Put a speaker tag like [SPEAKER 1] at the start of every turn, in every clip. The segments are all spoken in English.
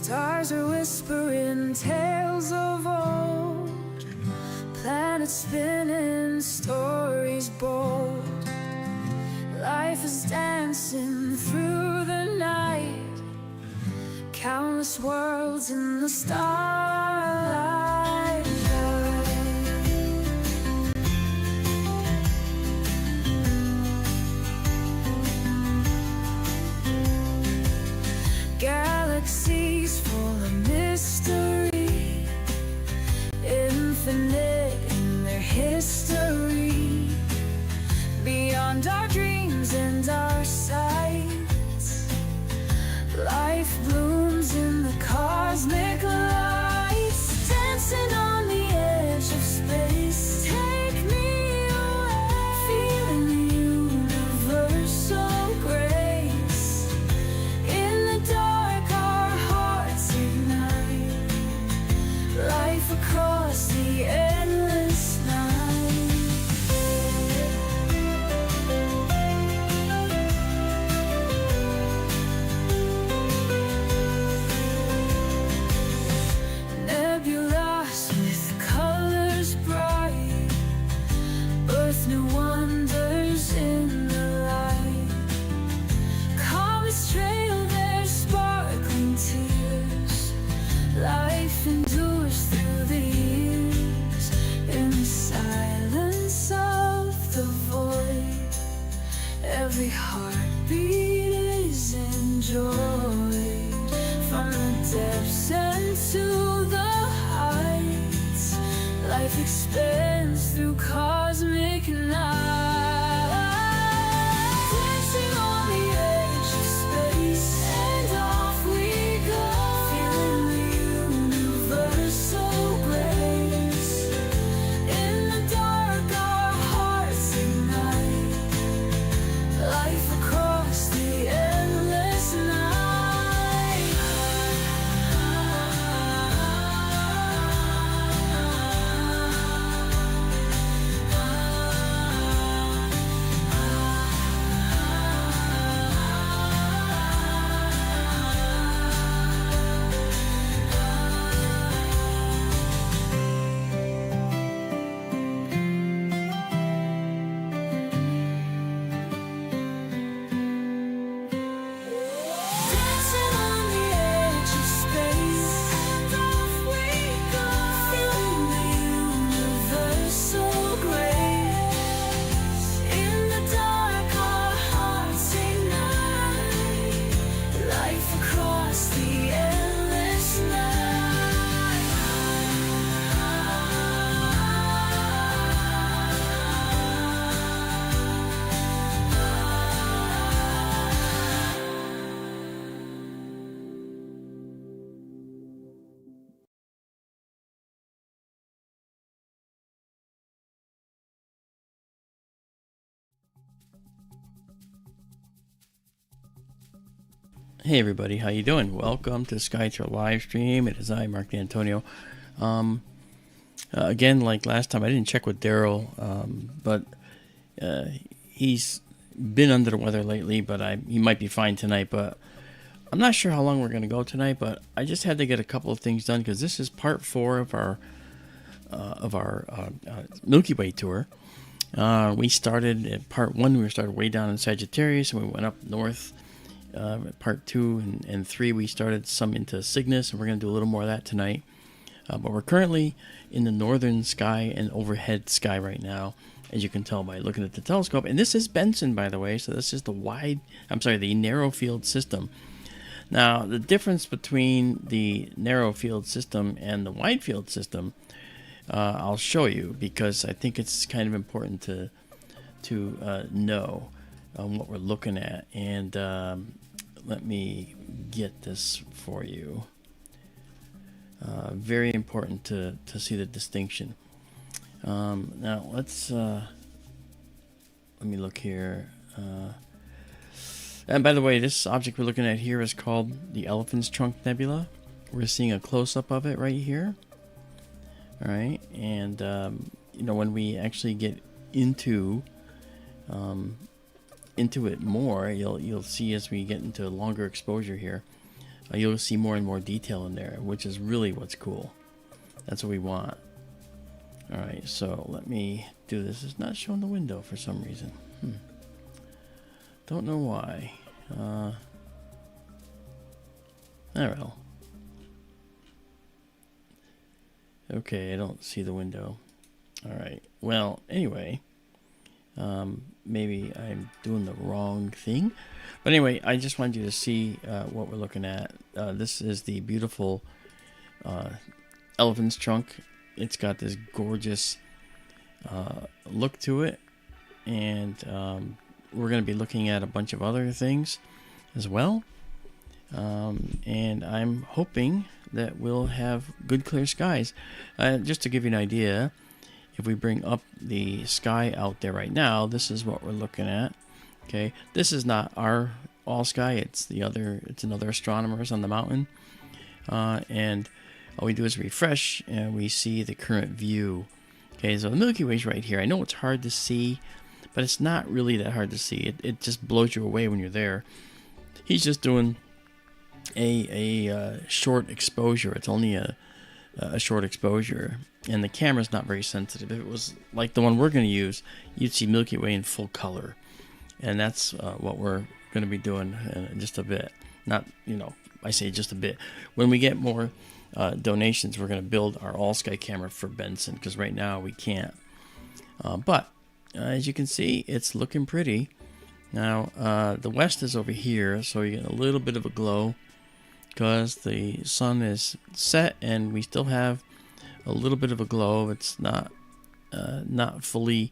[SPEAKER 1] Stars are whispering tales of old, planets spinning, stories bold. Life is dancing through the night, countless worlds in the starlight. Galaxies full of mystery, infinite in their history, beyond our dreams and our sights. Life blooms in the cosmic lights, dancing on the edge of space. Take me away, feeling the universal grace. In the dark our hearts ignite, life across the endless night. Nebulas with colors bright, birth new wonders in the light. Comets trail their sparkling tears, life endures through the years. In the silence of the void, every heartbeat is enjoyed. From the depths and to the heights, life expands through cosmic night. Dancing on the edge of space, and off we go, feeling the universal grace. In the dark our hearts ignite, life across the endless night. Dancing on the edge of space, and off we go, feeling the universal grace. In the dark our hearts ignite, life across the endless night.
[SPEAKER 2] Hey everybody, how you doing? Welcome to Skytrail live stream. It is I, Mark D'Antonio. Again, like last time, I didn't check with Daryl, but he's been under the weather lately. But he might be fine tonight. But I'm not sure how long we're going to go tonight. But I just had to get a couple of things done because this is part 4 of our Milky Way tour. We started at part 1. We started way down in Sagittarius, and we went up north. Part 2 and 3, we started some into Cygnus, and we're going to do a little more of that tonight. But we're currently in the northern sky and overhead sky right now, as you can tell by looking at the telescope. And this is Benson, by the way, so this is the narrow field system. Now, the difference between the narrow field system and the wide field system, I'll show you, because I think it's kind of important to know what we're looking at. And let me get this for you. Very important to see the distinction. Now let me look here. And by the way, this object we're looking at here is called the Elephant's Trunk Nebula. We're seeing a close-up of it right here. All right, and when we actually get into it more, you'll see as we get into longer exposure here, you'll see more and more detail in there, which is really what's cool. That's what we want. All right, so let me do this. It's not showing the window for some reason. Don't know why. Oh well. Okay, I don't see the window. All right. Well, anyway, maybe I'm doing the wrong thing. But anyway, I just wanted you to see what we're looking at. This is the beautiful elephant's trunk. It's got this gorgeous look to it. And we're going to be looking at a bunch of other things as well. And I'm hoping that we'll have good clear skies. Just to give you an idea, if we bring up the sky out there right now, this is what we're looking at. Okay, this is not our all sky. It's another astronomer's on the mountain. And all we do is refresh, and we see the current view. Okay, so the Milky Way's right here. I know it's hard to see, but it's not really that hard to see. It just blows you away when you're there. He's just doing a short exposure. It's only a short exposure, and the camera's not very sensitive. If it was like the one we're going to use, you'd see Milky Way in full color, and that's what we're going to be doing in just a bit. Not, I say just a bit. When we get more donations, we're going to build our all-sky camera for Benson, because right now we can't. But as you can see, it's looking pretty. Now, the west is over here, so you get a little bit of a glow because the sun is set, and we still have a little bit of a glow. It's not fully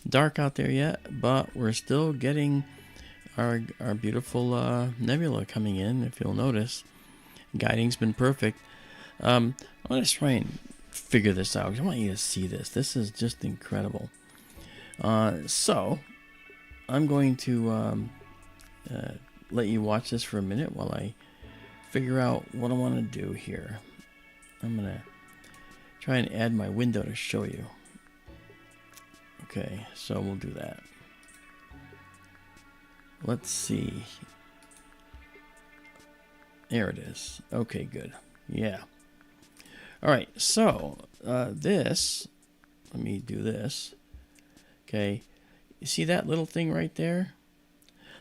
[SPEAKER 2] dark out there yet, but we're still getting our beautiful nebula coming in. If you'll notice, guiding's been perfect. I'm going to try and figure this out, because I want you to see this. This is just incredible. So I'm going to let you watch this for a minute while I figure out what I want to do here. I'm going to try and add my window to show you. Okay, so we'll do that. Let's see. There it is. Okay, good. Yeah. All right, so this, let me do this. Okay, you see that little thing right there?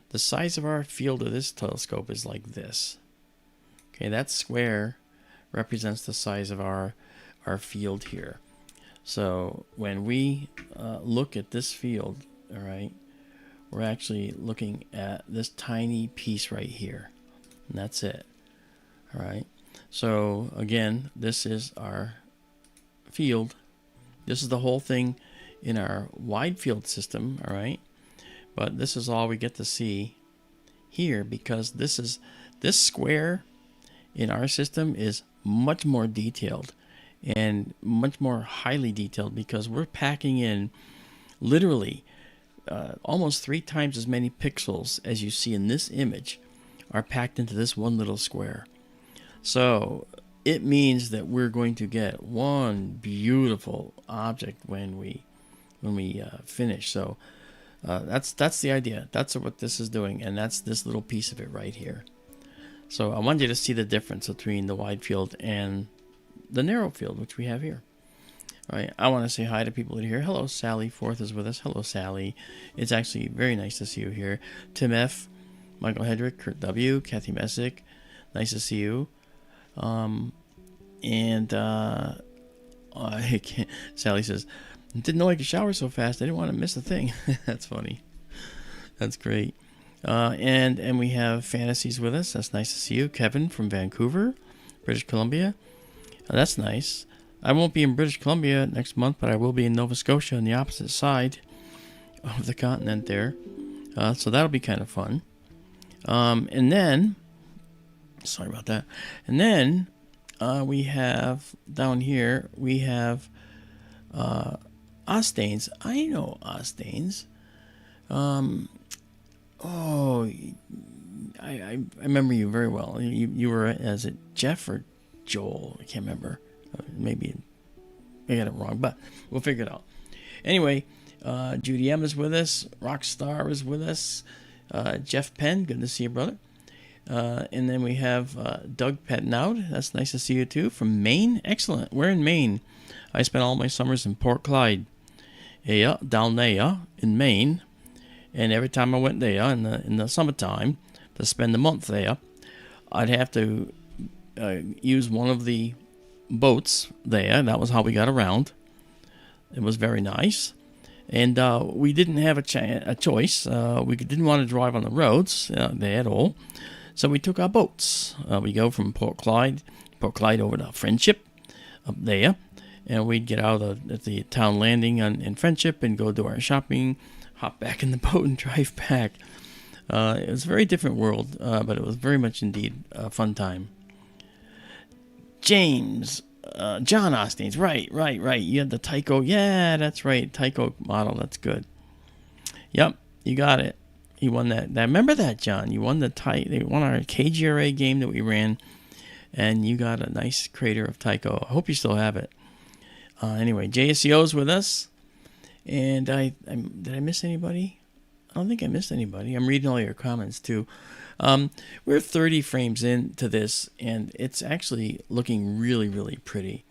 [SPEAKER 2] The size of our field of this telescope is like this. Okay, that square represents the size of our field here. So when we look at this field, all right, we're actually looking at this tiny piece right here, and that's it. All right, so again, this is our field. This is the whole thing in our wide field system, all right, but this is all we get to see here, because this square in our system is much more detailed and much more highly detailed, because we're packing in literally almost 3 times as many pixels as you see in this image are packed into this one little square. So it means that we're going to get one beautiful object when we finish. So that's the idea. That's what this is doing, and that's this little piece of it right here. So I want you to see the difference between the wide field and the narrow field, which we have here. All right, I want to say hi to people in here. Hello, Sally Forth is with us. Hello, Sally. It's actually very nice to see you here. Tim F, Michael Hedrick, Kurt W, Kathy Messick, nice to see you. Sally says, didn't know I could shower so fast. I didn't want to miss a thing. That's funny. That's great. And we have Fantasies with us. That's nice to see you. Kevin from Vancouver, British Columbia. That's nice. I won't be in British Columbia next month, but I will be in Nova Scotia on the opposite side of the continent there. So that'll be kind of fun. And then, sorry about that. And then we have down here, we have Ostains. I know Ostains. I remember you very well. You were, is it Jeff or Joel? I can't remember. Maybe I got it wrong, but we'll figure it out. Anyway, Judy M is with us. Rockstar is with us. Jeff Penn, good to see you, brother. And then we have Doug Petnout. That's nice to see you too. From Maine. Excellent. We're in Maine. I spent all my summers in Port Clyde. Yeah, down there in Maine. And every time I went there in the summertime to spend a month there, I'd have to use one of the boats there. That was how we got around. It was very nice. And we didn't have a choice. We didn't want to drive on the roads there at all. So we took our boats. We go from Port Clyde over to Friendship up there. And we'd get out at the town landing in Friendship and go do our shopping, hop back in the boat and drive back. It was a very different world, but it was very much indeed a fun time. James, John Osteen's, right. You had the Tycho. Yeah, that's right. Tycho model. That's good. Yep, you got it. You won that. Remember that, John? You won They won our KGRA game that we ran, and you got a nice crater of Tycho. I hope you still have it. Anyway, JSCO's with us, and did I miss anybody? I don't think I missed anybody. I'm reading all your comments too. We're 30 frames into this, and it's actually looking really, really pretty.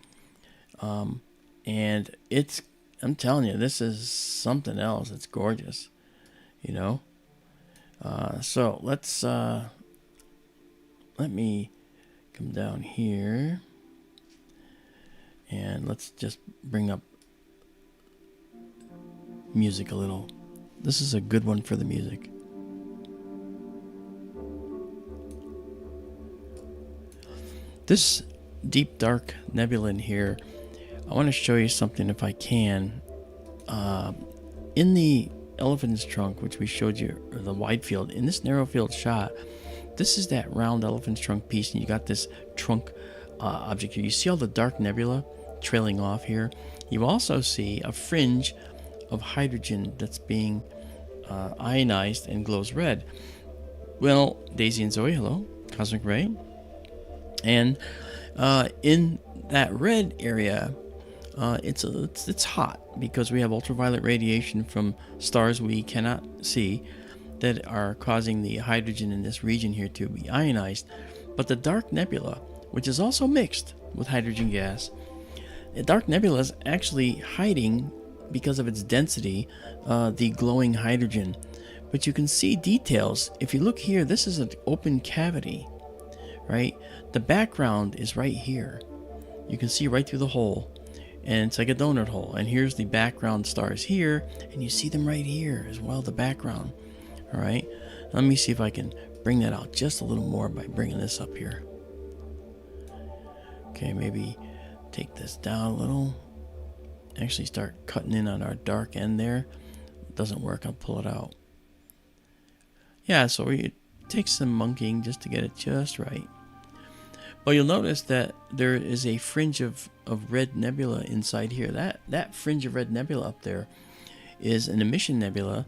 [SPEAKER 2] And I'm telling you, this is something else. It's gorgeous, you know. So let me come down here, and let's just bring up music a little. This is a good one for the music. This deep dark nebula in here, I want to show you something if I can. In the elephant's trunk, which we showed you, or the wide field, in this narrow field shot, this is that round elephant's trunk piece, and you got this trunk object here. You see all the dark nebula trailing off here. You also see a fringe of hydrogen that's being ionized and glows red. Well, Daisy and Zoe, hello, Cosmic Ray. And in that red area, it's hot because we have ultraviolet radiation from stars we cannot see that are causing the hydrogen in this region here to be ionized. But the dark nebula, which is also mixed with hydrogen gas, the dark nebula is actually hiding, because of its density, the glowing hydrogen. But you can see details. If you look here, this is an open cavity, right? The background is right here. You can see right through the hole, and it's like a donut hole. And here's the background stars here, and you see them right here as well, the background. All right, let me see if I can bring that out just a little more by bringing this up here. Okay, maybe take this down a little. Actually start cutting in on our dark end there. It doesn't work, I'll pull it out. Yeah, so it takes some monkeying just to get it just right. Well, you'll notice that there is a fringe of red nebula inside here. That fringe of red nebula up there is an emission nebula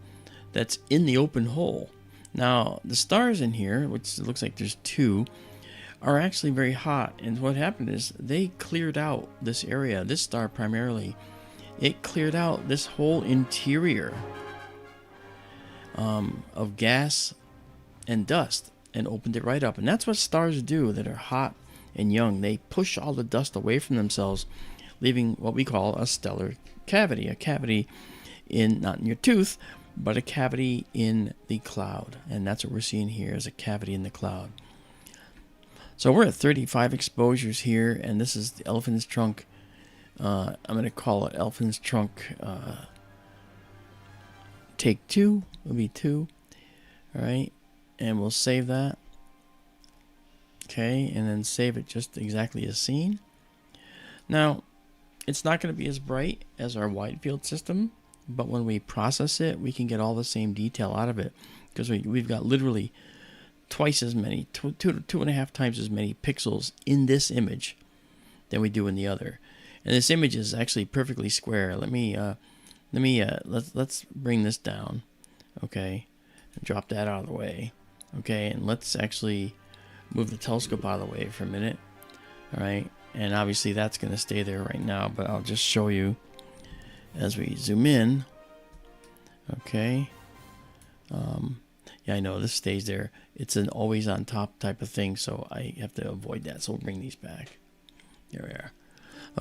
[SPEAKER 2] that's in the open hole. Now, the stars in here, which looks like there's two, are actually very hot. And what happened is they cleared out this area, this star primarily. It cleared out this whole interior of gas and dust and opened it right up. And that's what stars do that are hot and young. They push all the dust away from themselves, leaving what we call a stellar cavity. A cavity in, not in your tooth, but a cavity in the cloud. And that's what we're seeing here, is a cavity in the cloud. So we're at 35 exposures here, and this is the elephant's trunk. I'm going to call it elephant's trunk take 2. Will be 2. All right, and we'll save that. Okay, and then save it just exactly as seen. Now, it's not going to be as bright as our wide field system, but when we process it, we can get all the same detail out of it, because we've got literally twice as many, two and a half times as many pixels in this image than we do in the other. And this image is actually perfectly square. Let's bring this down, okay, and drop that out of the way, okay, and let's actually move the telescope out of the way for a minute. All right, and obviously that's going to stay there right now, but I'll just show you as we zoom in. Okay, Yeah, I know this stays there. It's an always on top type of thing, so I have to avoid that. So we'll bring these back. There we are.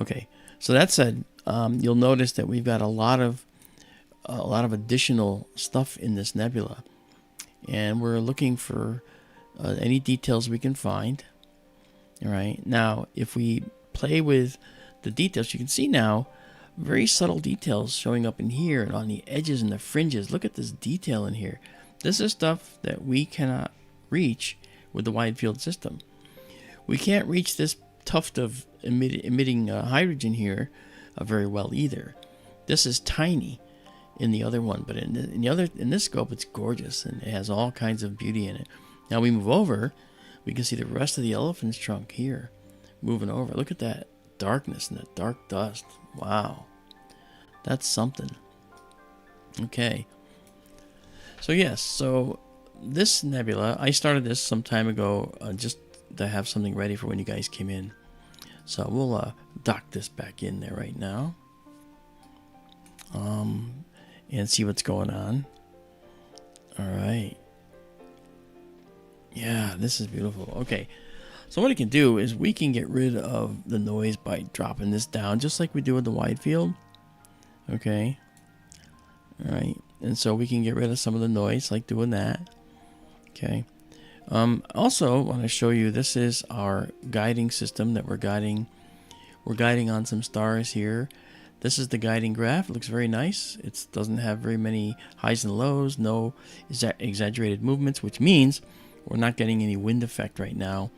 [SPEAKER 2] Okay, so that said, you'll notice that we've got a lot of additional stuff in this nebula, and we're looking for any details we can find. All right, now if we play with the details, you can see now very subtle details showing up in here and on the edges and the fringes. Look at this detail in here. This is stuff that we cannot reach with the wide field system. We can't reach this tuft of emitting hydrogen here very well either. This is tiny in the other one, but in this scope it's gorgeous and it has all kinds of beauty in it. Now we move over, we can see the rest of the elephant's trunk here moving over. Look at that darkness and that dark dust. Wow, that's something. Okay, so yes, so this nebula, I started this some time ago just to have something ready for when you guys came in. So we'll dock this back in there right now and see what's going on. All right. Yeah, this is beautiful. Okay, so what it can do is we can get rid of the noise by dropping this down, just like we do with the wide field. Okay. All right, and so we can get rid of some of the noise, like doing that. Okay. Also, want to show you, this is our guiding system that we're guiding. We're guiding on some stars here. This is the guiding graph. It looks very nice. It doesn't have very many highs and lows, no exaggerated movements, which means we're not getting any wind effect right now.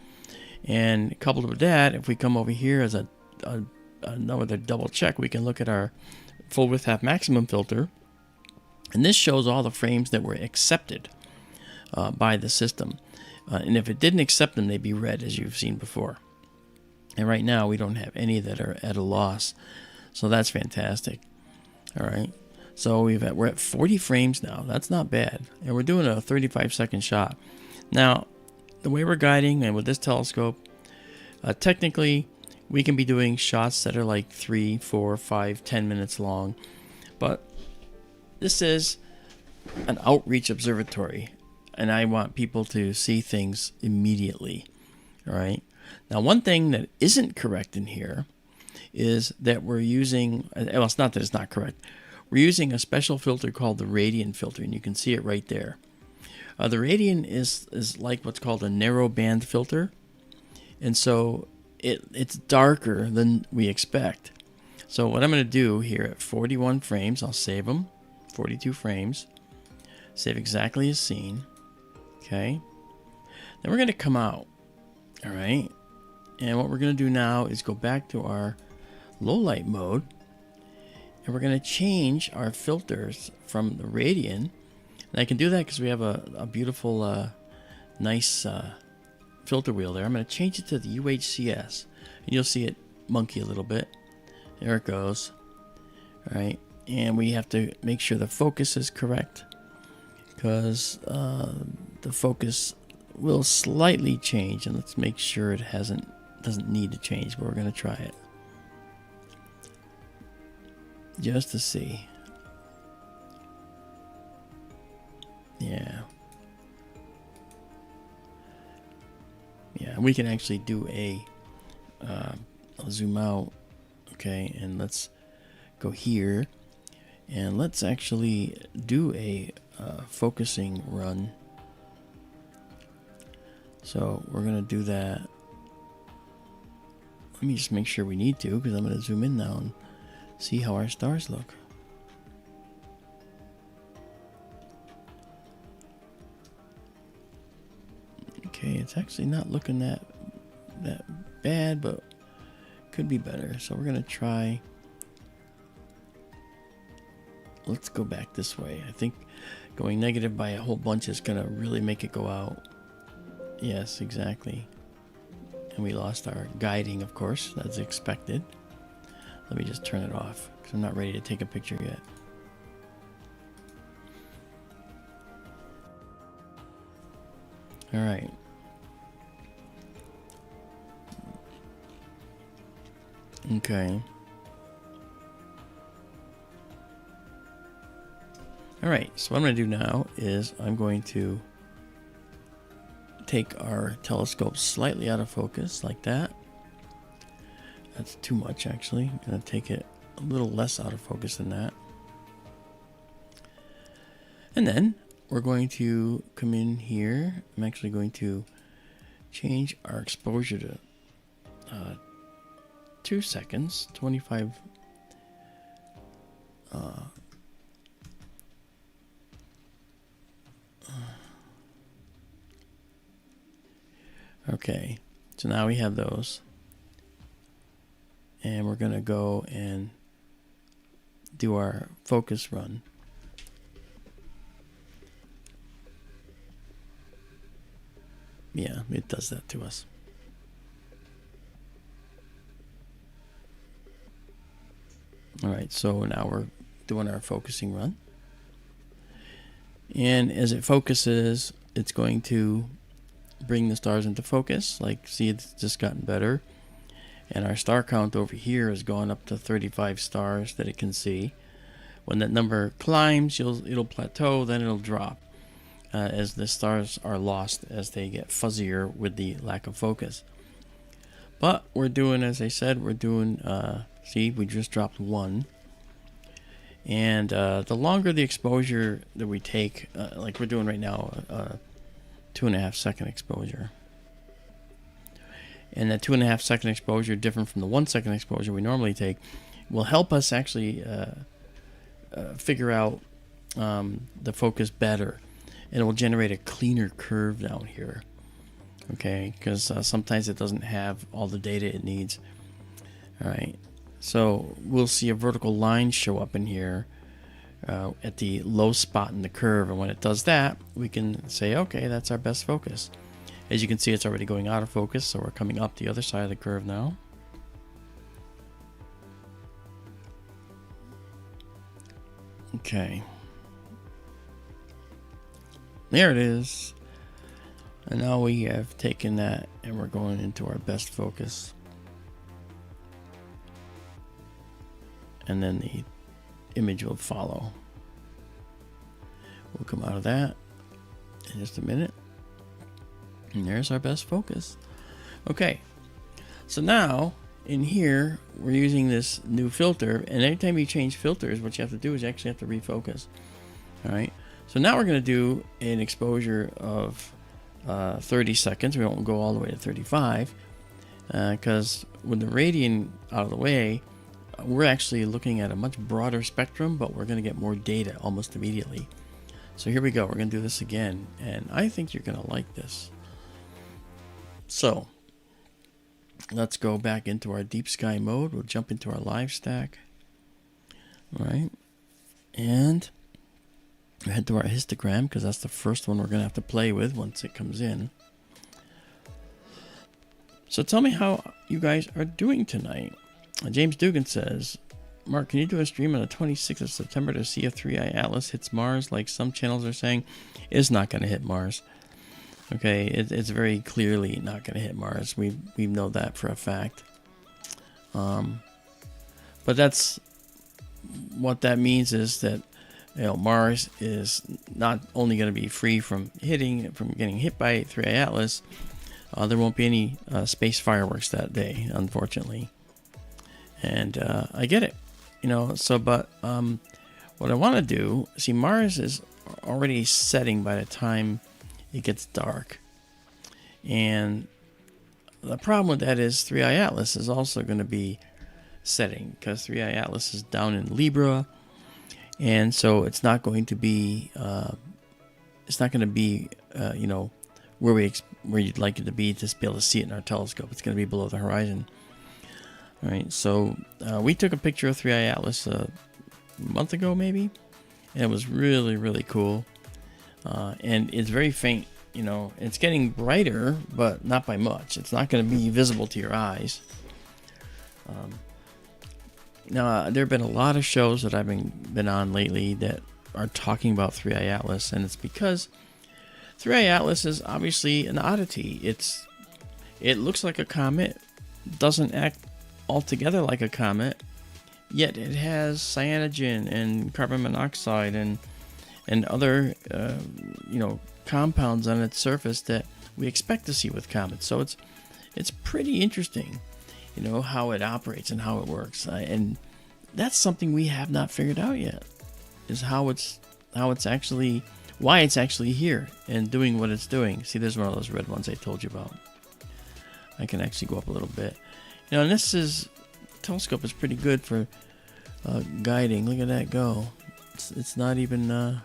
[SPEAKER 2] And coupled with that, if we come over here as another double check, we can look at our full width half maximum filter. And this shows all the frames that were accepted by the system. And if it didn't accept them, they'd be red, as you've seen before. And right now, we don't have any that are at a loss. So that's fantastic. All right. So we're at 40 frames now. That's not bad. And we're doing a 35-second shot. Now, the way we're guiding and with this telescope, technically, we can be doing shots that are like 3, 4, 5, 10 minutes long. But this is an outreach observatory, and I want people to see things immediately. All right. Now, one thing that isn't correct in here is that we're using, well, it's not that it's not correct. We're using a special filter called the radian filter, and you can see it right there. The radian is like what's called a narrow band filter, and so it's darker than we expect. So what I'm going to do here at 41 frames, I'll save them, 42 frames, save exactly as seen. Okay, then we're going to come out. All right, and what we're going to do now is go back to our low light mode, and we're going to change our filters from the radian. And I can do that because we have a beautiful, nice filter wheel there. I'm going to change it to the UHCS, and you'll see it monkey a little bit. There it goes. All right, and we have to make sure the focus is correct, because the focus will slightly change, and let's make sure it doesn't need to change, but we're going to try it just to see. Yeah, we can actually do I'll zoom out. Okay, and let's go here, and let's actually do a focusing run. So we're gonna do that. Let me just make sure we need to, because I'm gonna zoom in now and see how our stars look. Okay, it's actually not looking that bad, but could be better. So we're gonna try. Let's go back this way. I think going negative by a whole bunch is gonna really make it go out. Yes, exactly. And we lost our guiding, of course, that's expected. Let me just turn it off, because I'm not ready to take a picture yet. All right. Okay. All right, so what I'm going to do now is I'm going to take our telescope slightly out of focus like that. That's too much, actually. I'm going to take it a little less out of focus than that. And then we're going to come in here. I'm actually going to change our exposure to 2 seconds, 25. Okay, so now we have those. And we're going to go and do our focus run. Yeah, it does that to us. All right, so now we're doing our focusing run. And as it focuses, it's going to bring the stars into focus. Like, see, it's just gotten better. And our star count over here has gone up to 35 stars that it can see. When that number climbs, it'll plateau, then it'll drop as the stars are lost as they get fuzzier with the lack of focus. But we're doing, as I said, we're doing, see, we just dropped 1. And the longer the exposure that we take, like we're doing right now, 2.5 second exposure. And that 2.5 second exposure, different from the 1 second exposure we normally take, will help us actually figure out the focus better. And it will generate a cleaner curve down here. Okay, because sometimes it doesn't have all the data it needs. All right, so we'll see a vertical line show up in here at the low spot in the curve. And when it does that, we can say, okay, that's our best focus. As you can see, it's already going out of focus, so we're coming up the other side of the curve now. Okay. There it is. And now we have taken that and we're going into our best focus. And then the image will follow. We'll come out of that in just a minute. And there's our best focus. Okay. So now in here, we're using this new filter. And anytime you change filters, what you have to do is you actually have to refocus. All right. So now we're going to do an exposure of 30 seconds. We won't go all the way to 35 because with the radian out of the way, we're actually looking at a much broader spectrum, but we're going to get more data almost immediately. So here we go. We're going to do this again, and I think you're going to like this. So let's go back into our deep sky mode. We'll jump into our live stack. All right. And head to our histogram because that's the first one we're going to have to play with once it comes in. So tell me how you guys are doing tonight. James Dugan says, Mark, can you do a stream on the 26th of September to see if 3i Atlas hits Mars like some channels are saying? It's not going to hit Mars. Okay, it's very clearly not going to hit Mars. We know that for a fact. But that's what that means is that Mars is not only going to be free from getting hit by 3i Atlas. There won't be any space fireworks that day, unfortunately. And I get it, but what I want to do, see, Mars is already setting by the time it gets dark. And the problem with that is 3i Atlas is also going to be setting because 3i Atlas is down in Libra. And so it's not going to be, where you'd like it to be to be able to see it in our telescope. It's going to be below the horizon. All right, so we took a picture of 3i Atlas a month ago, maybe, and it was really, really cool. And it's very faint, It's getting brighter, but not by much. It's not going to be visible to your eyes. Now, there have been a lot of shows that I've been on lately that are talking about 3i Atlas, and it's because 3i Atlas is obviously an oddity. It looks like a comet, doesn't act altogether like a comet, yet it has cyanogen and carbon monoxide and other compounds on its surface that we expect to see with comets. So it's pretty interesting, you know, how it operates and how it works. And that's something we have not figured out yet, is how it's actually, why it's actually here and doing what it's doing. See, there's one of those red ones I told you about. I can actually go up a little bit. You know, and telescope is pretty good for guiding. Look at that go. It's not even, I'm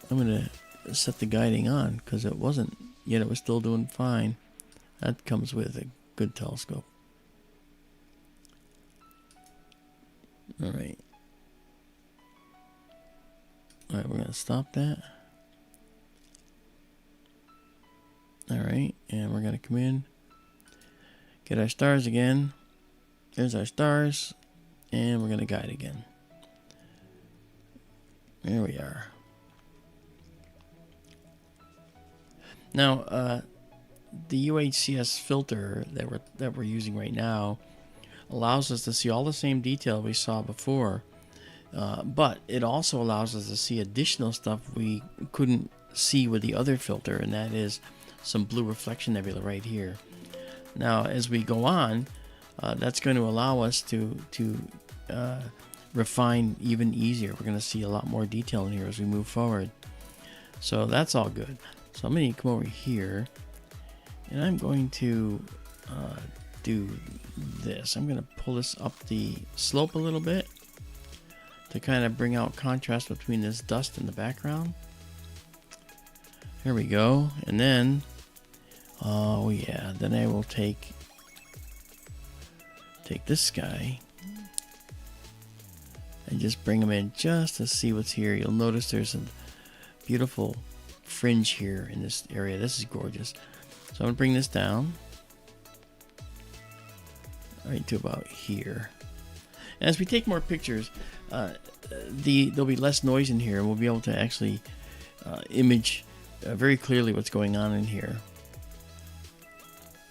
[SPEAKER 2] going to set the guiding on because it wasn't, yet it was still doing fine. That comes with a good telescope. All right. All right, we're going to stop that. All right, and we're going to come in, get our stars again. There's our stars, and we're going to guide again. There we are. Now, the UHCS filter that we're using right now allows us to see all the same detail we saw before, but it also allows us to see additional stuff we couldn't see with the other filter, and that is some blue reflection nebula right here. Now, as we go on, that's going to allow us to refine even easier. We're going to see a lot more detail in here as we move forward. So that's all good. So I'm going to come over here, and I'm going to do this. I'm going to pull this up the slope a little bit to kind of bring out contrast between this dust in the background. Here we go. And then, oh yeah, then I will take this guy and just bring him in just to see what's here. You'll notice there's a beautiful fringe here in this area. This is gorgeous. So I'm going to bring this down right to about here. And as we take more pictures, there'll be less noise in here, and we'll be able to actually image very clearly what's going on in here.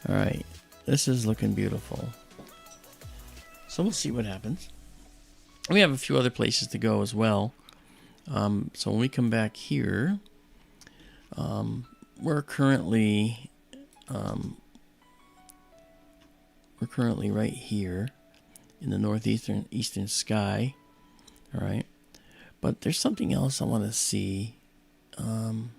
[SPEAKER 2] All right, this is looking beautiful. So we'll see what happens. We have a few other places to go as well. So when we come back here, we're currently right here in the eastern sky. All right, but there's something else I want to see. I'm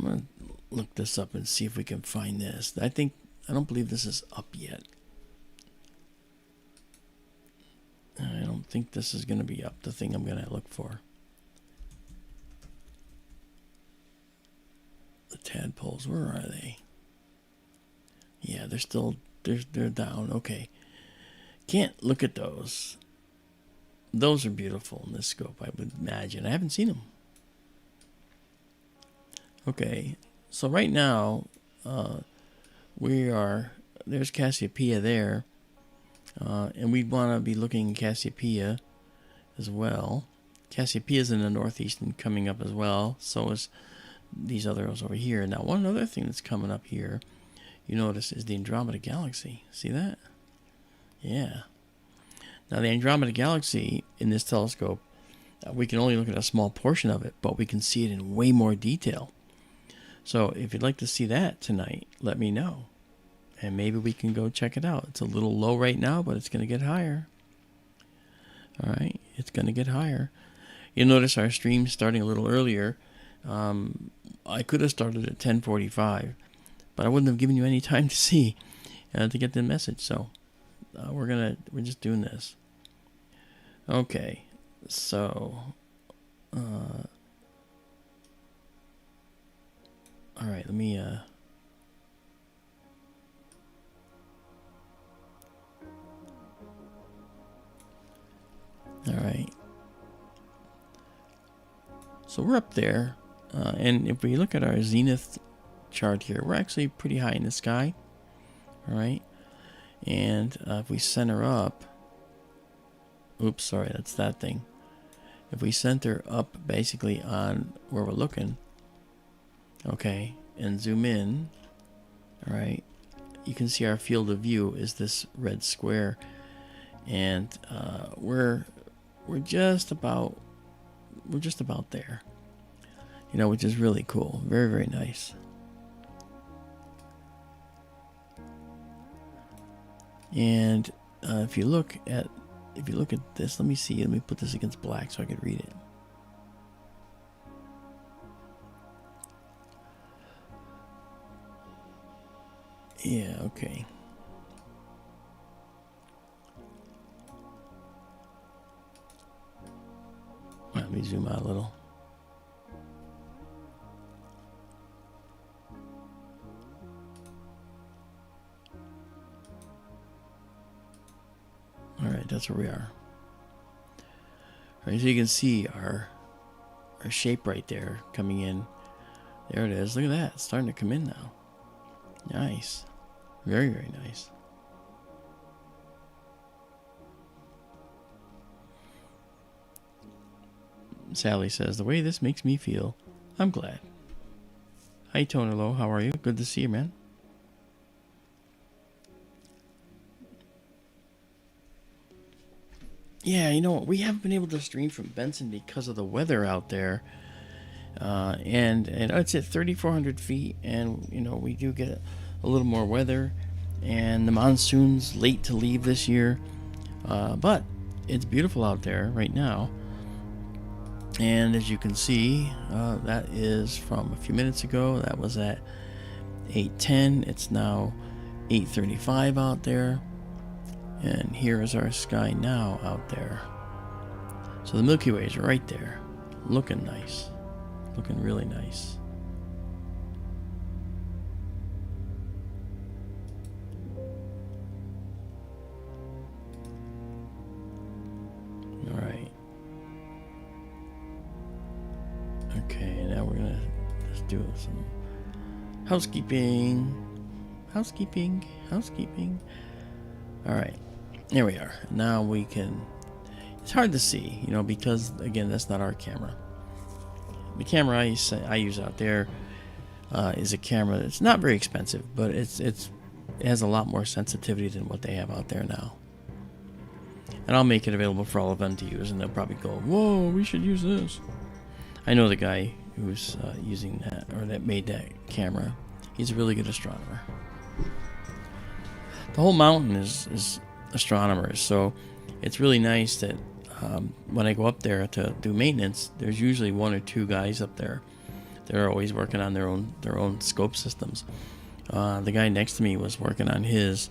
[SPEAKER 2] gonna look this up and see if we can find this. I don't believe this is up yet. I don't think this is going to be up, the thing I'm going to look for. The tadpoles, where are they? Yeah, they're down. Okay. Can't look at those. Those are beautiful in this scope, I would imagine. I haven't seen them. Okay, so right now, there's Cassiopeia there. And we want to be looking at Cassiopeia as well. Cassiopeia is in the northeast and coming up as well. So is these others over here. Now, one other thing that's coming up here, you notice, is the Andromeda Galaxy. See that? Yeah. Now, the Andromeda Galaxy in this telescope, we can only look at a small portion of it, but we can see it in way more detail. So if you'd like to see that tonight, let me know. And maybe we can go check it out. It's a little low right now, but it's going to get higher. All right, it's going to get higher. You'll notice our stream starting a little earlier. I could have started at 10:45, but I wouldn't have given you any time to see to get the message. So we're just doing this. Okay, so all right, let me all right. So we're up there, and if we look at our zenith chart here, we're actually pretty high in the sky. All right, and if we center up, oops, sorry, that's that thing. If we center up basically on where we're looking, okay, and zoom in, all right, you can see our field of view is this red square, and we're just about there. You know, which is really cool. Very, very nice. And if you look at this, let me see. Let me put this against black so I can read it. Yeah, okay. Let me zoom out a little. All right, that's where we are. All right, so you can see our shape right there coming in. There it is. Look at that. It's starting to come in now. Nice. Very, very nice. Sally says, the way this makes me feel, I'm glad. Hi, Tonelo. How are you? Good to see you, man. Yeah, you know, we haven't been able to stream from Benson because of the weather out there. And it's at 3,400 feet, and, you know, we do get a little more weather. And the monsoon's late to leave this year. But it's beautiful out there right now. And as you can see, that is from a few minutes ago. That was at 8:10. It's now 8:35 out there. And here is our sky now out there. So the Milky Way is right there. Looking nice. Looking really nice. All right. Okay, now we're gonna just do some housekeeping. Housekeeping. All right, here we are. Now we can. It's hard to see, you know, because again, that's not our camera. The camera I use out there is a camera that's not very expensive, but it has a lot more sensitivity than what they have out there now. And I'll make it available for all of them to use, and they'll probably go, "Whoa, we should use this." I know the guy who's using that, or that made that camera. He's a really good astronomer. The whole mountain is astronomers, so it's really nice that when I go up there to do maintenance, there's usually one or two guys up there. They're always working on their own scope systems. The guy next to me was working on his,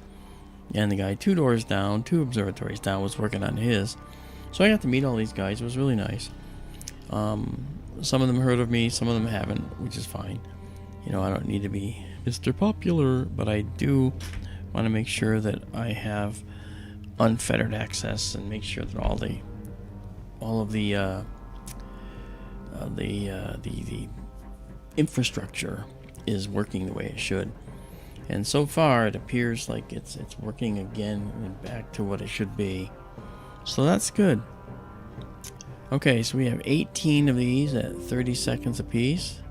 [SPEAKER 2] and the guy two observatories down, was working on his. So I got to meet all these guys. It was really nice. Some of them heard of me, some of them haven't, which is fine. You know, I don't need to be Mr. Popular, but I do want to make sure that I have unfettered access and make sure that all of the infrastructure is working the way it should. And so far, it appears like it's working again and back to what it should be. So that's good. Okay, so we have 18 of these at 30 seconds apiece.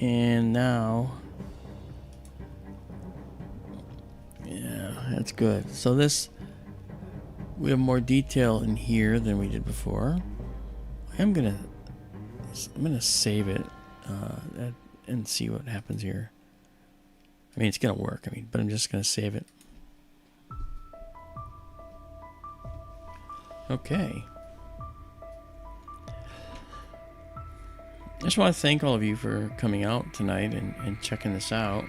[SPEAKER 2] And now, yeah, that's good. So we have more detail in here than we did before. I'm gonna save it and see what happens here. I mean, it's gonna work. But I'm just gonna save it. Okay. I just want to thank all of you for coming out tonight and checking this out.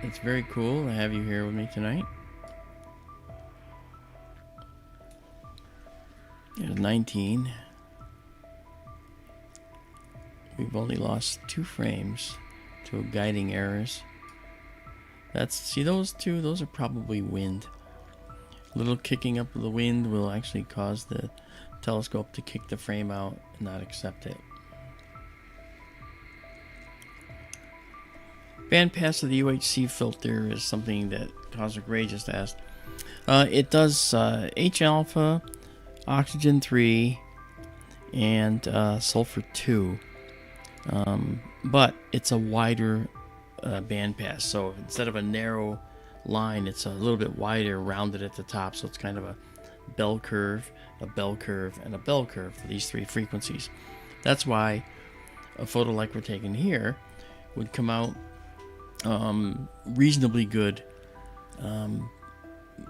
[SPEAKER 2] It's very cool to have you here with me tonight. There's 19. We've only lost 2 frames to guiding errors. See those two? Those are probably wind. A little kicking up of the wind will actually cause the telescope to kick the frame out and not accept it. Bandpass of the UHC filter is something that Cosmic Ray just asked. It does H alpha, oxygen 3, and sulfur 2. But it's a wider bandpass, so instead of a narrow line, it's a little bit wider, rounded at the top, so it's kind of a bell curve, a bell curve, and a bell curve for these 3 frequencies. That's why a photo like we're taking here would come out reasonably good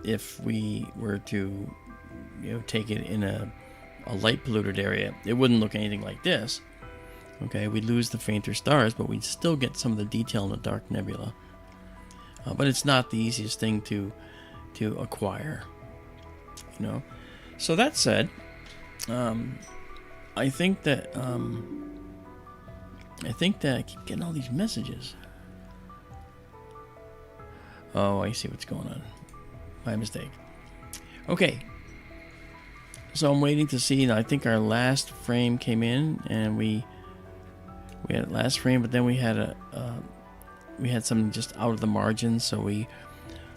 [SPEAKER 2] if we were to take it in a light polluted area. It wouldn't look anything like this. Okay, we'd lose the fainter stars, but we'd still get some of the detail in the dark nebula. But it's not the easiest thing to acquire. So that said, I think that I keep getting all these messages. Oh, I see what's going on. My mistake. Okay. So I'm waiting to see. I think our last frame came in, and we had last frame, but then we had we had something just out of the margin, so we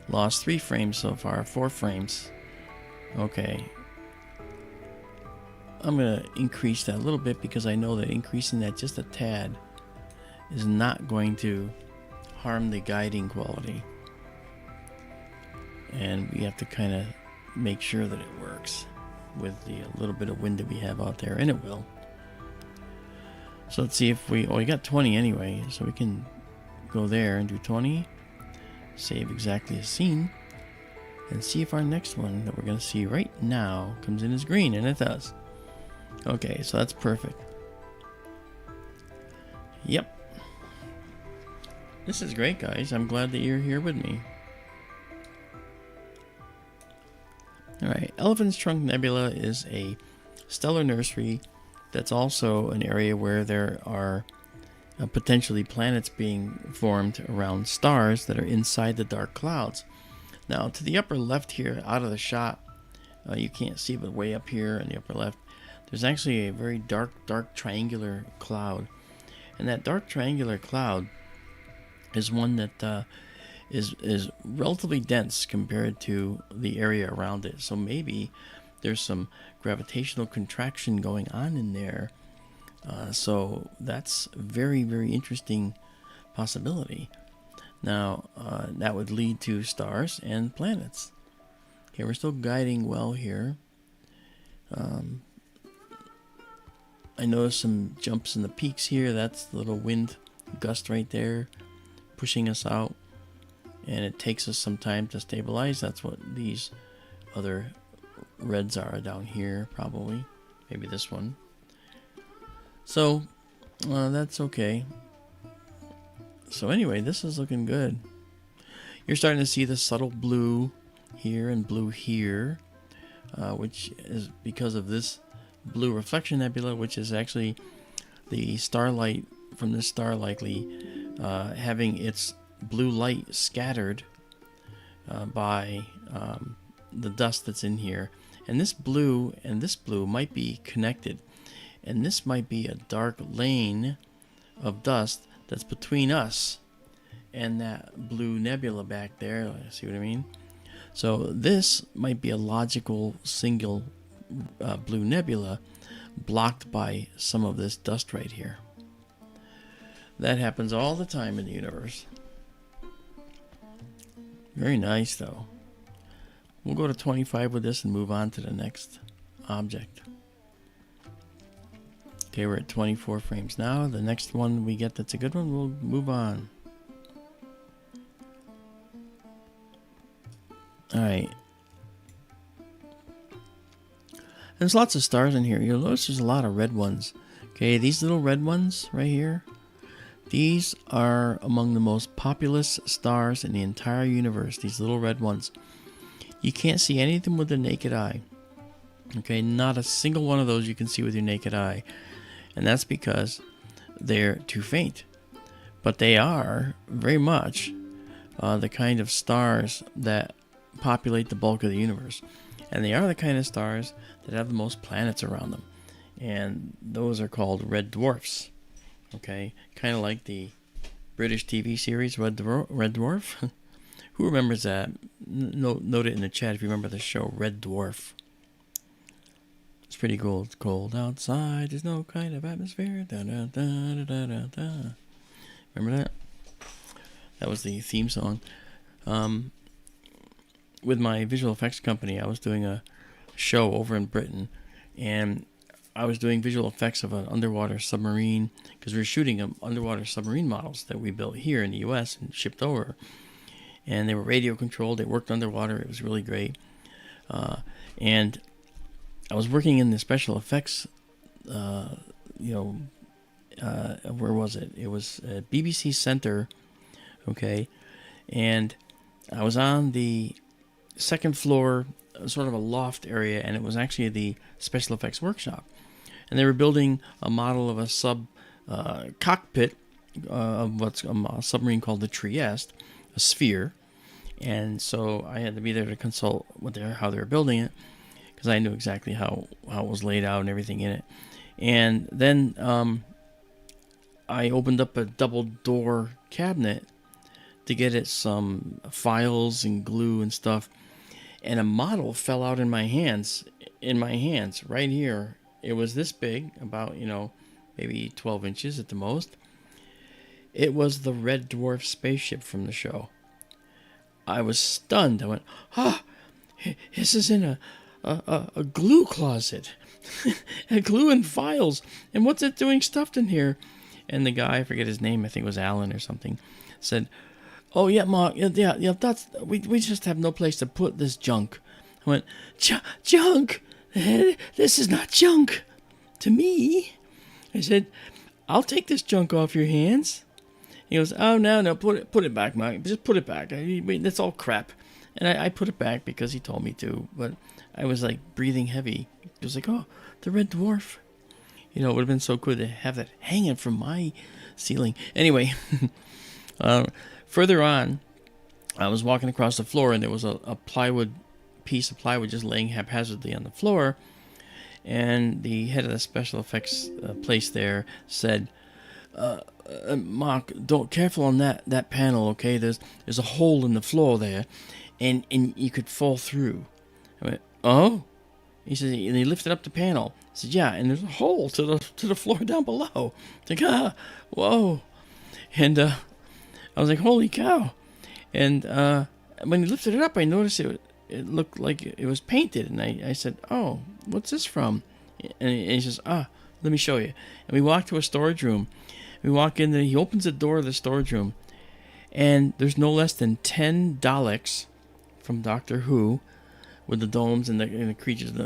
[SPEAKER 2] lost 3 frames so far, 4 frames. Okay. I'm gonna increase that a little bit because I know that increasing that just a tad is not going to harm the guiding quality. And we have to kind of make sure that it works with the little bit of wind that we have out there, and it will. So let's see if we got 20 anyway, so we can go there and do 20, save exactly as seen, and see if our next one that we're going to see right now comes in as green, and it does. Okay, so that's perfect. Yep. This is great, guys. I'm glad that you're here with me. Alright, Elephant's Trunk Nebula is a stellar nursery that's also an area where there are potentially planets being formed around stars that are inside the dark clouds. Now, to the upper left here, out of the shot, you can't see, but way up here in the upper left, there's actually a very dark triangular cloud. And that dark triangular cloud is one that is relatively dense compared to the area around it. So maybe there's some gravitational contraction going on in there. So that's a very, very interesting possibility. Now, that would lead to stars and planets. Okay, we're still guiding well here. I noticed some jumps in the peaks here. That's the little wind gust right there pushing us out. And it takes us some time to stabilize. That's what these other reds are down here, probably. Maybe this one. So, that's okay. So anyway, this is looking good. You're starting to see the subtle blue here and blue here, which is because of this blue reflection nebula, which is actually the starlight from this star likely having its blue light scattered by the dust that's in here. And this blue and this blue might be connected. And this might be a dark lane of dust that's between us and that blue nebula back there. See what I mean? So this might be a logical single blue nebula blocked by some of this dust right here. That happens all the time in the universe. Very nice, though. We'll go to 25 with this and move on to the next object. Okay, we're at 24 frames now. The next one we get that's a good one, we'll move on. Alright. There's lots of stars in here. You'll notice there's a lot of red ones. Okay, these little red ones right here, these are among the most populous stars in the entire universe, these little red ones. You can't see anything with the naked eye. Okay, not a single one of those you can see with your naked eye. And that's because they're too faint. But they are very much the kind of stars that populate the bulk of the universe. And they are the kind of stars that have the most planets around them. And those are called red dwarfs. Okay, kind of like the British TV series Red Dwarf. Who remembers that? Note it in the chat if you remember the show Red Dwarf. It's pretty cool. It's cold outside. There's no kind of atmosphere. Da, da, da, da, da, da, da. Remember that? That was the theme song. With my visual effects company, I was doing a show over in Britain, and I was doing visual effects of an underwater submarine because we were shooting underwater submarine models that we built here in the U.S. and shipped over, and they were radio controlled. They worked underwater. It was really great, and I was working in the special effects. Where was it? It was at BBC Center, okay, and I was on the second floor, sort of a loft area, and it was actually the special effects workshop, and they were building a model of a cockpit of what's a submarine called the Trieste, a sphere, and so I had to be there to consult with how they were building it, because I knew exactly how it was laid out and everything in it. And then I opened up a double door cabinet to get it some files and glue and stuff, and a model fell out in my hands right here. It was this big, about maybe 12 inches at the most. It was the red dwarf spaceship from the show. I was stunned. I went, this is in a glue closet. And glue and files. And what's it doing stuffed in here? And the guy, I forget his name, I think it was Alan or something, said, "Oh yeah, Mark, yeah, that's we just have no place to put this junk." I went, "Junk? This is not junk to me." I said, "I'll take this junk off your hands." He goes, "Oh no, put it back, Mark. Just put it back. That's all crap." And I put it back because he told me to, but I was like breathing heavy. It was like, oh, the red dwarf. It would have been so good to have that hanging from my ceiling. Anyway, further on, I was walking across the floor, and there was a piece of plywood just laying haphazardly on the floor. And the head of the special effects place there said, "Mark, careful on that panel, okay? There's a hole in the floor there, and you could fall through." I went, "Oh?" He said, and he lifted up the panel. I said, "Yeah, and there's a hole to the floor down below." It's like, whoa. And I was like, holy cow. And when he lifted it up, I noticed it looked like it was painted. And I said, "Oh, what's this from?" And he says, "Let me show you." And we walked to a storage room. We walk in there. He opens the door of the storage room, and there's no less than 10 Daleks from Doctor Who, with the domes and the creatures, it's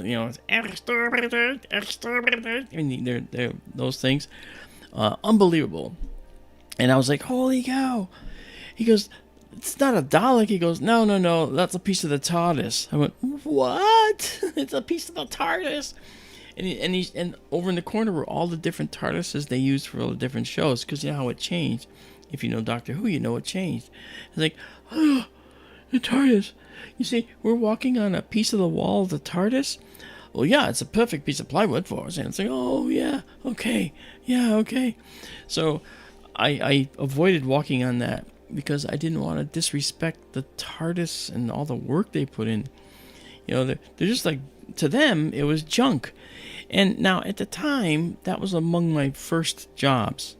[SPEAKER 2] they're those things, unbelievable. And I was like, holy cow. He goes, "It's not a Dalek." He goes, no, that's a piece of the TARDIS. I went, what? It's a piece of the TARDIS. And over in the corner were all the different TARDISes they used for all the different shows, because you know how it changed. If you know Doctor Who, you know it changed. It's like, oh, the TARDIS. You see, we're walking on a piece of the wall of the TARDIS. Well, yeah, it's a perfect piece of plywood for us. And it's like, oh, yeah, okay. So I avoided walking on that because I didn't want to disrespect the TARDIS and all the work they put in. They're just like, to them, it was junk. And now, at the time, that was among my first jobs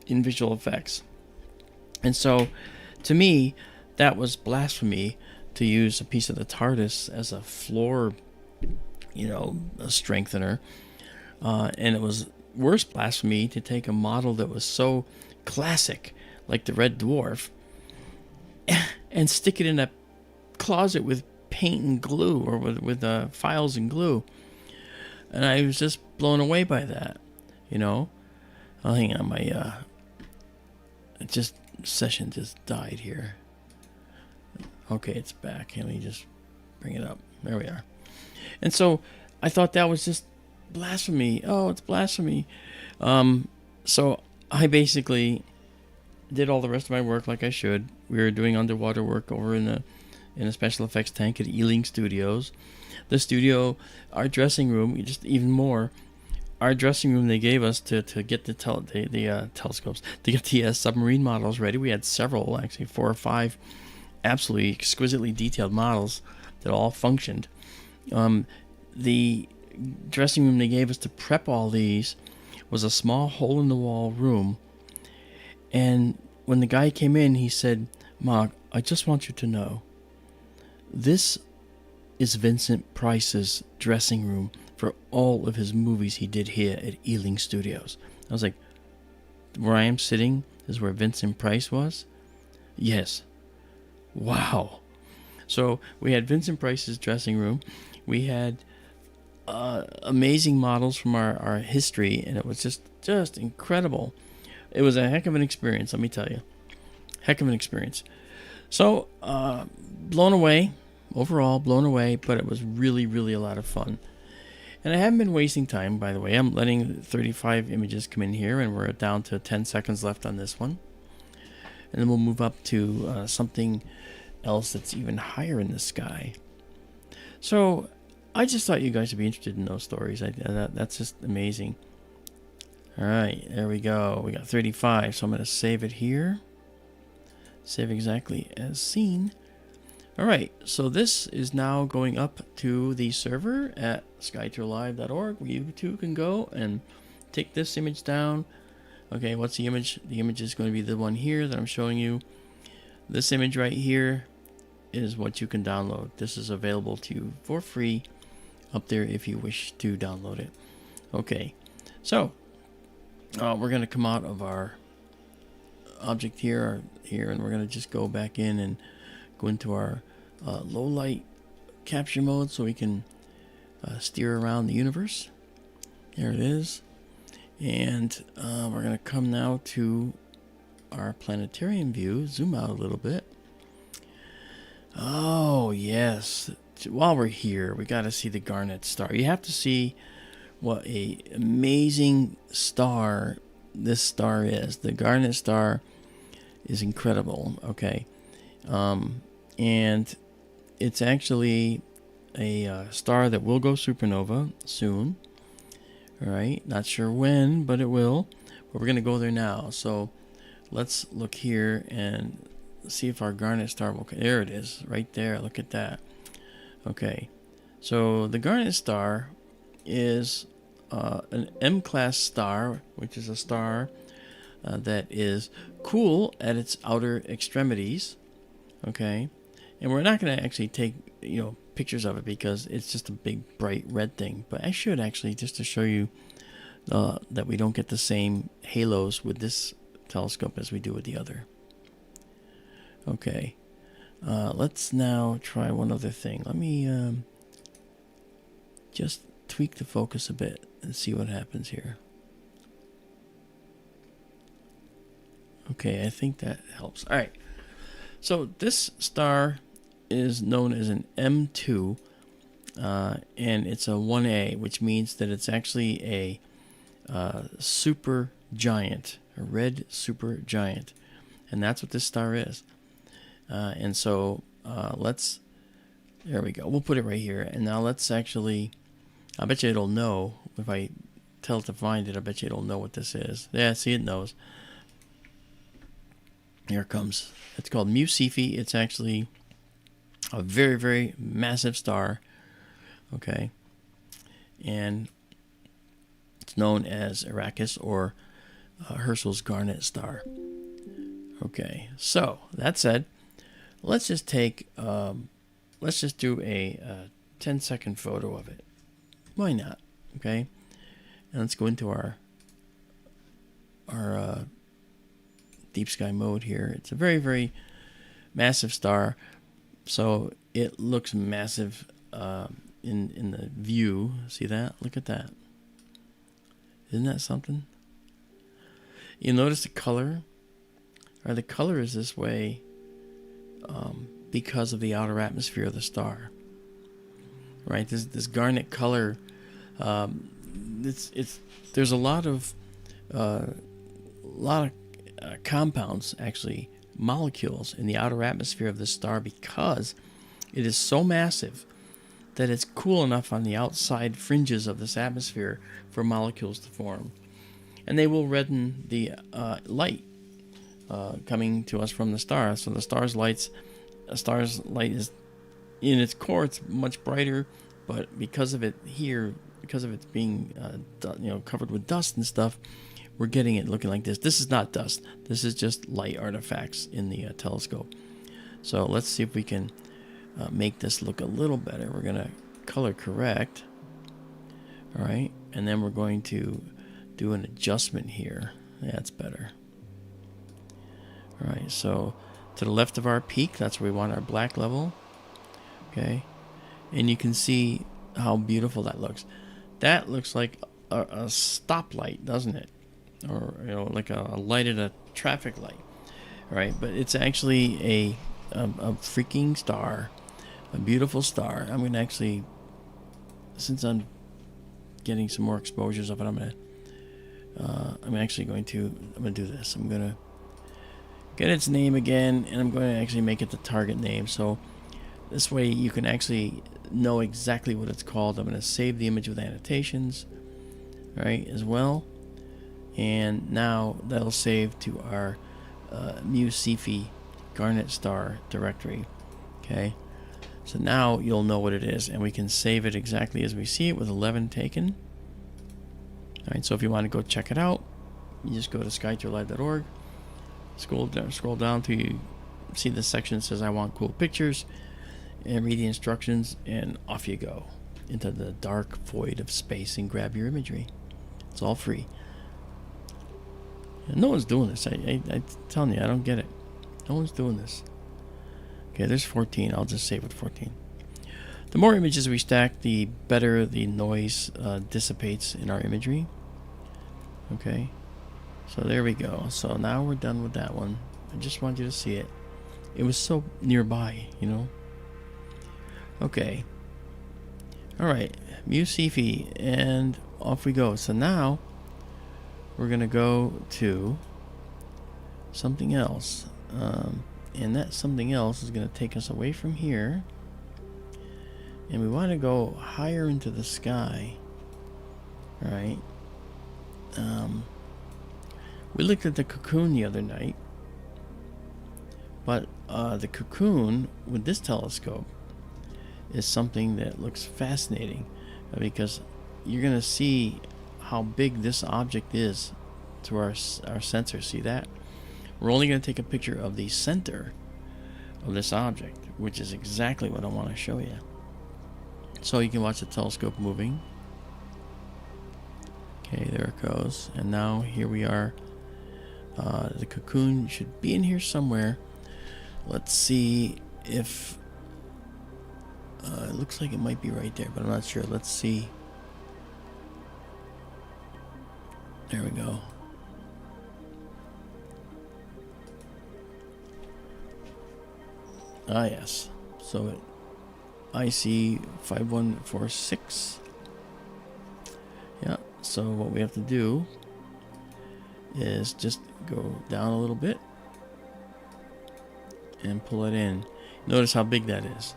[SPEAKER 2] in visual effects. And so, to me, that was blasphemy to use a piece of the TARDIS as a floor, a strengthener. And it was worse blasphemy to take a model that was so classic, like the Red Dwarf, and stick it in a closet with paint and glue, or with files and glue. And I was just blown away by that, Oh, hang on, my session just died here. Okay, it's back. Let me just bring it up. There we are. And so I thought that was just blasphemy. Oh, it's blasphemy. So I basically did all the rest of my work like I should. We were doing underwater work over in a special effects tank at Ealing Studios. The studio, our dressing room, just even more. Our dressing room they gave us to get the telescopes, to get the submarine models ready. We had several, actually 4 or 5. Absolutely exquisitely detailed models that all functioned. The dressing room they gave us to prep all these was a small hole-in-the-wall room. And when the guy came in, he said, "Mark, I just want you to know, this is Vincent Price's dressing room for all of his movies he did here at Ealing Studios. I was like, where I am sitting is where Vincent Price was? Yes. Wow. So we had Vincent Price's dressing room. We had amazing models from our history, and it was just incredible. It was a heck of an experience, let me tell you. Heck of an experience. So, blown away. Overall, blown away, but it was really, really a lot of fun. And I haven't been wasting time, by the way. I'm letting 35 images come in here, and we're down to 10 seconds left on this one. And then we'll move up to something else that's even higher in the sky. So I just thought you guys would be interested in those stories. That's just amazing. All right, there we go. We got 35, so I'm going to save it here. Save exactly as seen. All right, so this is now going up to the server at skytourlive.org, where you too can go and take this image down. Okay, what's the image? The image is going to be the one here that I'm showing you. This image right here is what you can download. This is available to you for free up there if you wish to download it. Okay, so we're going to come out of our object here, and we're going to just go back in and go into our low light capture mode so we can steer around the universe. There it is. And we're going to come now to our planetarium view. Zoom out a little bit. Oh, yes. While we're here, we got to see the Garnet star. You have to see what a amazing star this star is. The Garnet star is incredible. Okay. And it's actually a star that will go supernova soon. All right, not sure when, but it will. But we're going to go there now. So let's look here and see if our Garnet star will... There it is, right there. Look at that. Okay, so the Garnet star is an M-class star, which is a star that is cool at its outer extremities. Okay, and we're not going to actually take pictures of it because it's just a big bright red thing, but I should actually, just to show you that we don't get the same halos with this telescope as we do with the other. Okay, let's now try one other thing. Let me just tweak the focus a bit and see what happens here. Okay, I think that helps. All right, so this star is known as an M2, and it's a 1A, which means that it's actually a super giant, a red super giant, and that's what this star is. And so there we go. We'll put it right here, and now let's actually, I bet you it'll know if I tell it to find it. I bet you it'll know what this is. Yeah, see, it knows. Here it comes. It's called Mu Cephei. It's actually a very, very massive star. Okay. And it's known as Arrakis, or Herschel's Garnet star. Okay. So, that said, let's just take, let's just do a 10-second photo of it. Why not? Okay. And let's go into our deep sky mode here. It's a very, very massive star. So it looks massive in the view. See that? Look at that. Isn't that something? You notice the color? Or the color is this way because of the outer atmosphere of the star. Right? This garnet color. There's a lot of compounds, actually, molecules in the outer atmosphere of this star, because it is so massive that it's cool enough on the outside fringes of this atmosphere for molecules to form, and they will redden the light coming to us from the star. So the star's light is, in its core, it's much brighter, but because of it here, because of it being covered with dust and stuff, we're getting it looking like this. This is not dust. This is just light artifacts in the telescope. So let's see if we can make this look a little better. We're going to color correct. All right, and then we're going to do an adjustment here. That's better. All right, so to the left of our peak, that's where we want our black level. Okay, and you can see how beautiful that looks. That looks like a stoplight, doesn't it? Or, you know, like a light at a traffic light. All right, but it's actually a freaking star, a beautiful star. I'm gonna actually, since I'm getting some more exposures of it, I'm gonna do this. I'm gonna get its name again, and I'm going to actually make it the target name, so this way you can actually know exactly what it's called. I'm going to save the image with annotations, right, as well, and now that'll save to our Milky Garnet star directory. Okay, so now you'll know what it is, and we can save it exactly as we see it with 11 taken. All right, so if you want to go check it out, you just go to skytourlive.org, scroll down till you see the section that says I want cool pictures, and read the instructions, and off you go into the dark void of space and grab your imagery. It's all free. And no one's doing this. I'm telling you, I don't get it. No one's doing this. Okay, there's 14. I'll just save it 14. The more images we stack, the better the noise dissipates in our imagery. Okay, so there we go. So now we're done with that one. I just wanted you to see it. It was so nearby, you know. Okay. All right, Milky, and off we go. So now we're gonna go to something else, and that something else is gonna take us away from here, and we want to go higher into the sky. All right. We looked at the Cocoon the other night, but the Cocoon with this telescope is something that looks fascinating, because you're going to see how big this object is to our sensor. See that? We're only going to take a picture of the center of this object, which is exactly what I want to show you. So you can watch the telescope moving. Okay, there it goes. And now here we are. The Cocoon should be in here somewhere. Let's see if... it looks like it might be right there, but I'm not sure. Let's see. There we go. Ah, yes. So it IC 5146. Yeah, so what we have to do is just go down a little bit and pull it in. Notice how big that is.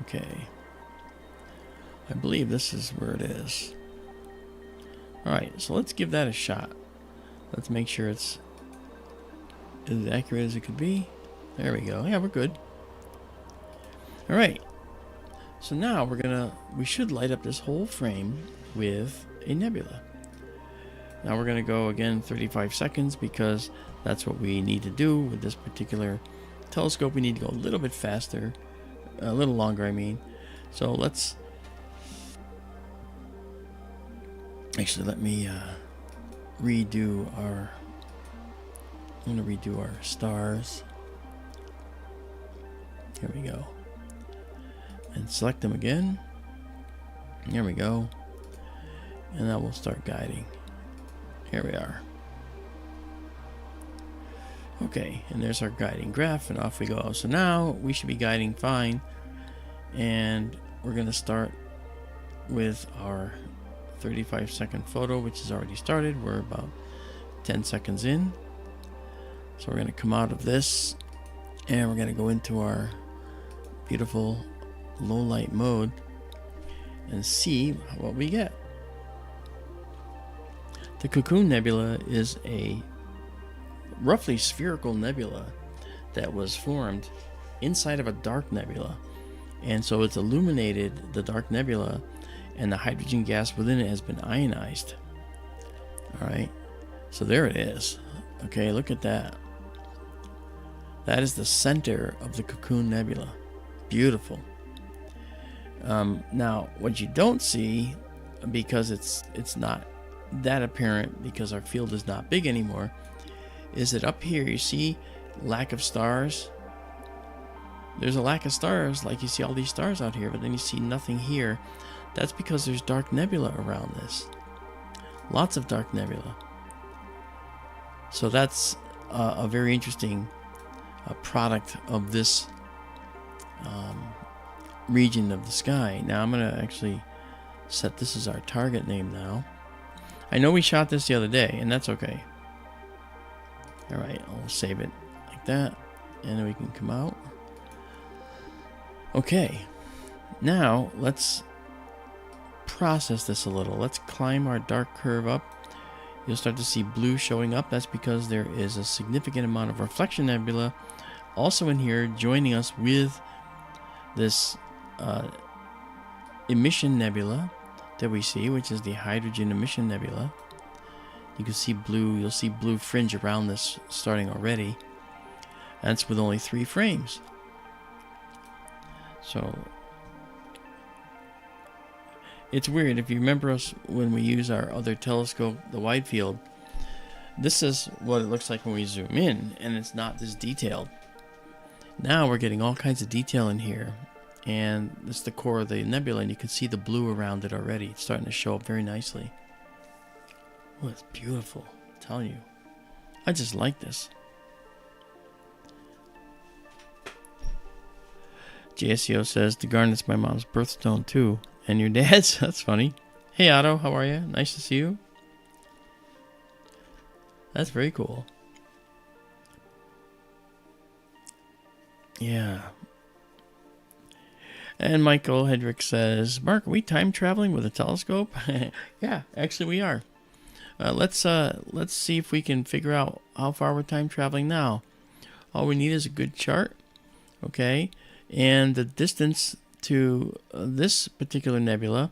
[SPEAKER 2] Okay. I believe this is where it is. Alright, so let's give that a shot. Let's make sure it's as accurate as it could be. There we go. Yeah, we're good. Alright. So now we should light up this whole frame with a nebula. Now we're gonna go again 35 seconds, because that's what we need to do with this particular telescope. We need to go a little bit faster, a little longer, I mean. So let's actually let me redo our stars. Here we go. And select them again. Here we go. And now we'll start guiding. Here we are. Okay, and there's our guiding graph, and off we go. So now we should be guiding fine, and we're going to start with our 35-second photo, which is already started. We're about 10 seconds in. So we're going to come out of this, and we're going to go into our beautiful low light mode and see what we get. The Cocoon Nebula is a roughly spherical nebula that was formed inside of a dark nebula, and so it's illuminated the dark nebula, and the hydrogen gas within it has been ionized. All right, so there it is. Okay, look at that. That is the center of the Cocoon Nebula. Beautiful. Now, what you don't see, because it's not that apparent because our field is not big anymore, is that up here you see lack of stars. There's a lack of stars, like you see all these stars out here, but then you see nothing here. That's because there's dark nebula around this. Lots of dark nebula. So that's a very interesting product of this region of the sky. Now I'm going to actually set this as our target name now. I know we shot this the other day, and that's okay. Alright, I'll save it like that, and then we can come out. Okay, now let's process this a little. Let's climb our dark curve up. You'll start to see blue showing up. That's because there is a significant amount of reflection nebula also in here, joining us with this emission nebula that we see, which is the hydrogen emission nebula. You can see blue. You'll see blue fringe around this starting already. That's with only 3 frames. So it's weird. If you remember us when we use our other telescope, the wide field, this is what it looks like when we zoom in, and it's not this detailed. Now we're getting all kinds of detail in here, and this is the core of the nebula, and you can see the blue around it already. It's starting to show up very nicely. Oh, it's beautiful. I'm telling you. I just like this. JSCO says, the Garnet's my mom's birthstone too. And your dad's? That's funny. Hey Otto, how are you? Nice to see you. That's very cool. Yeah. And Michael Hedrick says, Mark, are we time traveling with a telescope? Yeah, actually we are. Let's see if we can figure out how far we're time traveling now. All we need is a good chart. Okay. And the distance to this particular nebula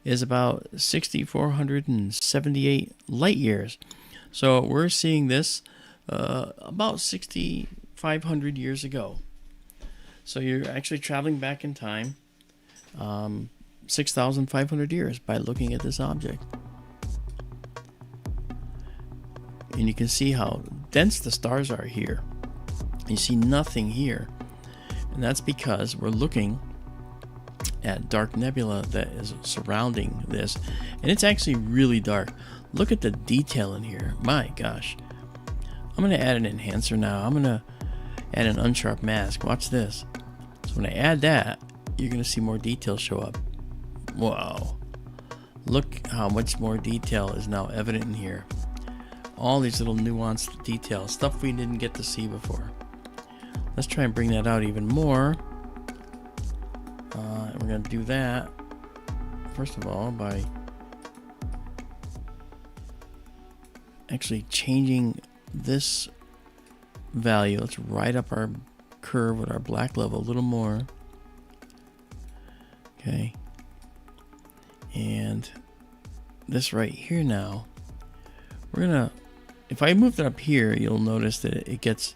[SPEAKER 2] is about 6,478 light years. So we're seeing this about 6,500 years ago. So you're actually traveling back in time 6,500 years by looking at this object. And you can see how dense the stars are here. You see nothing here. And that's because we're looking at dark nebula that is surrounding this. And it's actually really dark. Look at the detail in here. My gosh. I'm going to add an enhancer now. I'm going to add an unsharp mask. Watch this. So when I add that, you're going to see more detail show up. Wow. Look how much more detail is now evident in here. All these little nuanced details. Stuff we didn't get to see before. Let's try and bring that out even more. And we're going to do that, first of all, by actually changing this value. Let's write up our curve with our black level a little more. Okay. And this right here now, we're going to, if I move it up here, you'll notice that it gets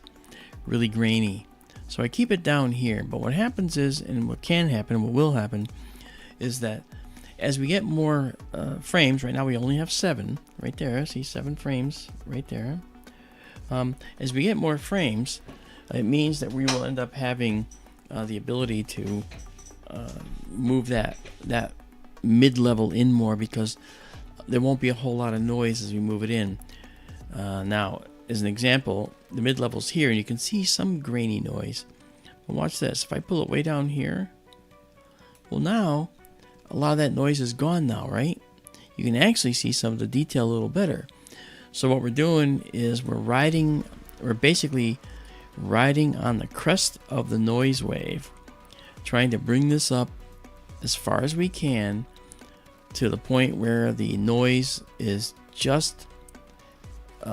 [SPEAKER 2] really grainy. So I keep it down here, but what happens is, and what can happen, what will happen, is that as we get more frames, right now we only have 7, right there, see 7 frames right there. As we get more frames, it means that we will end up having the ability to move that mid-level in more, because there won't be a whole lot of noise as we move it in. Now, as an example, the mid-level's here, and you can see some grainy noise. But watch this. If I pull it way down here, well, now a lot of that noise is gone now, right? You can actually see some of the detail a little better. So what we're doing is we're basically riding on the crest of the noise wave, trying to bring this up as far as we can to the point where the noise is just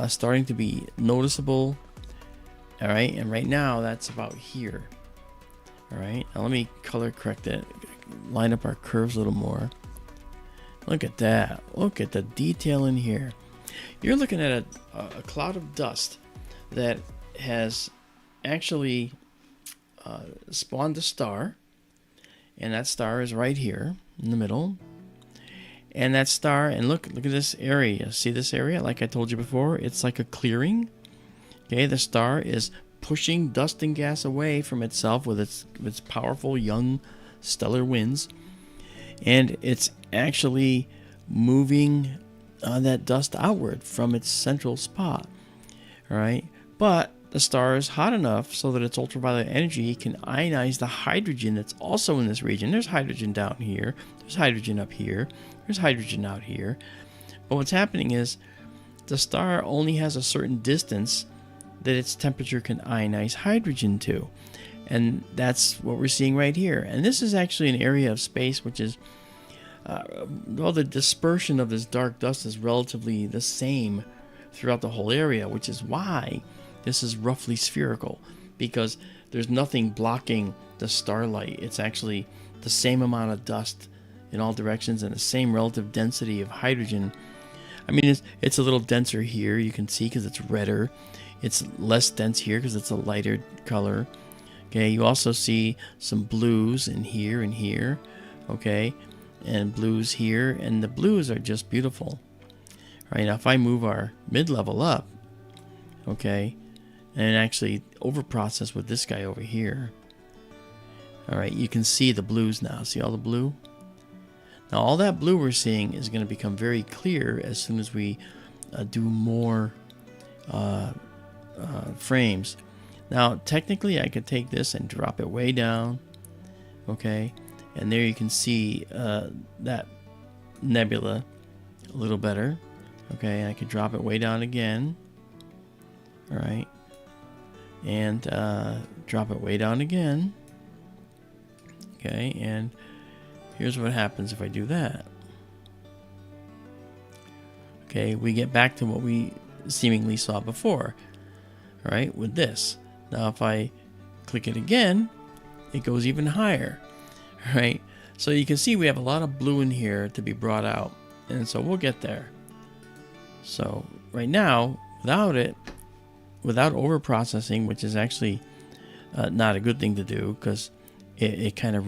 [SPEAKER 2] starting to be noticeable. All right, and right now that's about here. All right, now let me color correct it, line up our curves a little more. Look at that. Look at the detail in here. You're looking at a cloud of dust that has actually spawned a star, and that star is right here in the middle. And that star, and look at this area. See this area? Like I told you before, it's like a clearing. Okay, the star is pushing dust and gas away from itself with its powerful young stellar winds, and it's actually moving that dust outward from its central spot. All right, but the star is hot enough so that its ultraviolet energy can ionize the hydrogen that's also in this region. There's hydrogen down here. There's hydrogen up here. There's hydrogen out here. But what's happening is the star only has a certain distance that its temperature can ionize hydrogen to. And that's what we're seeing right here. And this is actually an area of space which is, well, the dispersion of this dark dust is relatively the same throughout the whole area, which is why this is roughly spherical, because there's nothing blocking the starlight. It's actually the same amount of dust in all directions and the same relative density of hydrogen. I mean, it's a little denser here, you can see, because it's redder. It's less dense here because it's a lighter color. Okay, you also see some blues in here and here, okay, and blues here, and the blues are just beautiful. All right, now if I move our mid-level up, okay, and actually overprocess with this guy over here, all right, you can see the blues now. See all the blue? Now all that blue we're seeing is going to become very clear as soon as we do more frames. Now technically I could take this and drop it way down, okay, and there you can see that nebula a little better, okay, and I could drop it way down again, all right, and drop it way down again, okay, and here's what happens if I do that. Okay, we get back to what we seemingly saw before. All right, with this. Now if I click it again, it goes even higher. All right, so you can see we have a lot of blue in here to be brought out, and so we'll get there. So right now, without over-processing, which is actually not a good thing to do, because it kind of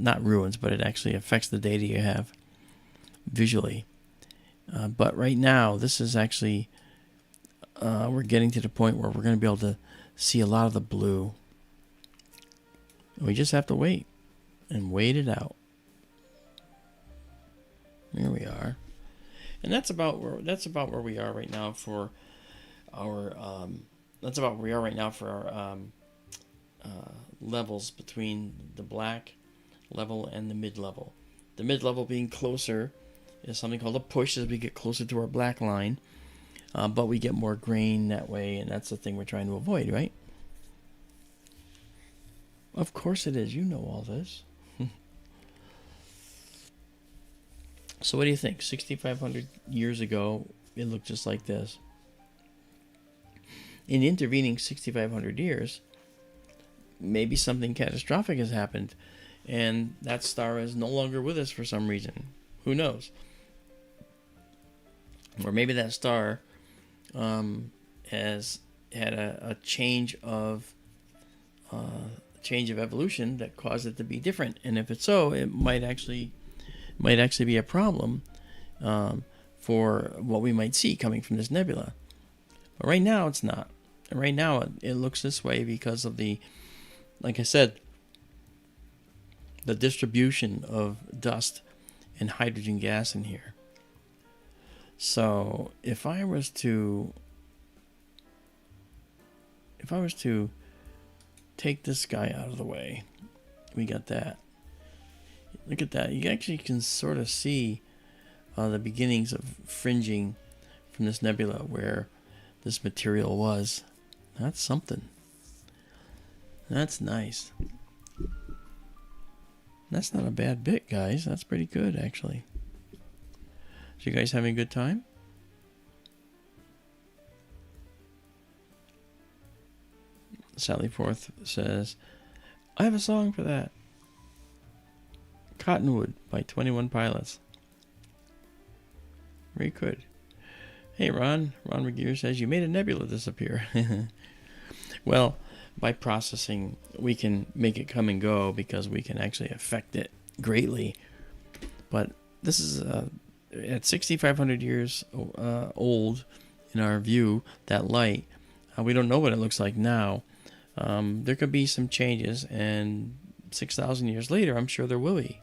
[SPEAKER 2] not ruins, but it actually affects the data you have visually. But right now, this is actually, we're getting to the point where we're going to be able to see a lot of the blue. We just have to wait and wait it out. Here we are. And that's about where we are right now for our levels between the black level and the mid-level. The mid-level being closer is something called a push as we get closer to our black line, but we get more grain that way, and that's the thing we're trying to avoid, right? Of course it is. You know all this. So what do you think? 6,500 years ago, it looked just like this. In intervening 6,500 years, maybe something catastrophic has happened, and that star is no longer with us for some reason. Who knows? Or maybe that star has had a change of evolution that caused it to be different, and if it's so, it might actually be a problem for what we might see coming from this nebula. But right now it's not. Right now it looks this way because of the, like I said, the distribution of dust and hydrogen gas in here. So if I was to take this guy out of the way, we got that. Look at that. You actually can sort of see the beginnings of fringing from this nebula where this material was. That's something. That's nice. That's not a bad bit, guys. That's pretty good, actually. So you guys having a good time? Sally Forth says, I have a song for that. Cottonwood by 21 Pilots. Very good. Hey, Ron. Ron McGear says, you made a nebula disappear. Well, by processing, we can make it come and go because we can actually affect it greatly. But this is at 6,500 years old in our view, that light. We don't know what it looks like now. There could be some changes, and 6,000 years later, I'm sure there will be.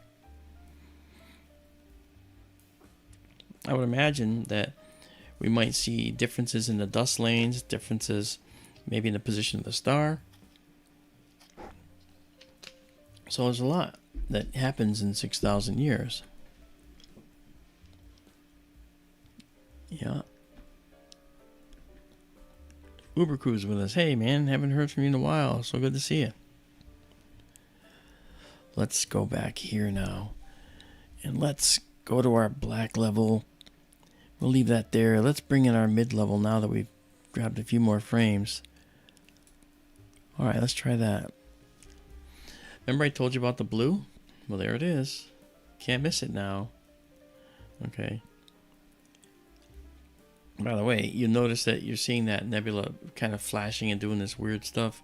[SPEAKER 2] I would imagine that we might see differences in the dust lanes, differences maybe in the position of the star. So there's a lot that happens in 6,000 years. Yeah. Uber Crew's with us. Hey, man, haven't heard from you in a while. So good to see you. Let's go back here now. And let's go to our black level. We'll leave that there. Let's bring in our mid-level now that we've grabbed a few more frames. All right, let's try that. Remember I told you about the blue? Well, there it is. Can't miss it now. Okay. By the way, you'll notice that you're seeing that nebula kind of flashing and doing this weird stuff.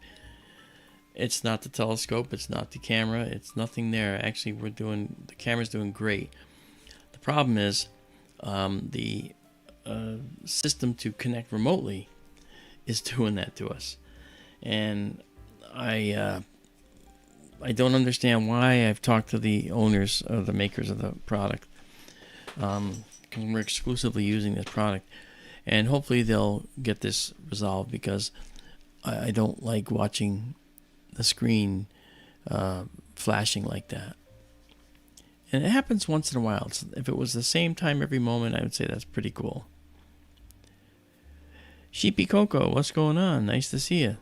[SPEAKER 2] It's not the telescope. It's not the camera. It's nothing there. Actually, the camera's doing great. The problem is the system to connect remotely is doing that to us. And I don't understand why. I've talked to the owners of the makers of the product. We're exclusively using this product. And hopefully they'll get this resolved, because I don't like watching the screen flashing like that. And it happens once in a while. If it was the same time every moment, I would say that's pretty cool. Sheepy Coco, what's going on? Nice to see you.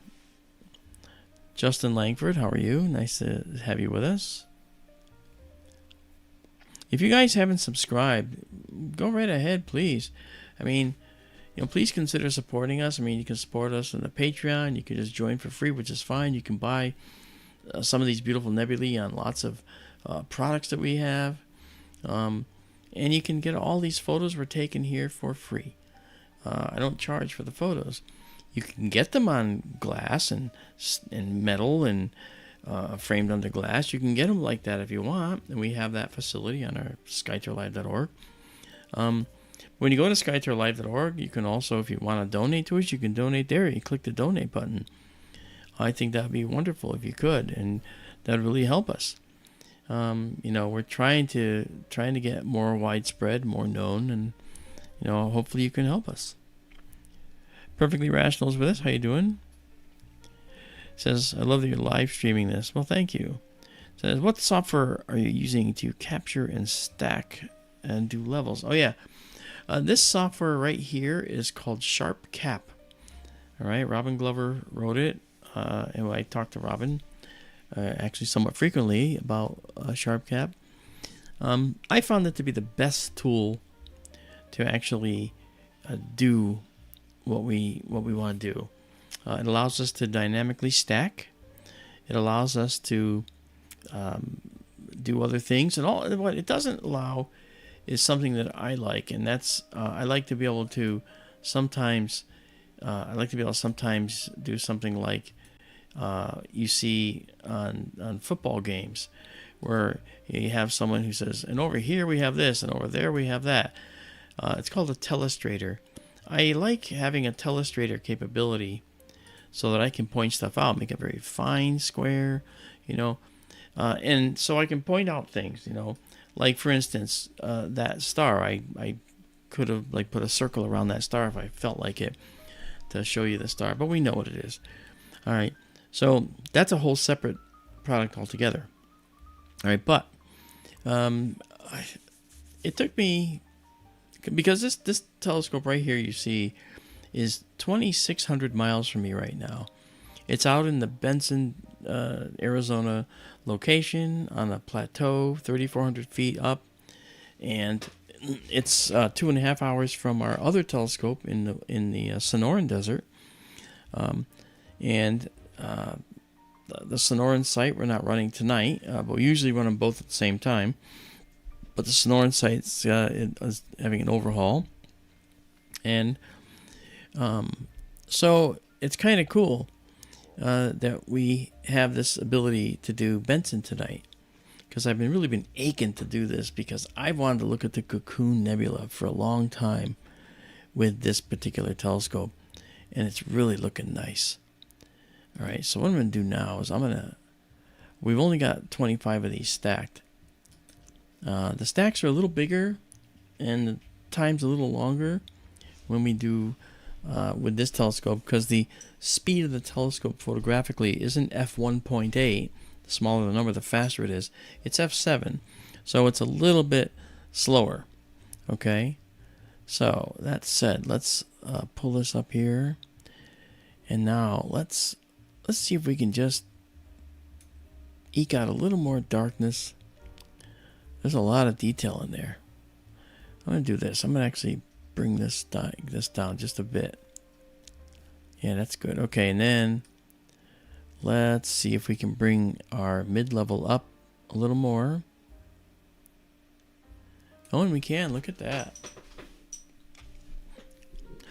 [SPEAKER 2] Justin Langford, how are you? Nice to have you with us. If you guys haven't subscribed, go right ahead, please. I mean, please consider supporting us. I mean, you can support us on the Patreon. You can just join for free, which is fine. You can buy some of these beautiful nebulae on lots of products that we have. And you can get all these photos we're taking here for free. I don't charge for the photos. You can get them on glass and metal and framed under glass. You can get them like that if you want. And we have that facility on our skytourlive.org. When you go to skytourlive.org, you can also, if you want to donate to us, you can donate there. You click the donate button. I think that would be wonderful if you could, and that would really help us. We're trying to get more widespread, more known, and hopefully you can help us. Perfectly Rational is with us. How you doing? Says, I love that you're live streaming this. Well, thank you. Says, what software are you using to capture and stack and do levels? Oh yeah. This software right here is called Sharp Cap. All right, Robin Glover wrote it, and I talked to Robin actually somewhat frequently about Sharp Cap. I found it to be the best tool to actually do what we want to do. It allows us to dynamically stack. It allows us to do other things, and all what it doesn't allow is something that I like, and that's I like to be able to sometimes do something like you see on football games, where you have someone who says, and over here we have this, and over there we have that. It's called a telestrator. I like having a telestrator capability so that I can point stuff out, make it very fine, square, and so I can point out things, Like, for instance, that star, I could have put a circle around that star if I felt like it to show you the star, but we know what it is. All right, so that's a whole separate product altogether. All right, but it took me, because this telescope right here you see is 2,600 miles from me right now. It's out in the Benson, Arizona location on a plateau, 3,400 feet up, and it's 2.5 hours from our other telescope in the Sonoran Desert. And the Sonoran site we're not running tonight, but we usually run them both at the same time. But the Sonoran site's is having an overhaul, and so it's kind of cool. that we have this ability to do Benson tonight, because I've really been aching to do this, because I wanted to look at the Cocoon Nebula for a long time with this particular telescope, and it's really looking nice. All right, so what I'm going to do now is we've only got 25 of these stacked. The stacks are a little bigger and the time's a little longer when we do with this telescope, because the speed of the telescope photographically isn't f1.8. The smaller the number, the faster it is. It's f7, so it's a little bit slower. Okay, so that said, let's pull this up here, and now let's see if we can just eke out a little more darkness. There's a lot of detail in there. I'm going to do this. I'm going to actually bring this down just a bit. Yeah, that's good. Okay, and then let's see if we can bring our mid-level up a little more. Oh, and we can. Look at that.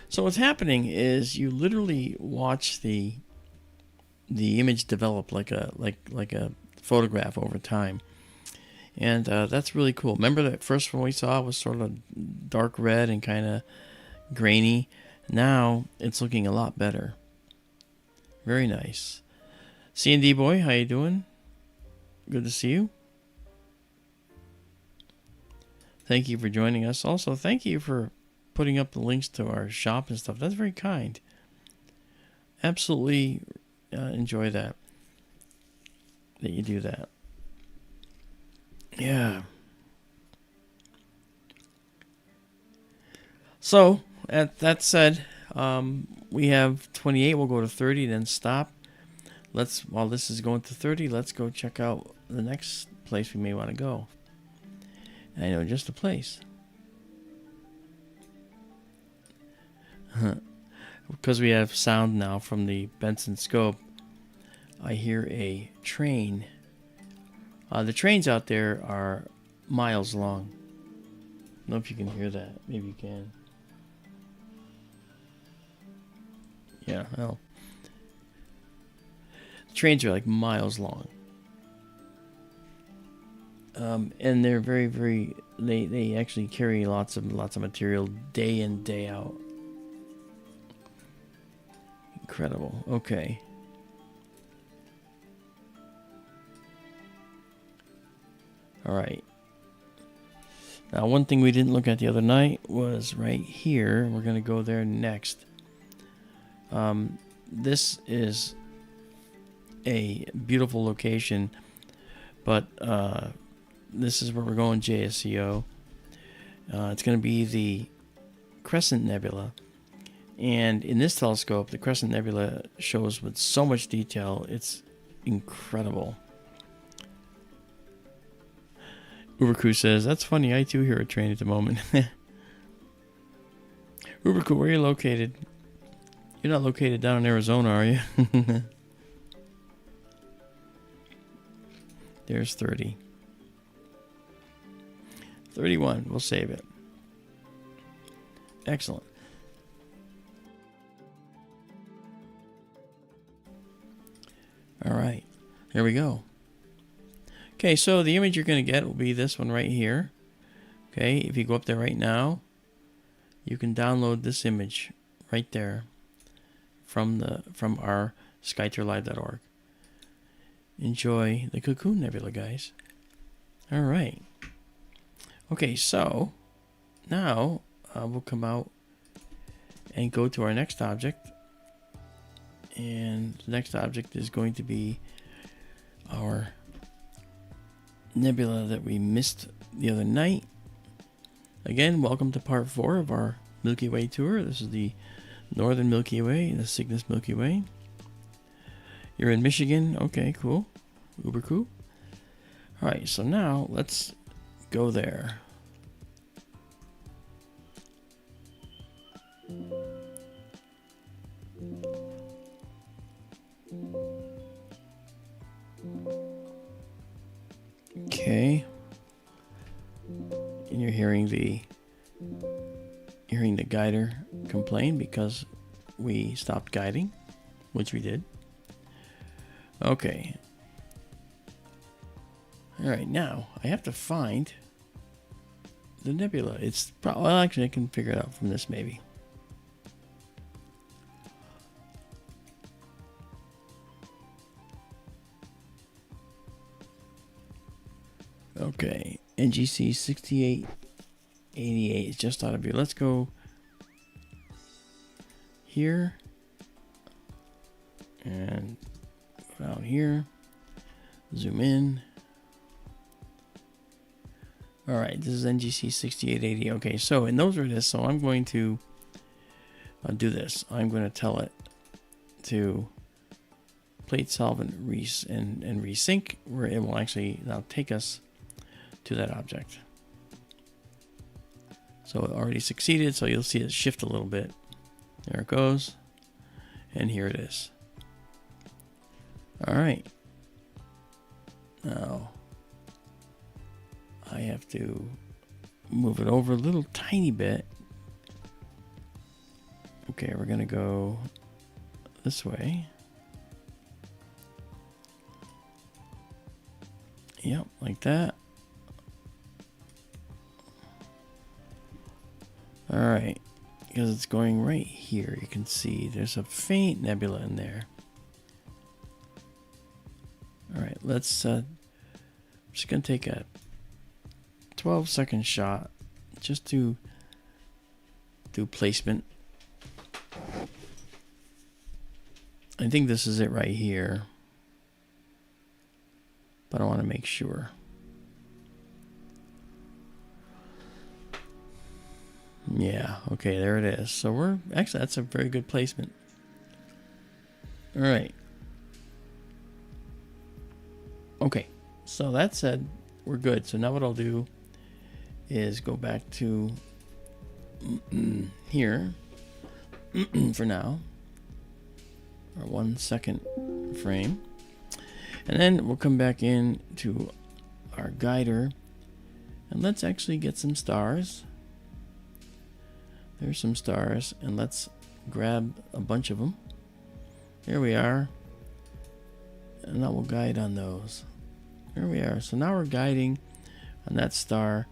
[SPEAKER 2] So what's happening is you literally watch the image develop like a photograph over time. And that's really cool. Remember that first one we saw was sort of dark red and kind of grainy. Now it's looking a lot better. Very nice. C&D boy, how you doing? Good to see you. Thank you for joining us. Also, thank you for putting up the links to our shop and stuff. That's very kind. Absolutely enjoy that you do that. Yeah. So, that said, we have 28. We'll go to 30, then stop. While this is going to 30, let's go check out the next place we may want to go. I know just a place. Because we have sound now from the Benson scope, I hear a train. The trains out there are miles long. I don't know if you can hear that. Maybe you can. Yeah, well. The trains are like miles long. And they're very, very... They actually carry lots of material day in, day out. Incredible. Okay. All right. Now, one thing we didn't look at the other night was right here. We're going to go there next. This is a beautiful location, but this is where we're going, JSCO. It's going to be the Crescent Nebula. And in this telescope, the Crescent Nebula shows with so much detail. It's incredible. Uberku says, that's funny, I too hear a train at the moment. Uberku, where are you located? You're not located down in Arizona, are you? There's 30. 31, we'll save it. Excellent. All right, here we go. Okay, so the image you're going to get will be this one right here. Okay, if you go up there right now, you can download this image right there from our skytourlive.org. Enjoy the Cocoon Nebula, guys. All right. Okay, so now we'll come out and go to our next object. And the next object is going to be our nebula that we missed the other night. Again, welcome to part 4 of our Milky Way tour. This is the Northern Milky Way, the Cygnus Milky Way. You're in Michigan. Okay, cool. Uber cool. All right, so now let's go there. Okay. And you're hearing the guider complain because we stopped guiding, which we did. Okay. All right, now I have to find the nebula. It's well, actually, I can figure it out from this maybe. Okay, NGC 6888 is just out of view. Let's go here and down here. Zoom in. All right, this is NGC 6880. Okay, so and those are this. So I'm going to do this. I'm going to tell it to plate solve and resync, where it will actually now take us to that object. So it already succeeded, so you'll see it shift a little bit. There it goes. And here it is. All right. Now I have to move it over a little tiny bit. Okay, we're gonna go this way. Yep, like that. All right, because it's going right here. You can see there's a faint nebula in there. All right, let's I'm just gonna take a 12-second shot just to do placement. I think this is it right here, but I want to make sure. Yeah, okay, there it is. So we're actually, that's a very good placement. All right. Okay, so that said, we're good. So now what I'll do is go back to here for now, our 1 second frame, and then we'll come back in to our guider, and let's actually get some stars. There's some stars, and let's grab a bunch of them. Here we are, and now we'll guide on those. There we are. So now we're guiding on that star.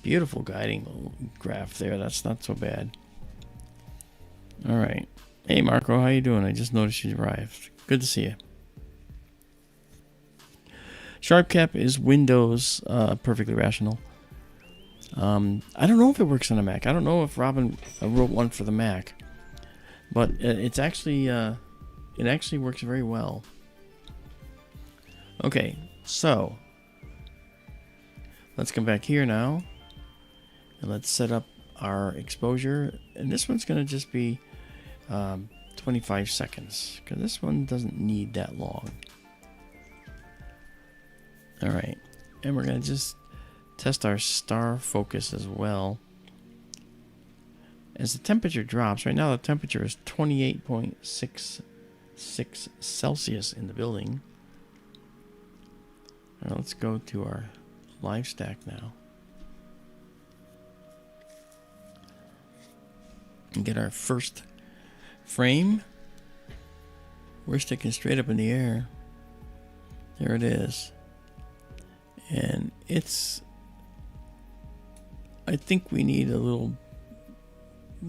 [SPEAKER 2] Beautiful guiding graph there. That's not so bad. All right. Hey, Marco, how you doing? I just noticed you arrived. Good to see you. SharpCap is Windows, perfectly rational. I don't know if it works on a Mac. I don't know if Robin wrote one for the Mac, but it's actually it actually works very well. Okay, so let's come back here now, and let's set up our exposure. And this one's going to just be 25 seconds, because this one doesn't need that long. All right, and we're going to just test our star focus as well. As the temperature drops, right now the temperature is 28.66 Celsius in the building. Now let's go to our live stack now and get our first frame. We're sticking straight up in the air. There it is. And it's, I think we need a little,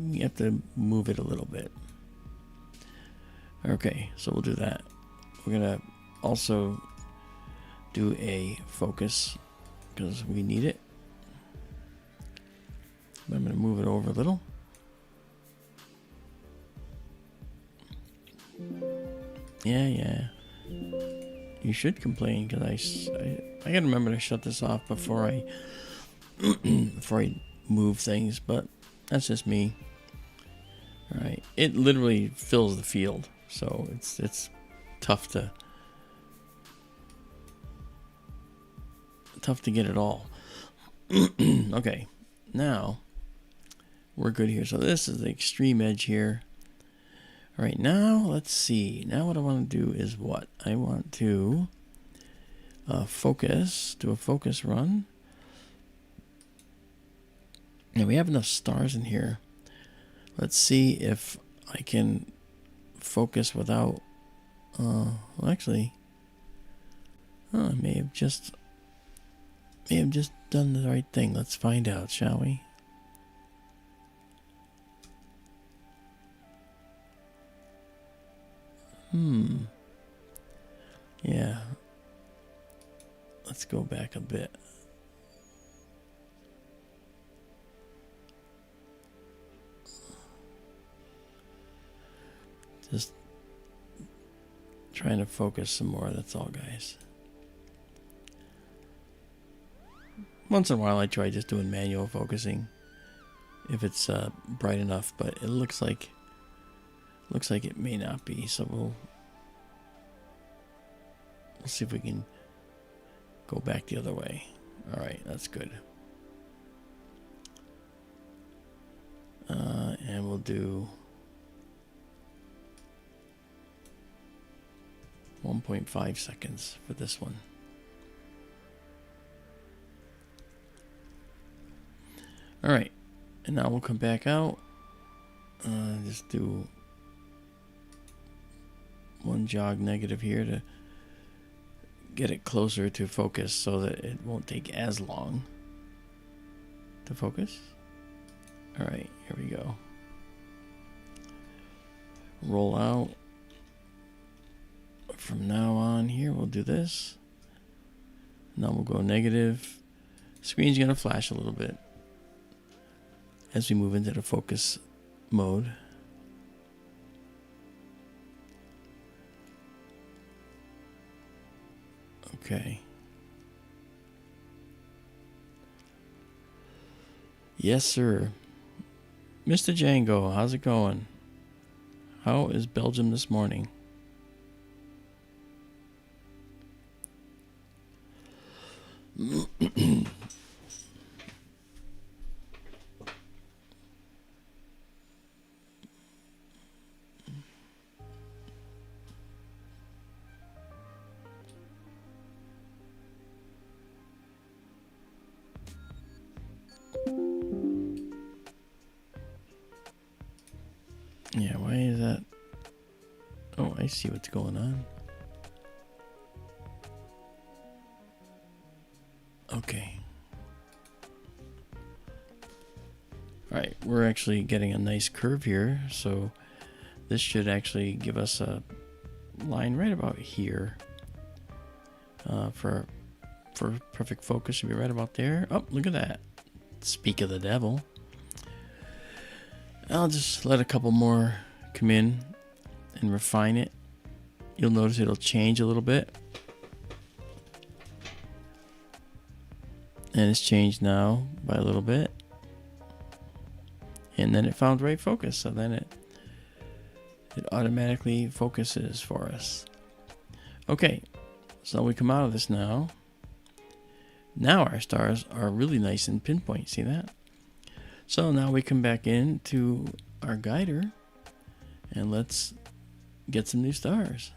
[SPEAKER 2] you have to move it a little bit. Okay, so we'll do that. We're gonna also do a focus because we need it. I'm gonna move it over a little. Yeah. You should complain, because I gotta remember to shut this off before I before I move things, but that's just me. All right, it literally fills the field, so it's tough to get it all. Okay, now we're good here. So this is the extreme edge here. All right, now let's see. Now what I want to do is what? I want to focus, do a focus run. And we have enough stars in here. Let's see if I can focus without, well, actually, Oh, I may have just done the right thing. Let's find out, shall we? Yeah. Let's go back a bit. Just trying to focus some more, that's all, guys. Once in a while I try just doing manual focusing if it's bright enough, but it looks like it may not be, so we'll see if we can go back the other way. All right, that's good. And we'll do 1.5 seconds for this one. All right, and now we'll come back out. Just do one jog negative here to get it closer to focus so that it won't take as long to focus. All right, here we go. Roll out. From now on here, we'll do this. Now we'll go negative. Screen's gonna flash a little bit as we move into the focus mode. Okay. Yes, sir. Mr. Django, how's it going? How is Belgium this morning? Yeah, why is that? Oh, I see what's going on. Okay. Alright, we're actually getting a nice curve here, so this should actually give us a line right about here. For perfect focus should be right about there. Oh, look at that. Speak of the devil. I'll just let a couple more come in and refine it. You'll notice it'll change a little bit. And it's changed now by a little bit. And then it found right focus, so then it automatically focuses for us. Okay, so we come out of this now. Now our stars are really nice and pinpoint, see that? So now we come back into our guider and let's get some new stars,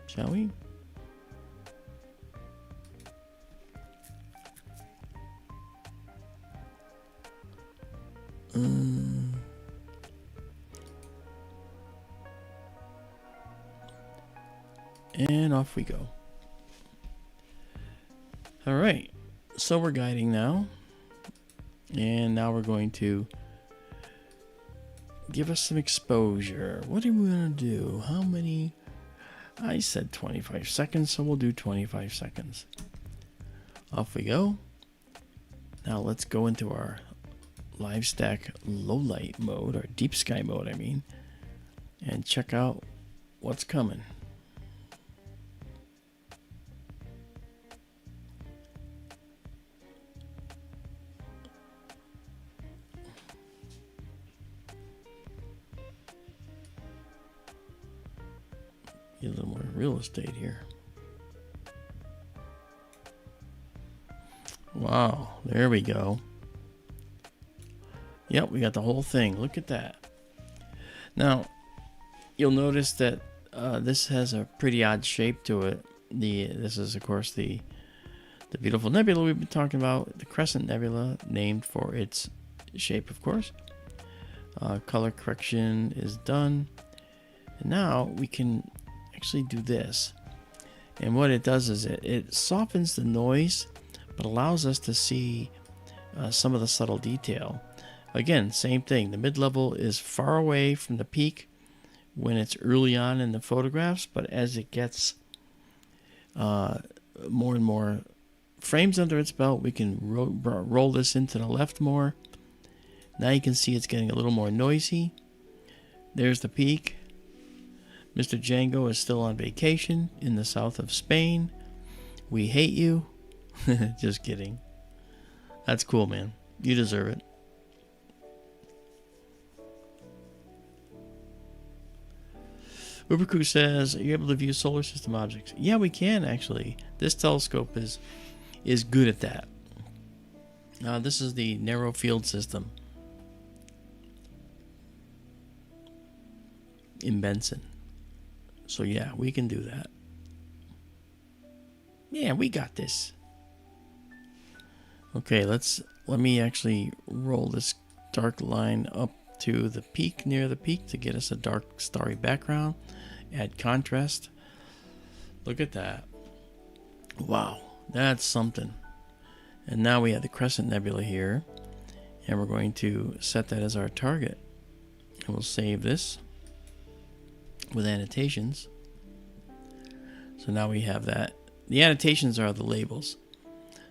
[SPEAKER 2] shall we? And off we go. All right, so we're guiding now. And now we're going to give us some exposure. What are we going to do? How many? I said 25 seconds, so we'll do 25 seconds. Off we go. Now let's go into our live stack low light mode, or deep sky mode, I mean, and check out what's coming. Get a little more real estate here. Wow, there we go. Yep, we got the whole thing. Look at that. Now, you'll notice that this has a pretty odd shape to it. This is, of course, the beautiful nebula we've been talking about, the Crescent Nebula, named for its shape, of course. Color correction is done. And now we can actually do this. And what it does is it softens the noise, but allows us to see some of the subtle detail. Again, same thing. The mid-level is far away from the peak when it's early on in the photographs, but as it gets more and more frames under its belt, we can roll this into the left more. Now you can see it's getting a little more noisy. There's the peak. Mr. Django is still on vacation in the south of Spain. We hate you. Just kidding. That's cool, man. You deserve it. Uberku says, are you able to view solar system objects? Yeah, we can actually. This telescope is good at that. This is the narrow field system in Benson. So yeah, we can do that. Yeah, we got this. Okay, let me actually roll this dark line up to the peak, near the peak, to get us a dark starry background. Add contrast. Look at that. Wow, that's something. And now we have the Crescent Nebula here, and we're going to set that as our target. And we'll save this with annotations. So now we have that. The annotations are the labels.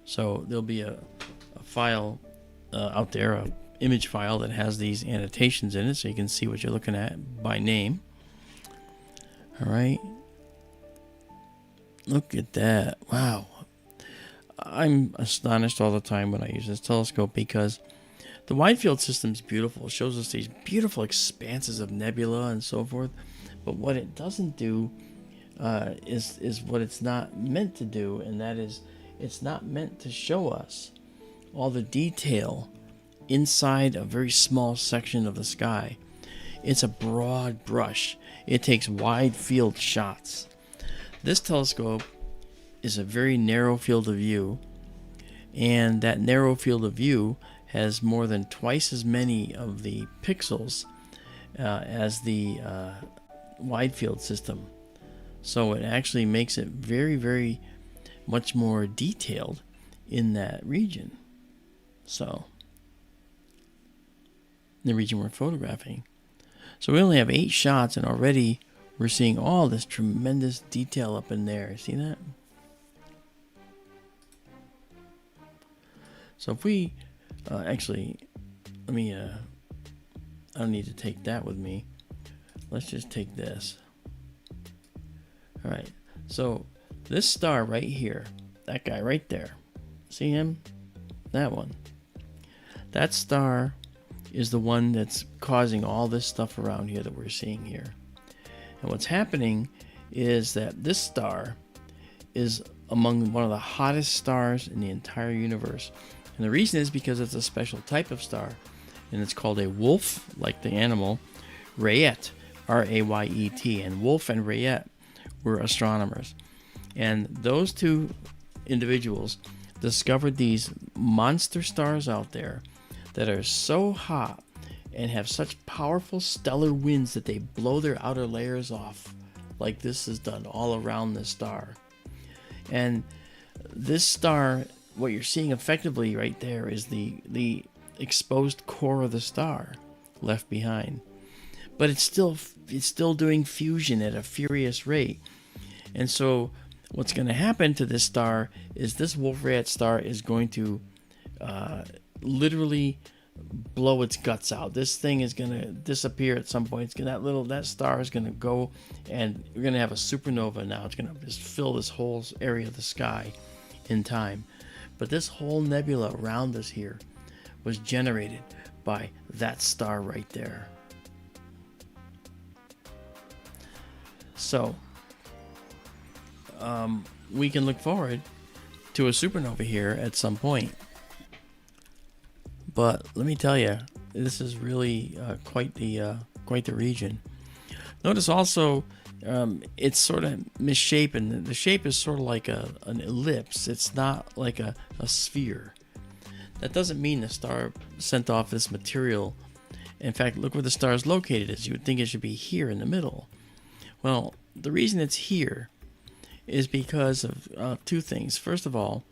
[SPEAKER 2] So there'll be a file out there, an image file that has these annotations in it, so you can see what you're looking at by name. All right. Look at that. Wow. I'm astonished all the time when I use this telescope because the wide field system is beautiful. It shows us these beautiful expanses of nebula and so forth. But what it doesn't do is what it's not meant to do, and that is it's not meant to show us all the detail inside a very small section of the sky. It's a broad brush. It takes wide field shots. This telescope is a very narrow field of view, and that narrow field of view has more than twice as many of the pixels as the wide field system. So it actually makes it very, very much more detailed in that region. So, the region we're photographing. So we only have 8 shots, and already we're seeing all this tremendous detail up in there. See that? So if we actually, let me, I don't need to take that with me. Let's just take this. All right. So this star right here, that guy right there, see him? That one. That star is the one that's causing all this stuff around here that we're seeing here. And what's happening is that this star is among one of the hottest stars in the entire universe. And the reason is because it's a special type of star, and it's called a wolf, like the animal, Rayet, R-A-Y-E-T. And Wolf and Rayet were astronomers. And those two individuals discovered these monster stars out there that are so hot and have such powerful stellar winds that they blow their outer layers off, like this is done all around the star. And this star, what you're seeing effectively right there is the exposed core of the star left behind. But it's still doing fusion at a furious rate. And so what's going to happen to this star is this Wolf-Rayet star is going to literally blow its guts out. This thing is going to disappear at some point. That star is going to go, and we're going to have a supernova now. It's going to just fill this whole area of the sky in time. But this whole nebula around us here was generated by that star right there. So we can look forward to a supernova here at some point. But let me tell you, this is really quite the region. Notice also it's sort of misshapen. The shape is sort of like an ellipse. It's not like a sphere. That doesn't mean the star sent off this material. In fact, look where the star is located. You would think it should be here in the middle. Well, the reason it's here is because of two things. First of all,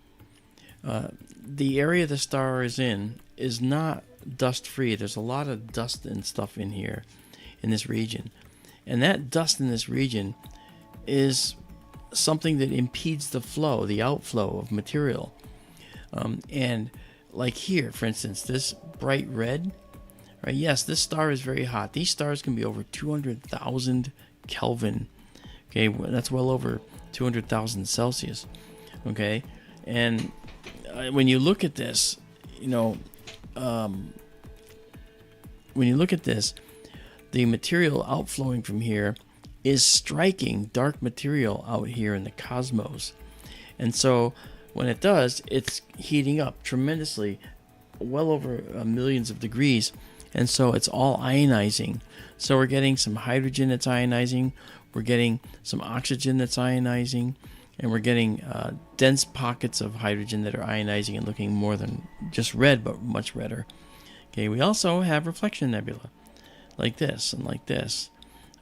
[SPEAKER 2] the area the star is in is not dust free. There's a lot of dust and stuff in here, in this region. And that dust in this region is something that impedes the flow, the outflow of material. And like here, for instance, this bright red, right? Yes, this star is very hot. These stars can be over 200,000 Kelvin. Okay, that's well over 200,000 Celsius. Okay, and when you look at this, when you look at this, the material outflowing from here is striking dark material out here in the cosmos. And so when it does, it's heating up tremendously, well over millions of degrees. And so it's all ionizing. So we're getting some hydrogen that's ionizing, we're getting some oxygen that's ionizing, and we're getting dense pockets of hydrogen that are ionizing and looking more than just red, but much redder. Okay, we also have reflection nebula, like this and like this,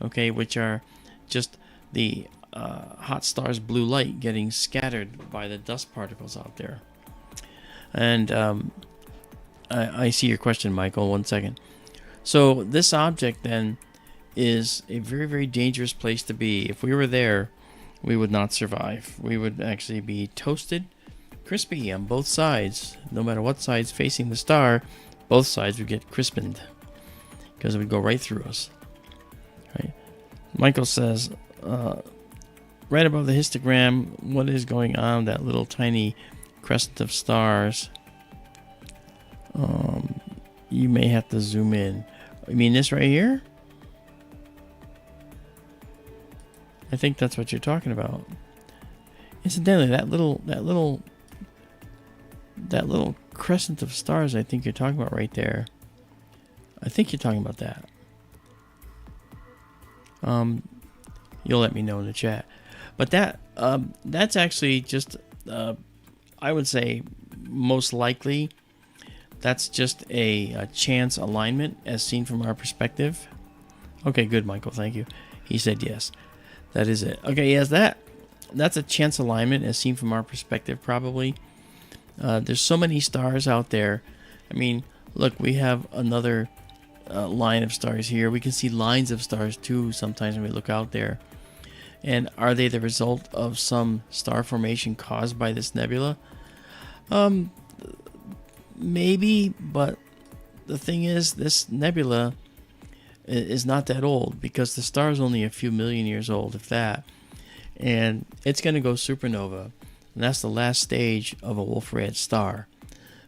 [SPEAKER 2] okay, which are just the hot star's blue light getting scattered by the dust particles out there. And I see your question, Michael. 1 second. So this object then is a very, very dangerous place to be. If we were there, we would not survive. We would actually be toasted, crispy on both sides. No matter what side's facing the star, both sides would get crispened because it would go right through us. Right? Michael says, right above the histogram, what is going on that little tiny crescent of stars? You may have to zoom in. You mean this right here? I think that's what you're talking about. Incidentally, that little crescent of stars I think you're talking about right there. I think you're talking about that. You'll let me know in the chat. But that's actually just, I would say, most likely, that's just a chance alignment as seen from our perspective. Okay, good, Michael. Thank you. He said yes. That is it. Okay, yes, that's a chance alignment as seen from our perspective, probably. There's so many stars out there. I mean, look, we have another line of stars here. We can see lines of stars too sometimes when we look out there. And are they the result of some star formation caused by this nebula? Maybe, but the thing is, this nebula is not that old because the star is only a few million years old, if that. And it's going to go supernova. And that's the last stage of a Wolf-Rayet star,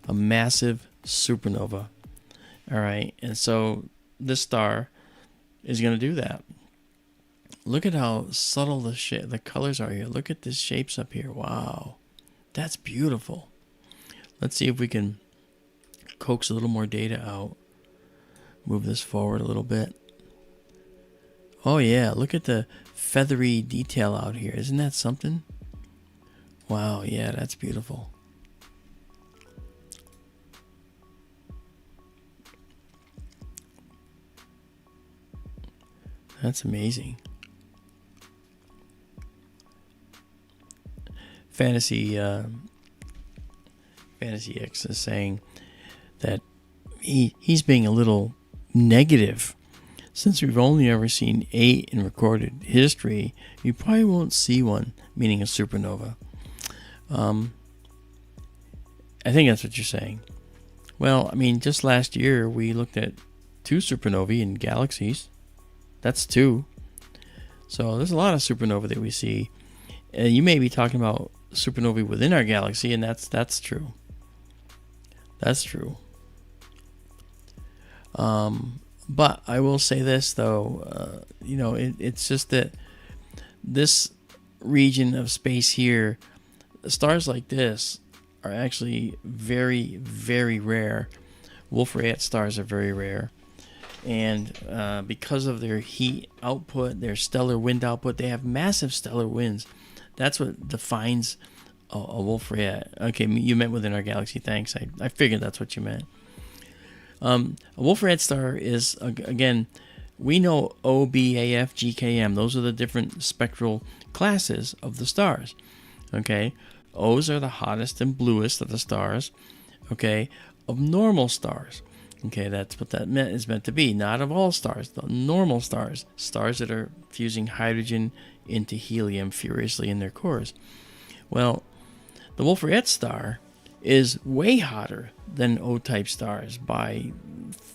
[SPEAKER 2] a massive supernova. All right, and so this star is going to do that. Look at how subtle the colors are here. Look at the shapes up here. Wow, that's beautiful. Let's see if we can coax a little more data out. Move this forward a little bit. Oh yeah, look at the feathery detail out here. Isn't that something? Wow, yeah, that's beautiful. That's amazing. Fantasy X is saying that he's being a little negative. Since we've only ever seen 8 in recorded history, you probably won't see one, meaning a supernova. I think that's what you're saying. Well, I mean, just last year we looked at 2 supernovae in galaxies. That's 2. So there's a lot of supernovae that we see. You may be talking about supernovae within our galaxy, and that's true. That's true. But I will say this, though, it's just that this region of space here, stars like this are actually very, very rare. Wolf-Rayet stars are very rare. And because of their heat output, their stellar wind output, they have massive stellar winds. That's what defines a Wolf-Rayet. Okay, you meant within our galaxy. Thanks. I figured that's what you meant. A Wolf-Rayet star is, again, we know O, B, A, F, G, K, M. Those are the different spectral classes of the stars. Okay, O's are the hottest and bluest of the stars. Okay, of normal stars. Okay, that's what that is meant to be. Not of all stars, the normal stars. Stars that are fusing hydrogen into helium furiously in their cores. Well, the Wolf-Rayet star is way hotter than O-type stars by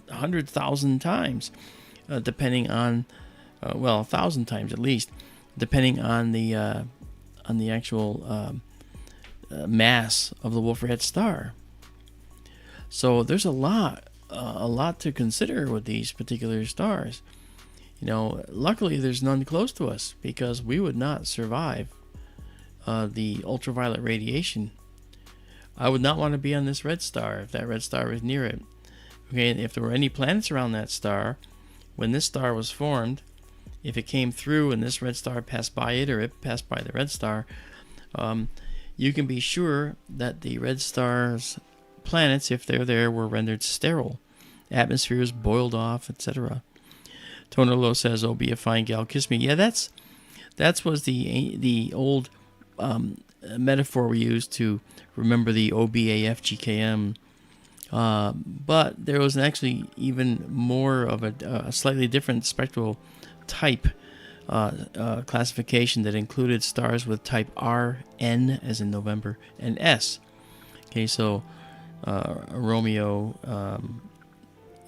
[SPEAKER 2] 100,000 times, depending on, 1,000 times at least, depending on the actual mass of the Wolf-Rayet star. So there's a lot to consider with these particular stars. Luckily there's none close to us, because we would not survive the ultraviolet radiation. I would not want to be on this red star if that red star was near it. Okay, and if there were any planets around that star, when this star was formed, if it came through and this red star passed by it, or it passed by the red star, you can be sure that the red star's planets, if they're there, were rendered sterile. Atmospheres boiled off, etc. Tonerlo says, "Oh, be a fine gal, kiss me." Yeah, that's was the old metaphor we used to remember the OBAFGKM. But there was actually even more of a slightly different spectral type classification that included stars with type R, N, as in November, and S. Okay, so Romeo,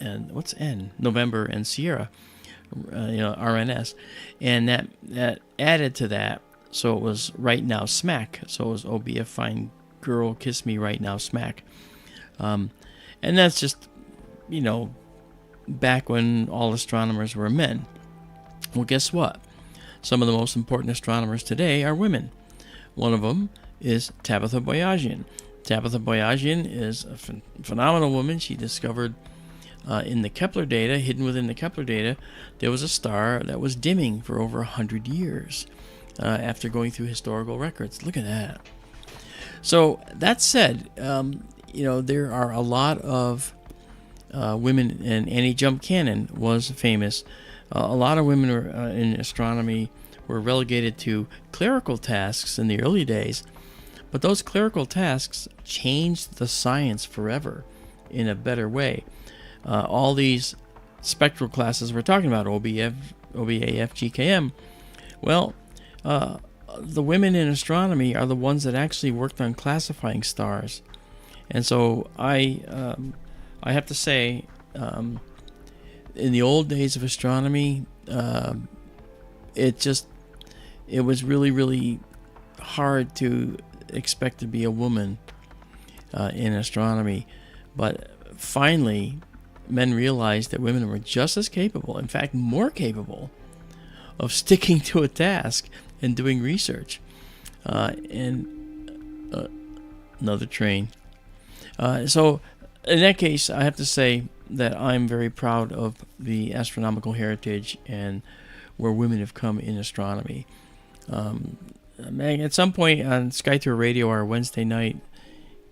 [SPEAKER 2] and what's N? November and Sierra, RNS. And that added to that, so it was right now smack. So it was, "Oh, be a fine girl, kiss me right now smack." And that's just, back when all astronomers were men. Well, guess what? Some of the most important astronomers today are women. One of them is Tabitha Boyajian. Tabitha Boyajian is a phenomenal woman. She discovered in the Kepler data, hidden within the Kepler data, there was a star that was dimming for over 100 years after going through historical records. Look at that. So that said, there are a lot of women, and Annie Jump Cannon was famous. A lot of women in astronomy were relegated to clerical tasks in the early days, but those clerical tasks changed the science forever in a better way. All these spectral classes we're talking about, OBAF, GKM, well, the women in astronomy are the ones that actually worked on classifying stars. And so I have to say, in the old days of astronomy, it was really, really hard to expect to be a woman in astronomy. But finally, men realized that women were just as capable, in fact, more capable, of sticking to a task and doing research. Another train. So in that case, I have to say that I'm very proud of the astronomical heritage and where women have come in astronomy. At some point on Sky Tour Radio, our Wednesday night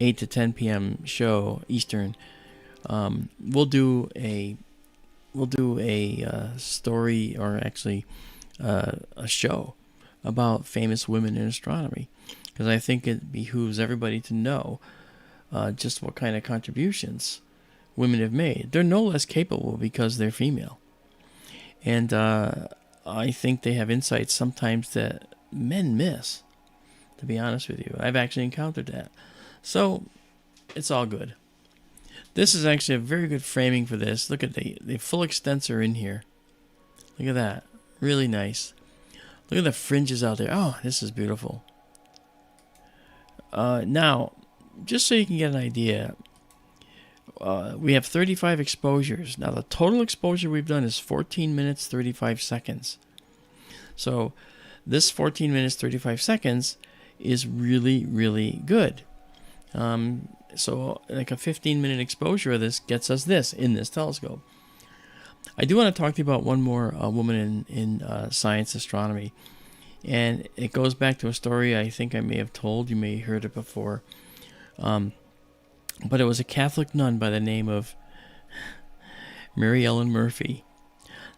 [SPEAKER 2] 8 to 10 p.m. show Eastern, we'll do a story, or actually a show about famous women in astronomy, because I think it behooves everybody to know just what kind of contributions women have made. They're no less capable because they're female, and I think they have insights sometimes that men miss, to be honest with you. I've actually encountered that. So it's all good. This is actually a very good framing for this. Look at the full extensor in here. Look at that. Really nice. Look at the fringes out there. Oh, this is beautiful. Now, just so you can get an idea, we have 35 exposures. Now, the total exposure we've done is 14 minutes, 35 seconds. So this 14 minutes, 35 seconds is really, really good. So like a 15-minute exposure of this gets us this in this telescope. I do want to talk to you about one more woman in science astronomy. And it goes back to a story I think I may have told. You may have heard it before. But it was a Catholic nun by the name of Mary Ellen Murphy.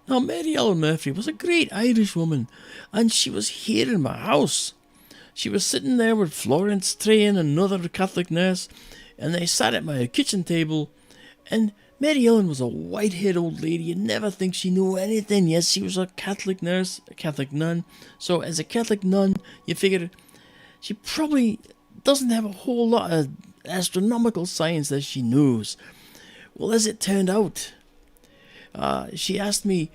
[SPEAKER 2] Now, Mary Ellen Murphy was a great Irish woman, and she was here in my house. She was sitting there with Florence Train and another Catholic nurse, and they sat at my kitchen table, and Mary Ellen was a white-haired old lady. You'd never think she knew anything. Yes, she was a Catholic nurse, a Catholic nun. So as a Catholic nun, you figure she probably doesn't have a whole lot of astronomical science that she knows. Well, as it turned out, she asked me,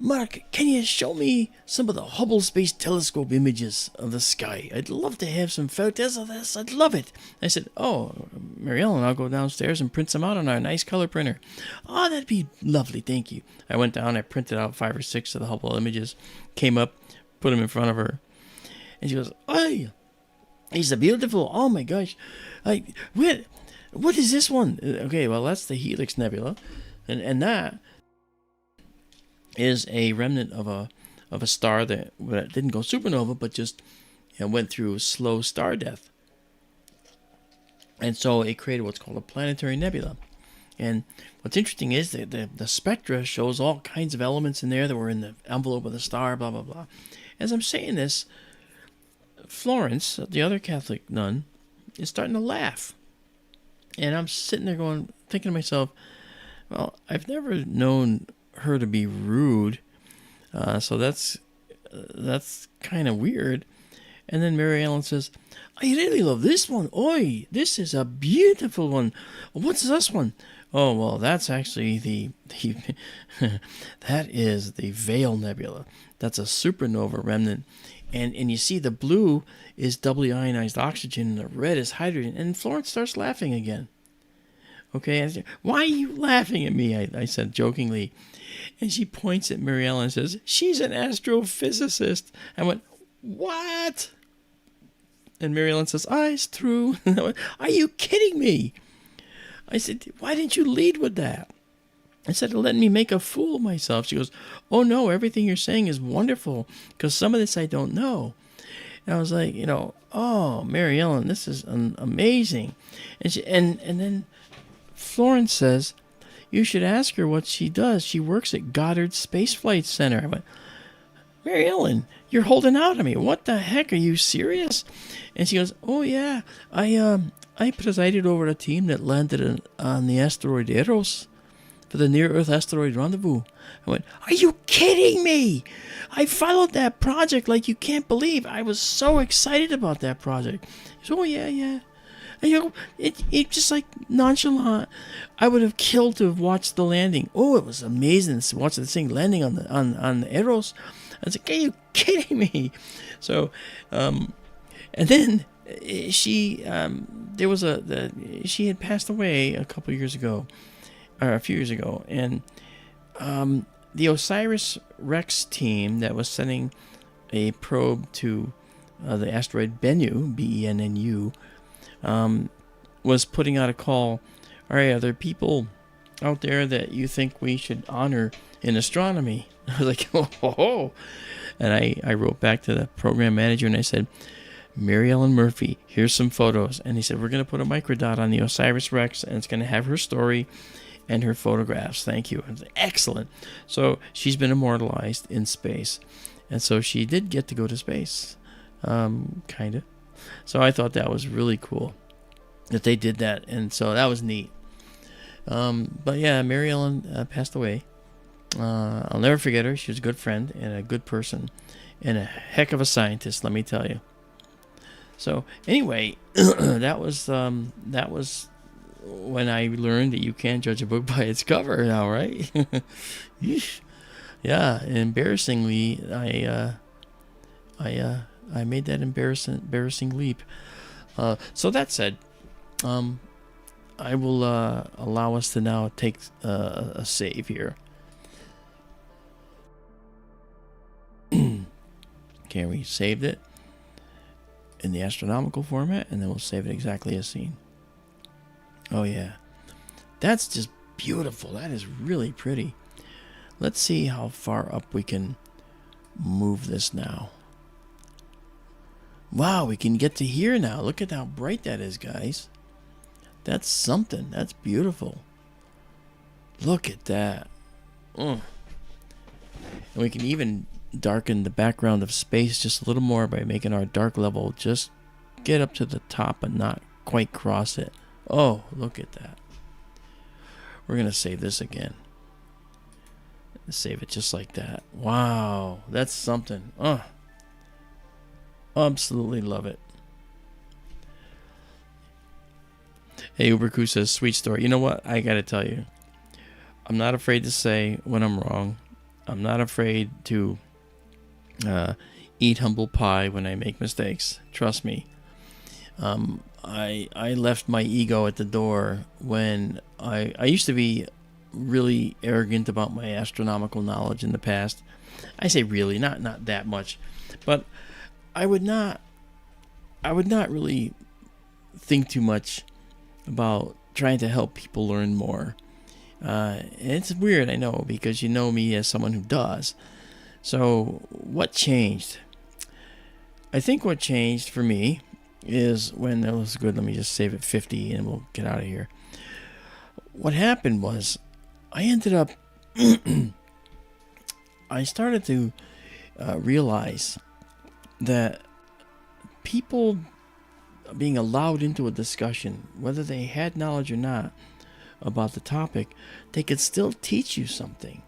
[SPEAKER 2] Mark, can you show me some of the Hubble Space Telescope images of the sky? I'd love to have some photos of this. I'd love it. I said, oh, Mary Ellen, I'll go downstairs and print some out on our nice color printer. Oh, that'd be lovely. Thank you. I went down. I printed out 5 or 6 of the Hubble images, came up, put them in front of her. And she goes, "Hey, these are beautiful. Oh, my gosh. What is this one?" Okay, well, that's the Helix Nebula. And that is a remnant of a star that didn't go supernova, but just went through slow star death. And so it created what's called a planetary nebula. And what's interesting is that the spectra shows all kinds of elements in there that were in the envelope of the star, blah, blah, blah. As I'm saying this, Florence, the other Catholic nun, is starting to laugh. And I'm sitting there thinking to myself, well, I've never known her to be rude, so that's kind of weird. And then Mary Ellen says, "I really love this one. Oi, this is a beautiful one. What's this one?" Oh, well, that's actually the that is the Veil Nebula. That's a supernova remnant. And you see the blue is doubly ionized oxygen and the red is hydrogen. And Florence starts laughing again. Okay, I said, "Why are you laughing at me?" I said jokingly. And she points at Mary Ellen and says, "She's an astrophysicist." I went, "What?" And Mary Ellen says, "It's true." I went, "Are you kidding me?" I said, "Why didn't you lead with that?" Instead of letting me make a fool of myself. She goes, "Oh, no, everything you're saying is wonderful, because some of this I don't know." And I was like, "Oh, Mary Ellen, this is amazing." And then Florence says, "You should ask her what she does. She works at Goddard Space Flight Center." I went, "Mary Ellen, you're holding out on me. What the heck? Are you serious?" And she goes, "Oh, yeah. I presided over a team that landed on the asteroid Eros for the Near-Earth Asteroid Rendezvous." I went, "Are you kidding me? I followed that project like you can't believe. I was so excited about that project." She said, "Oh, yeah." And it just like nonchalant. I would have killed to have watched the landing. Oh, it was amazing to watch this thing landing on the Eros. I was like, "Are you kidding me?" So, and then she she had passed away a few years ago, and the OSIRIS-REx team that was sending a probe to the asteroid Bennu, Bennu, was putting out a call. "All right, are there people out there that you think we should honor in astronomy?" I was like, "Oh." And I wrote back to the program manager and I said, "Mary Ellen Murphy, here's some photos." And he said, "We're going to put a microdot on the OSIRIS-REx and it's going to have her story and her photographs. Thank you." I was like, "Excellent." So she's been immortalized in space. And so she did get to go to space, kind of. So I thought that was really cool that they did that. And so that was neat. But yeah, Mary Ellen passed away. I'll never forget her. She was a good friend and a good person and a heck of a scientist, let me tell you. So anyway, that was when I learned that you can't judge a book by its cover now, right? Yeah, embarrassingly, I made that embarrassing leap. So that said, I will allow us to now take a save here. Okay, we saved it in the astronomical format, and then we'll save it exactly as seen. Oh yeah, that's just beautiful. That is really pretty. Let's see how far up we can move this now. Wow, we can get to here now. Look at how bright that is, guys. That's something. That's beautiful. Look at that. And we can even darken the background of space just a little more by making our dark level just get up to the top but not quite cross it. Oh, look at that. We're going to save this again. Save it just like that. Wow, that's something. Oh, absolutely love it. Hey, Uberku says, sweet story. You know what? I got to tell you. I'm not afraid to say when I'm wrong. I'm not afraid to eat humble pie when I make mistakes. Trust me. I left my ego at the door when I used to be really arrogant about my astronomical knowledge in the past. I say really, not that much, but I would not really think too much about trying to help people learn more. It's weird, I know, because you know me as someone who does. So what changed? I think what changed for me is when that was good. Let me just save it 50 and we'll get out of here. What happened was I ended up I started to realize that people being allowed into a discussion, whether they had knowledge or not about the topic, they could still teach you something.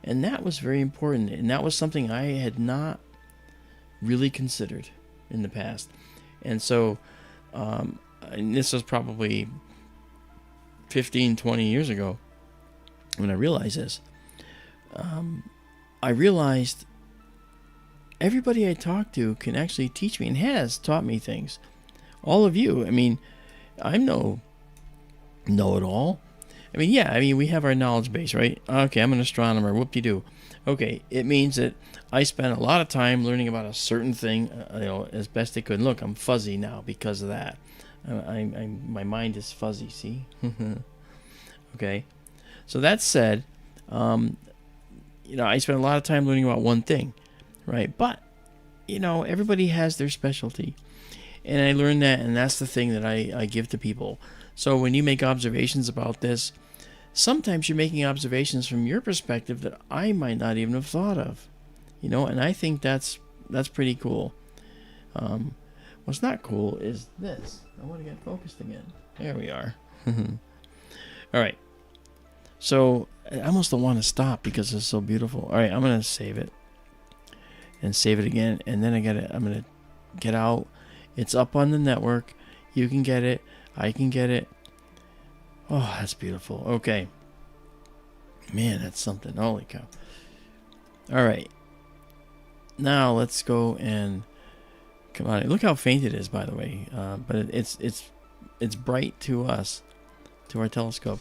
[SPEAKER 2] And that was very important. And that was something I had not really considered in the past. And so, and this was probably 15, 20 years ago when I realized this. I realized everybody I talk to can actually teach me and has taught me things. All of you. I mean, I'm no know-it-all. I mean, yeah, we have our knowledge base, right? Okay, I'm an astronomer. Whoop-de-doo. Okay, it means that I spent a lot of time learning about a certain thing, as best I could. And look, I'm fuzzy now because of that. My mind is fuzzy, see? Okay. So that said, I spent a lot of time learning about one thing, right? But, everybody has their specialty. And I learned that, and that's the thing that I give to people. So when you make observations about this, sometimes you're making observations from your perspective that I might not even have thought of. And I think that's pretty cool. What's not cool is this. I want to get focused again. There we are. All right. So I almost don't want to stop because it's so beautiful. All right, I'm going to save it. And save it again. And then I'm going to get out. It's up on the network. You can get it. I can get it. Oh, that's beautiful. Okay. Man, that's something. Holy cow. All right. Now let's go and come on. Look how faint it is, by the way. But it's bright to us, to our telescope.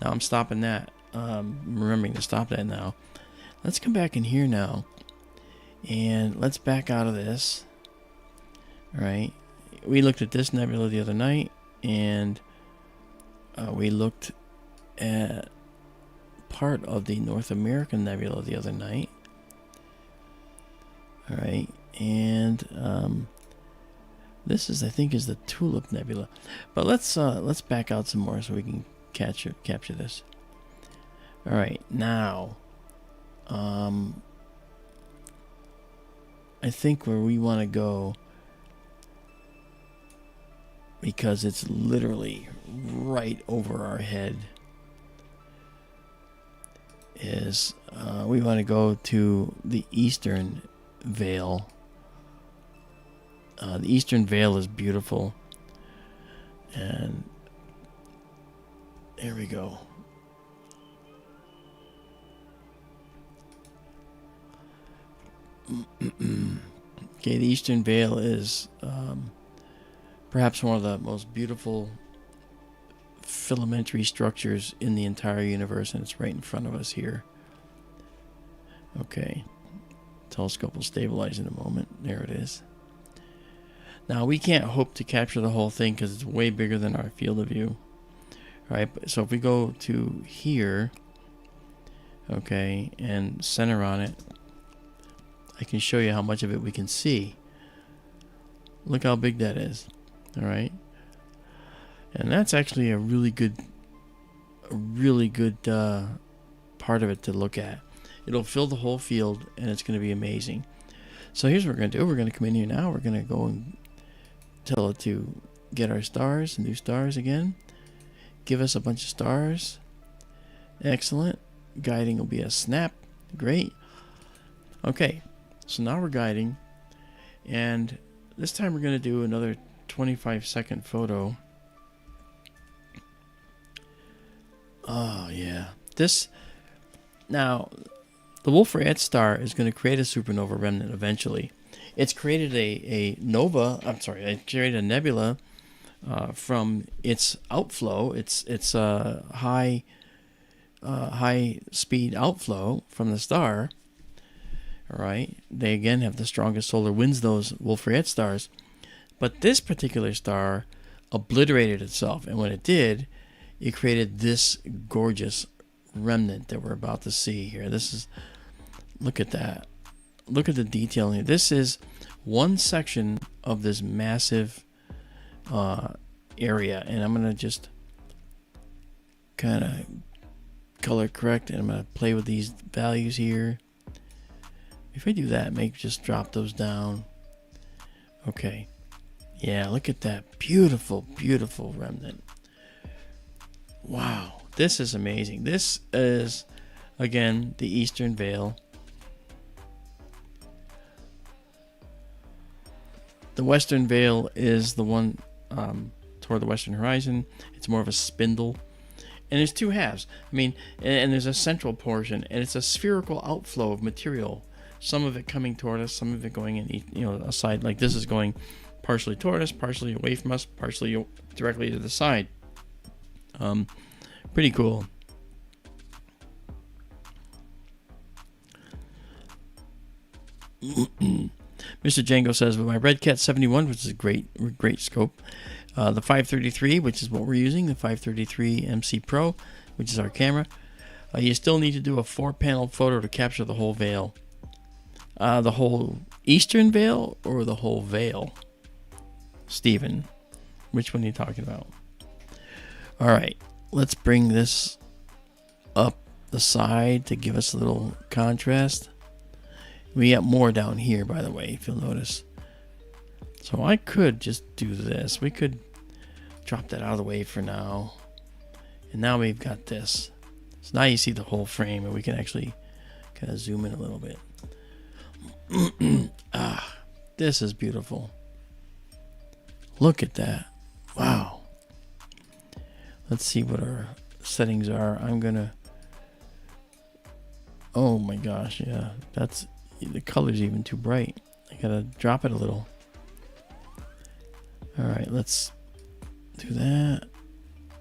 [SPEAKER 2] Now I'm stopping that. Remembering to stop that now. Let's come back in here now. And let's back out of this. All right. We looked at this nebula the other night. And we looked at part of the North American nebula the other night. All right, and this is, I think, is the Tulip Nebula. But let's back out some more so we can capture this. All right, now, I think where we want to go, because it's literally right over our head, is we want to go to the eastern veil. The eastern veil is beautiful, and there we go. Okay, the eastern veil is perhaps one of the most beautiful filamentary structures in the entire universe, and it's right in front of us here. Okay, telescope will stabilize in a moment. There it is. Now we can't hope to capture the whole thing because it's way bigger than our field of view. All right, so if we go to here, okay, and center on it, I can show you how much of it we can see. Look how big that is. All right, and that's actually a really good part of it to look at. It'll fill the whole field, and it's going to be amazing. So here's what we're going to do. We're going to come in here now. We're going to go and tell it to get our stars, new stars again. Give us a bunch of stars. Excellent. Guiding will be a snap. Great. Okay, so now we're guiding, and this time we're going to do another 25-second photo. Oh yeah, now the Wolf-Rayet star is going to create a supernova remnant eventually. It's created a nova. I'm sorry, it created a nebula from its outflow. It's high speed outflow from the star. All right, they again have the strongest solar winds, those Wolf-Rayet stars, but this particular star obliterated itself, and when it did, it created this gorgeous remnant that we're about to see here. Look at that. Look at the detail here. This is one section of this massive area, and I'm gonna just kind of color correct, and I'm gonna play with these values here. If I do that, just drop those down. Okay. Yeah, look at that beautiful, beautiful remnant. Wow, this is amazing. This is, again, the Eastern Veil. The Western Veil is the one toward the Western horizon. It's more of a spindle. And there's two halves. I mean, and there's a central portion, and it's a spherical outflow of material. Some of it coming toward us, some of it going in, aside. Like this is going partially toward us, partially away from us, partially directly to the side. Pretty cool. Mr. Django says, with my Red Cat 71, which is a great scope, the 533, which is what we're using, the 533 MC Pro, which is our camera, you still need to do a 4-panel photo to capture the whole veil. The whole Eastern Veil or the whole veil? Steven, which one are you talking about? All right, let's bring this up the side to give us a little contrast. We got more down here, by the way, if you'll notice. So I could just do this. We could drop that out of the way for now. And now we've got this. So now you see the whole frame, and we can actually kind of zoom in a little bit. This is beautiful. Look at that. Wow. Let's see what our settings are. I'm gonna, oh my gosh, yeah, the color's even too bright. I gotta drop it a little. All right, let's do that.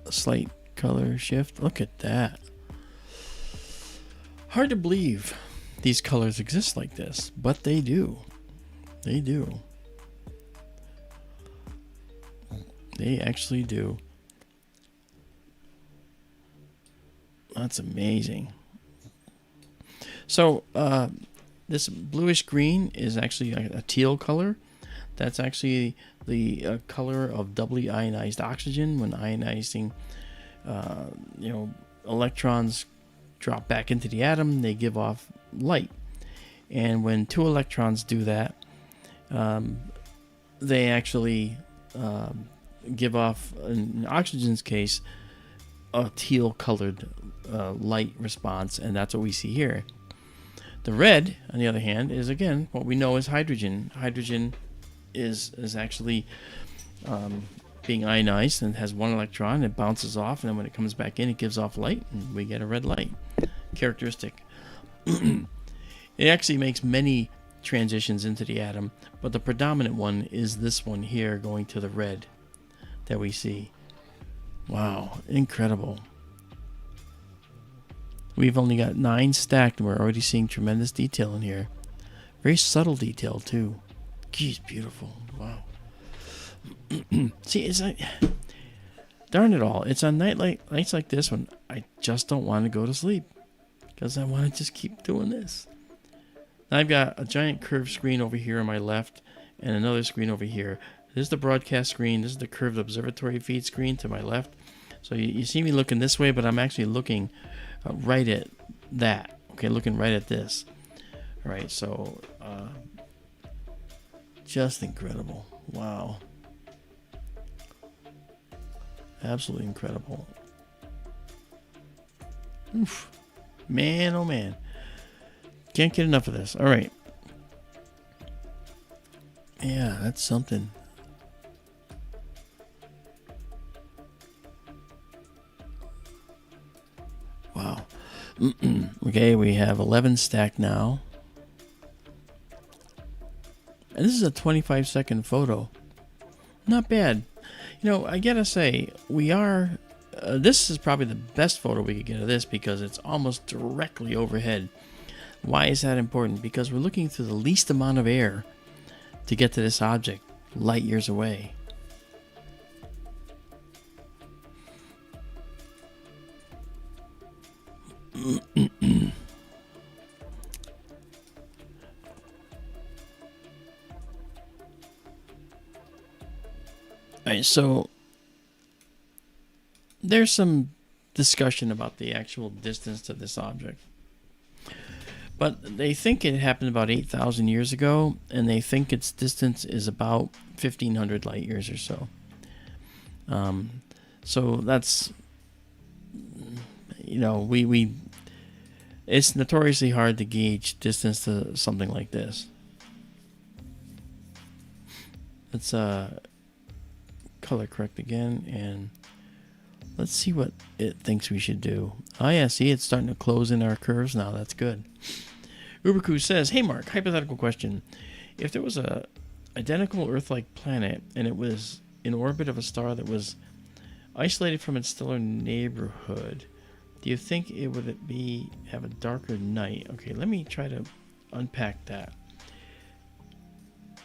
[SPEAKER 2] A slight color shift. Look at that. Hard to believe these colors exist like this, but they do. They do. They actually do. That's amazing. So this bluish green is actually a teal color. That's actually the color of doubly ionized oxygen. When ionizing, electrons drop back into the atom, they give off light. And when two electrons do that, they actually give off, in oxygen's case, a teal colored light response, and that's what we see here. The red, on the other hand, is again what we know as hydrogen. Hydrogen is actually being ionized and has one electron. It bounces off, and then when it comes back in, it gives off light, and we get a red light characteristic. It actually makes many transitions into the atom, but the predominant one is this one here, going to the red that we see. Wow, incredible. We've only got 9 stacked, and we're already seeing tremendous detail in here. Very subtle detail, too. Geez, beautiful. Wow. See, it's like, darn it all. It's on nights like this when I just don't want to go to sleep, because I want to just keep doing this. I've got a giant curved screen over here on my left and another screen over here. This is the broadcast screen. This is the curved observatory feed screen to my left. So you see me looking this way, but I'm actually looking right at that. Okay, looking right at this. All right, so just incredible. Wow. Absolutely incredible. Oof. Man, oh man. Can't get enough of this. All right. Yeah, that's something. Wow. Okay, we have 11 stacked now. And this is a 25-second photo. Not bad. You know, I gotta say, we are... this is probably the best photo we could get of this because it's almost directly overhead. Why is that important? Because we're looking through the least amount of air to get to this object, light years away. Alright, so there's some discussion about the actual distance to this object. But they think it happened about 8,000 years ago, and they think its distance is about 1,500 light years or so. So that's, you know, it's notoriously hard to gauge distance to something like this. Let's color correct again, and let's see what it thinks we should do. Oh yeah, see, it's starting to close in our curves now. That's good. Uberku says, hey Mark, hypothetical question. If there was a identical Earth-like planet and it was in orbit of a star that was isolated from its stellar neighborhood, do you think it would have a darker night? Okay, let me try to unpack that.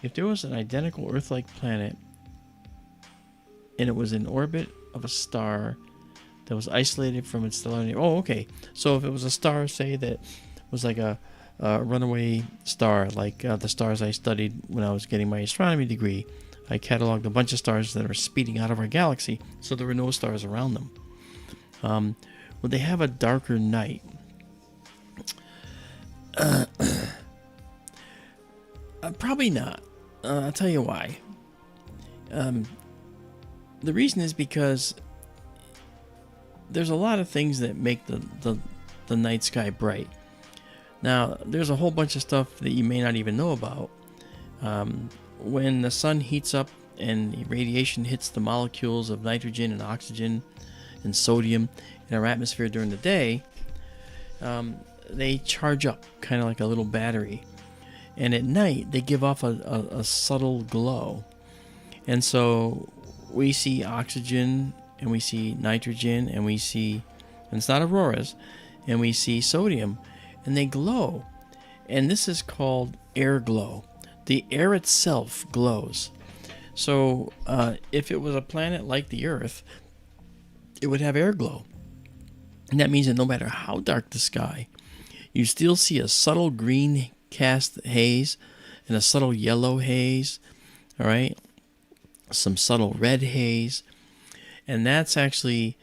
[SPEAKER 2] If there was an identical Earth-like planet and it was in orbit of a star that was isolated from its stellar neighborhood. Oh, okay. So if it was a star, say, that was like a runaway star, like the stars I studied when I was getting my astronomy degree, I cataloged a bunch of stars that are speeding out of our galaxy, so there were no stars around them. Would they have a darker night? Probably not. I'll tell you why. The reason is because there's a lot of things that make the night sky bright. Now, there's a whole bunch of stuff that you may not even know about. When the sun heats up and the radiation hits the molecules of nitrogen and oxygen and sodium in our atmosphere during the day, they charge up, kind of like a little battery. And at night, they give off a subtle glow. And so we see oxygen, and we see nitrogen, and we see, and it's not auroras, and we see sodium, and they glow. And this is called air glow. The air itself glows. So if it was a planet like the Earth, it would have air glow. And that means that no matter how dark the sky, you still see a subtle green cast haze and a subtle yellow haze, all right? Some subtle red haze, and that's actually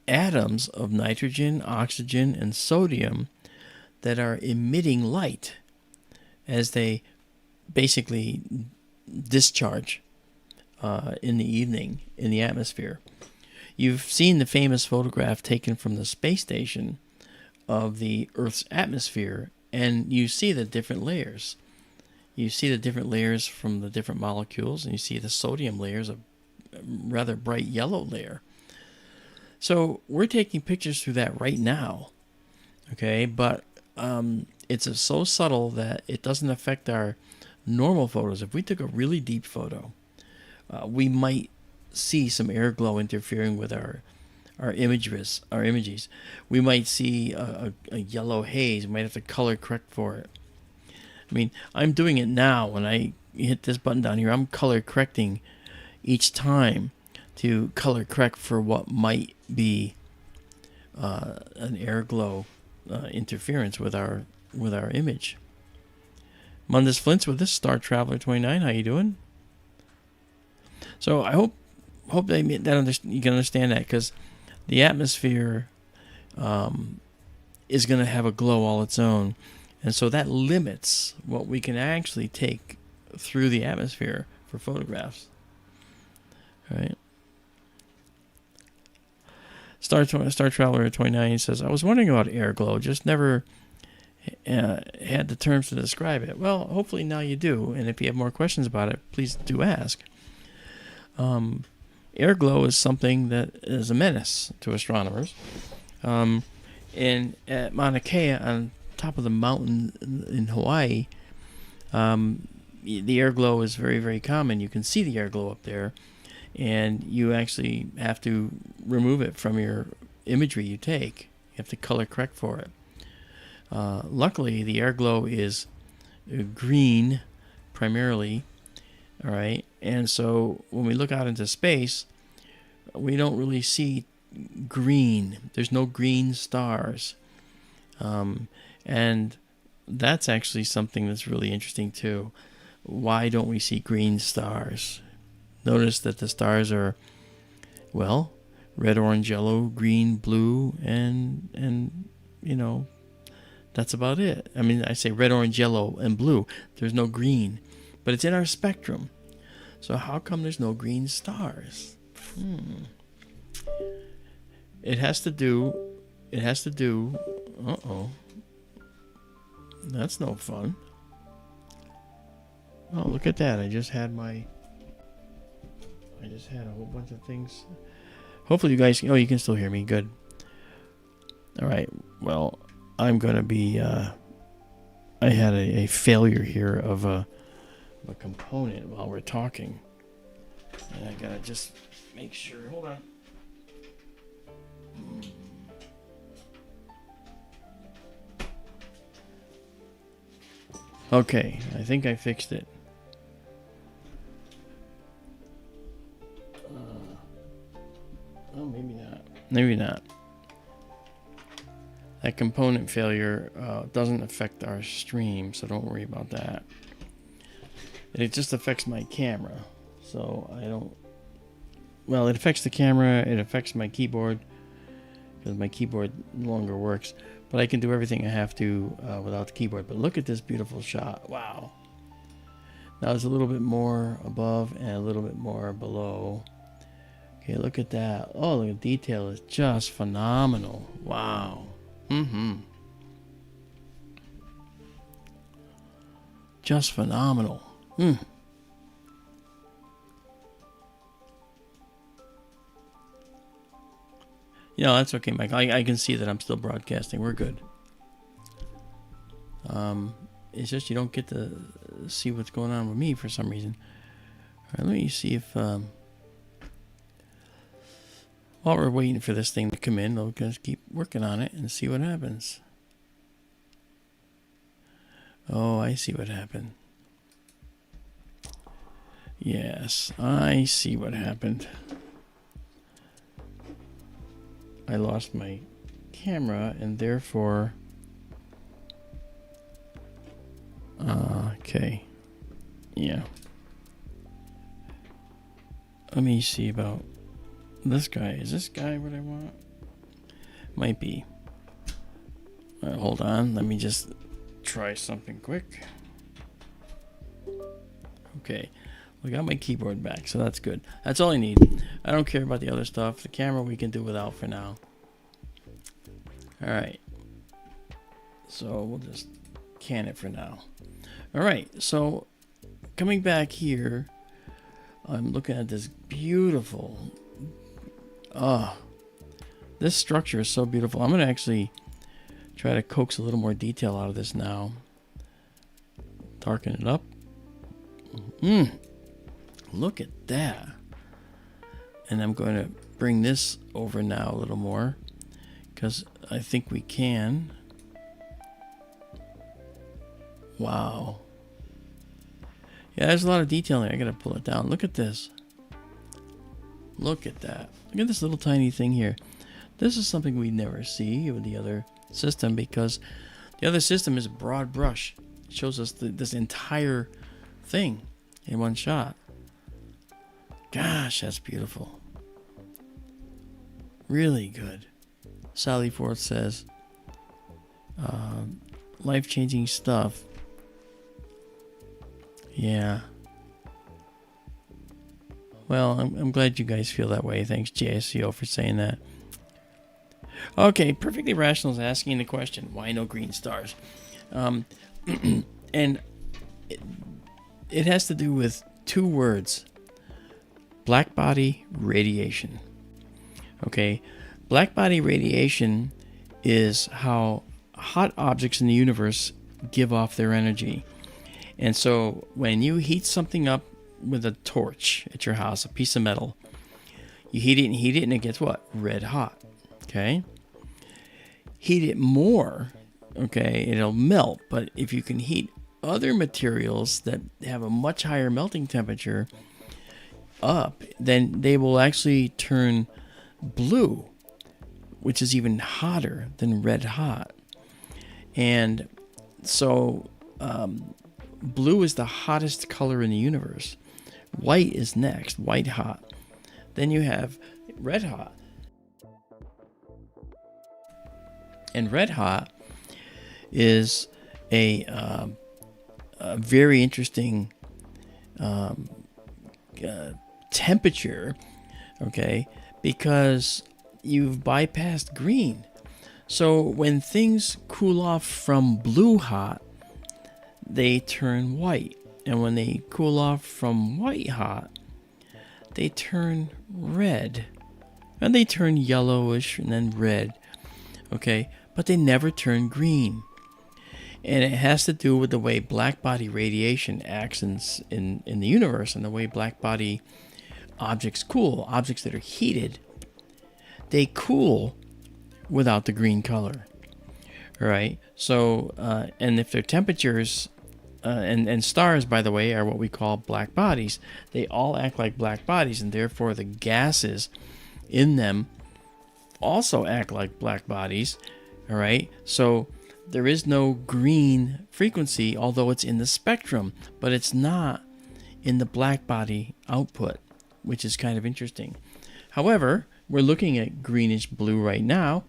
[SPEAKER 2] atoms of nitrogen, oxygen, and sodium that are emitting light as they basically discharge in the evening in the atmosphere. You've seen the famous photograph taken from the space station of the Earth's atmosphere, and you see the different layers. You see the different layers from the different molecules, and you see the sodium layers, a rather bright yellow layer. So we're taking pictures through that right now, okay? But it's so subtle that it doesn't affect our normal photos. If we took a really deep photo, we might see some air glow interfering with our images. We might see a yellow haze. We might have to color correct for it. I mean, I'm doing it now. When I hit this button down here, I'm color correcting each time to color correct for what might be an air glow interference with our image. Mundus Flint's with this Star Traveler 29. How you doing? So I hope you can understand that, because the atmosphere is going to have a glow all its own. And so that limits what we can actually take through the atmosphere for photographs. All right. Star Traveler 29 says, I was wondering about air glow, just never had the terms to describe it. Well, hopefully now you do, and if you have more questions about it, please do ask. Air glow is something that is a menace to astronomers. And at Mauna Kea, on top of the mountain in Hawaii, the air glow is very, very common. You can see the air glow up there, and you actually have to remove it from your imagery you take. You have to color correct for it. Luckily, the air glow is green primarily, all right? And so when we look out into space, we don't really see green. There's no green stars. And that's actually something that's really interesting too. Why don't we see green stars? Notice that the stars are, well, red, orange, yellow, green, blue, and you know, that's about it. I mean, I say red, orange, yellow, and blue. There's no green, but it's in our spectrum. So how come there's no green stars? It has to do, uh-oh. That's no fun. Oh, look at that. I just had a whole bunch of things. Hopefully you guys, you can still hear me. Good. All right. Well, I'm going to be, I had a failure here of a component while we're talking. And I got to just make sure. Hold on. Okay, I think I fixed it. Oh, maybe not. Maybe not. That component failure doesn't affect our stream, so don't worry about that. It just affects my camera, so I don't... Well, it affects the camera, it affects my keyboard, because my keyboard no longer works. But I can do everything I have to without the keyboard. But look at this beautiful shot. Wow. Now there's a little bit more above and a little bit more below. Okay, look at that. Oh, the detail is just phenomenal. Wow. Just phenomenal. Yeah, that's okay, Mike. I can see that I'm still broadcasting. We're good. It's just you don't get to see what's going on with me for some reason. All right, let me see if... while we're waiting for this thing to come in, we'll just keep working on it and see what happens. Oh, I see what happened. Yes, I see what happened. I lost my camera and therefore... okay. Yeah. Let me see about this guy. Is this guy what I want? Might be. Hold on. Let me just try something quick. Okay. We got my keyboard back, so that's good. That's all I need. I don't care about the other stuff. The camera we can do without for now. Alright. So we'll just can it for now. Alright, so coming back here, I'm looking at this beautiful... this structure is so beautiful. I'm going to actually try to coax a little more detail out of this now. Darken it up. Look at that. And I'm going to bring this over now a little more because I think we can. Wow. Yeah, there's a lot of detail there. I got to pull it down. Look at this. Look at that. Look at this little tiny thing here. This is something we never see with the other system because the other system is a broad brush. It shows us this entire thing in one shot. Gosh, that's beautiful. Really good. Sally Forth says, life-changing stuff. Yeah. Well, I'm glad you guys feel that way. Thanks, JSCO, for saying that. Okay, Perfectly Rational is asking the question, why no green stars? And it has to do with two words. Black body radiation. Okay, black body radiation is how hot objects in the universe give off their energy. And so when you heat something up with a torch at your house, a piece of metal, you heat it, and it gets what? Red hot. Okay? Heat it more, okay, it'll melt. But if you can heat other materials that have a much higher melting temperature up, then they will actually turn blue, which is even hotter than red hot. And so blue is the hottest color in the universe. White is next, white hot. Then you have red hot. And red hot is a very interesting temperature, okay, because you've bypassed green. So when things cool off from blue hot, they turn white. And when they cool off from white hot, they turn red. And they turn yellowish and then red. Okay, but they never turn green. And it has to do with the way black body radiation acts in the universe, and the way black body objects cool. Objects that are heated, they cool without the green color. All right, so and if their temperatures and stars, by the way, are what we call black bodies. They all act like black bodies, and therefore the gases in them also act like black bodies. All right, so there is no green frequency, although it's in the spectrum, but it's not in the black body output, which is kind of interesting. However, we're looking at greenish blue right now,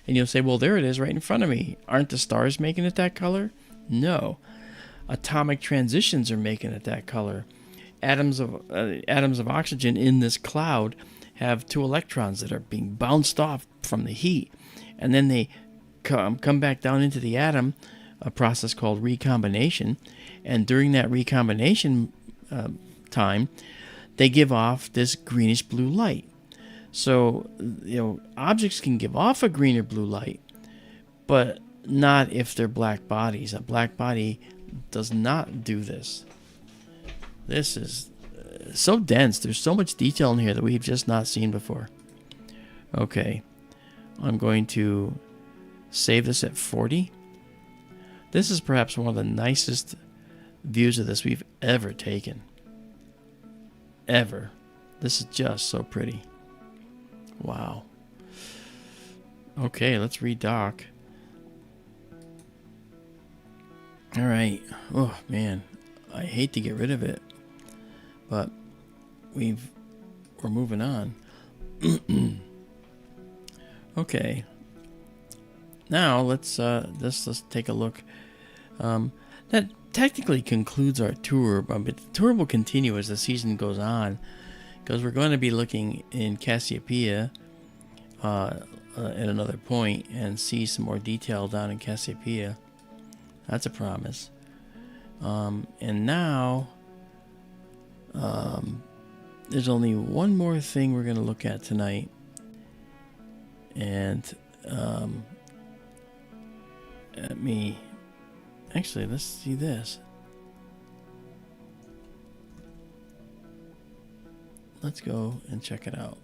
[SPEAKER 2] and you'll say, well, there it is right in front of me. Aren't the stars making it that color? No. Atomic transitions are making it that color. Atoms of oxygen in this cloud have two electrons that are being bounced off from the heat, and then they come back down into the atom, a process called recombination, and during that recombination time, they give off this greenish blue light. So, objects can give off a green or blue light, but not if they're black bodies. A black body does not do this. This is so dense. There's so much detail in here that we've just not seen before. Okay, I'm going to save this at 40. This is perhaps one of the nicest views of this we've ever taken. Ever. This is just so pretty. Wow. Okay, let's redock. All right. Oh, man. I hate to get rid of it, but we're moving on. Okay. Now let's take a look. That technically concludes our tour, but the tour will continue as the season goes on, because we're going to be looking in Cassiopeia at another point and see some more detail down in Cassiopeia. That's a promise. And now there's only one more thing we're going to look at tonight, and let's see this. Let's go and check it out.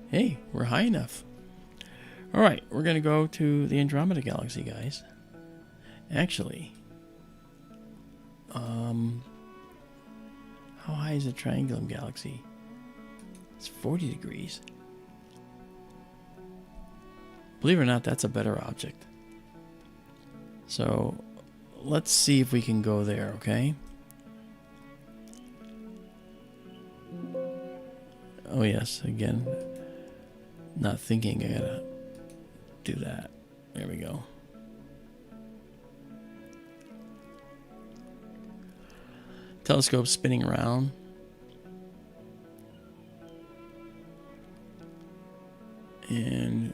[SPEAKER 2] Hey, we're high enough. All right, we're going to go to the Andromeda Galaxy, guys. Actually, how high is the Triangulum Galaxy? It's 40 degrees. Believe it or not, that's a better object. So let's see if we can go there, okay? Oh yes, again, not thinking. I gotta do that. There we go. Telescope spinning around. And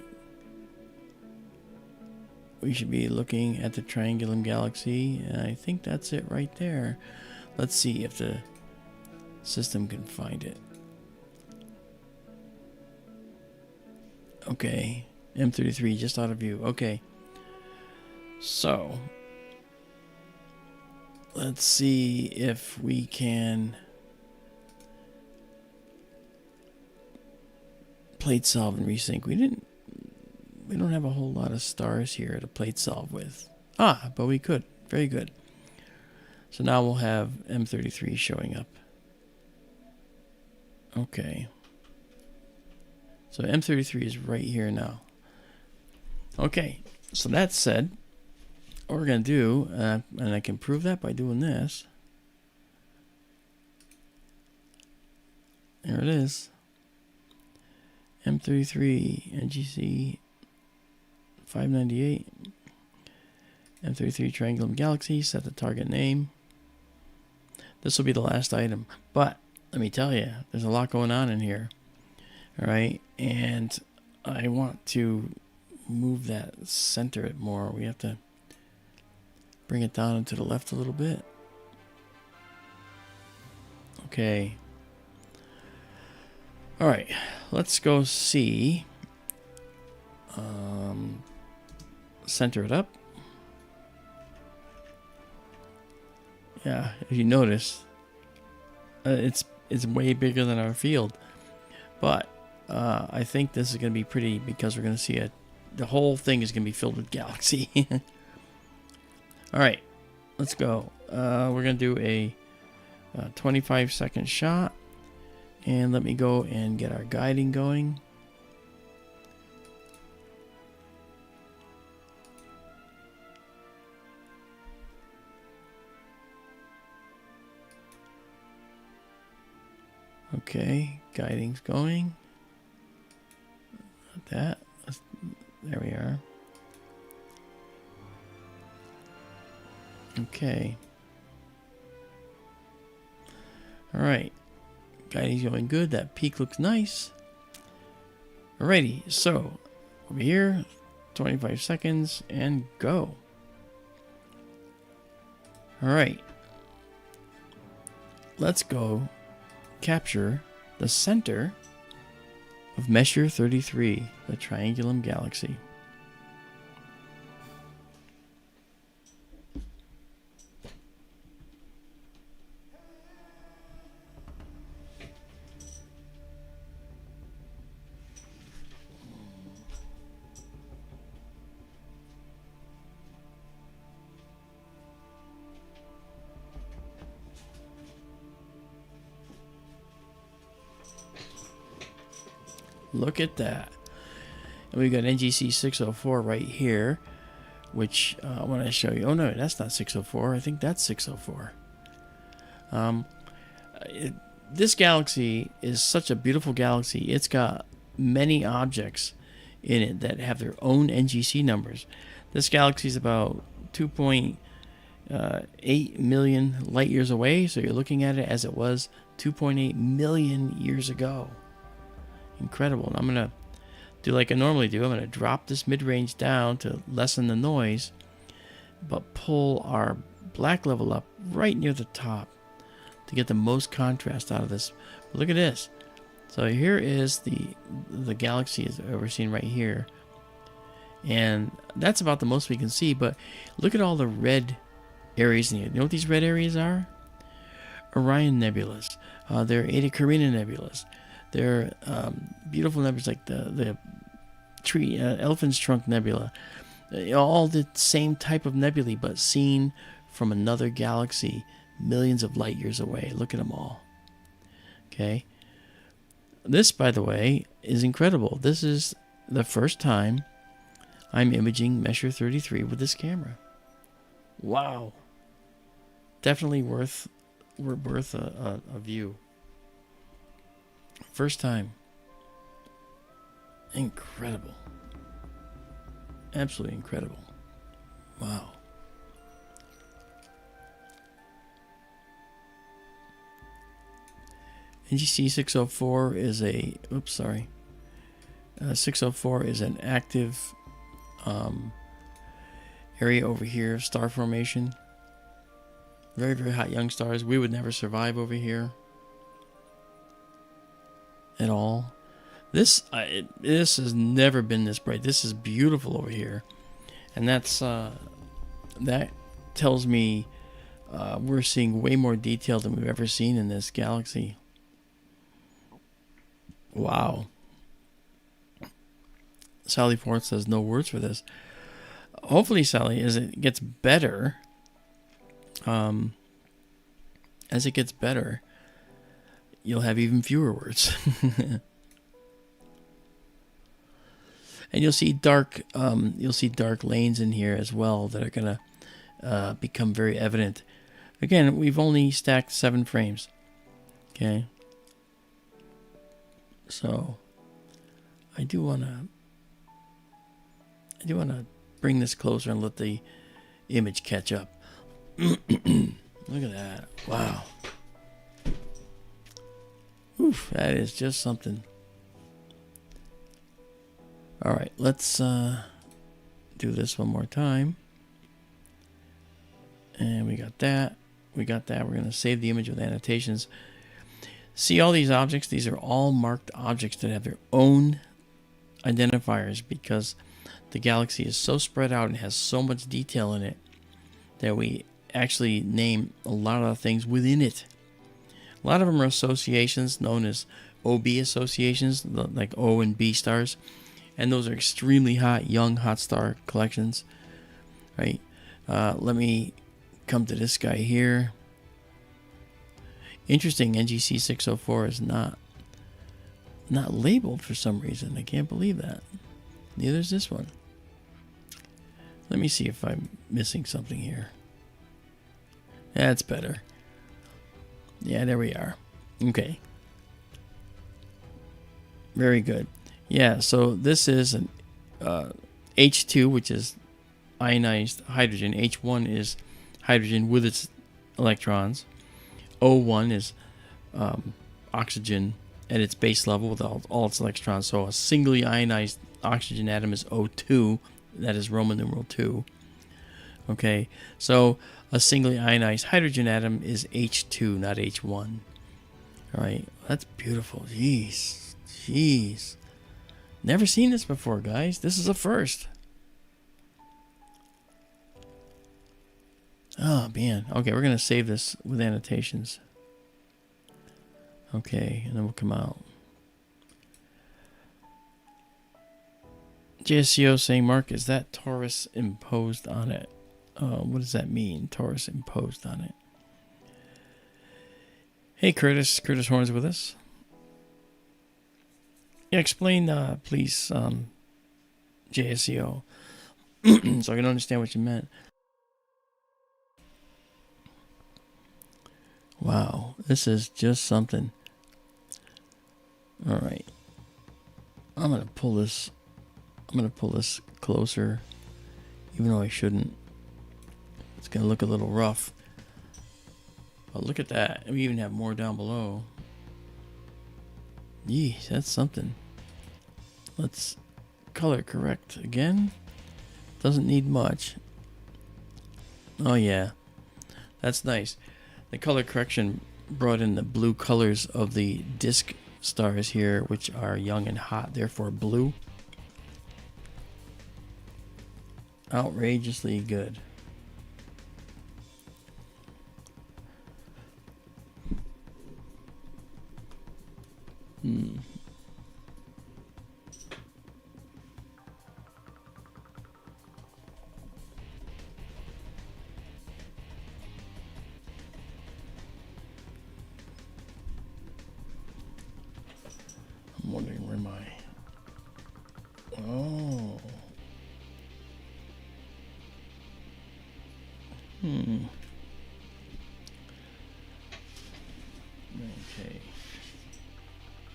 [SPEAKER 2] we should be looking at the Triangulum galaxy. And I think that's it right there. Let's see if the system can find it. Okay. M33 just out of view. Okay. So let's see if we can plate solve and resync. We don't have a whole lot of stars here to plate solve with. But we could. Very good. So now we'll have M33 showing up. Okay. So M33 is right here now. Okay. So that said, what we're going to do, and I can prove that by doing this. There it is. M33 NGC 598. M33 Triangulum Galaxy. Set the target name. This will be the last item. But let me tell you, there's a lot going on in here. All right. And I want to move that center it more. We have to bring it down and to the left a little bit. Okay. All right. Let's go see. Center it up. Yeah, if you notice, it's way bigger than our field. But I think this is going to be pretty, because we're going to see the whole thing is going to be filled with galaxy. All right, let's go. We're going to do a 25-second shot. And let me go and get our guiding going. Okay, guiding's going. Not that. There we are. Okay. All right. Guiding's going good. That peak looks nice. Alrighty, so over here, 25 seconds and go. Alright. Let's go capture the center of Messier 33, the Triangulum galaxy. Look at that. And we got NGC 604 right here, which I want to show you. Oh no, that's not 604. I think that's 604. This galaxy is such a beautiful galaxy. It's got many objects in it that have their own NGC numbers. This galaxy is about 2.8 million light years away, so you're looking at it as it was 2.8 million years ago. Incredible. And I'm going to do like I normally do. I'm going to drop this mid-range down to lessen the noise, but pull our black level up right near the top to get the most contrast out of this. But look at this. So here is the galaxy as we're seeing right here. And that's about the most we can see. But look at all the red areas in here. You know what these red areas are? Orion nebulas. They're Eta Carina nebulas. They're beautiful nebulas like the tree Elephant's Trunk Nebula. All the same type of nebulae, but seen from another galaxy millions of light years away. Look at them all. Okay. This, by the way, is incredible. This is the first time I'm imaging Messier 33 with this camera. Wow. Definitely worth a view. First time. Incredible. Absolutely incredible. Wow. NGC 604 is a, 604 is an active area over here, star formation. Very, very hot young stars. We would never survive over here at all. This has never been this bright. This is beautiful over here, and that's that tells me we're seeing way more detail than we've ever seen in this galaxy. Wow. Sally Forth says no words for this. Hopefully, Sally, as it gets better, you'll have even fewer words. And you'll see dark lanes in here as well that are gonna become very evident. Again, we've only stacked 7 frames. Okay. So I do wanna bring this closer and let the image catch up. Look at that. Wow. Oof, that is just something. All right, let's do this one more time. And we got that. We're going to save the image with annotations. See all these objects? These are all marked objects that have their own identifiers because the galaxy is so spread out and has so much detail in it that we actually name a lot of the things within it. A lot of them are associations known as OB associations, like O and B stars. And those are extremely hot, young hot star collections, right? Let me come to this guy here. Interesting, NGC 604 is not labeled for some reason. I can't believe that. Neither is this one. Let me see if I'm missing something here. That's better. Yeah, there we are. Okay. Very good. Yeah, so this is an H2, which is ionized hydrogen. H1 is hydrogen with its electrons. O1 is oxygen at its base level with all its electrons. So a singly ionized oxygen atom is O2. That is Roman numeral 2. Okay, so a singly ionized hydrogen atom is H2, not H1. All right, that's beautiful. Jeez. Never seen this before, guys. This is a first. Oh, man. Okay, we're going to save this with annotations. Okay, and then we'll come out. JSCO saying, Mark, is that Taurus imposed on it? What does that mean, Taurus imposed on it? Hey, Curtis. Curtis Horn's with us. Yeah, explain, please, JSCO, so I can understand what you meant. Wow, this is just something. All right, I'm gonna pull this closer, even though I shouldn't. It's gonna look a little rough. But look at that. We even have more down below. Yee, that's something. Let's color correct again. Doesn't need much. Oh yeah, that's nice. The color correction brought in the blue colors of the disk stars here, which are young and hot, therefore blue. Outrageously good. I'm wondering where my... Oh. Okay.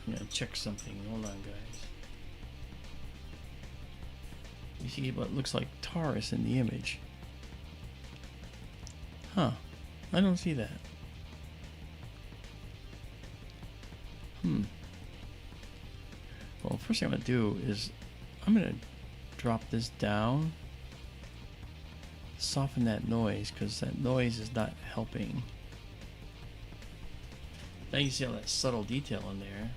[SPEAKER 2] I'm gonna check something. Hold on, guys. You see what looks like Taurus in the image. Huh. I don't see that. Well, first thing I'm going to do is I'm going to drop this down. Soften that noise, because that noise is not helping. Now you see all that subtle detail in there.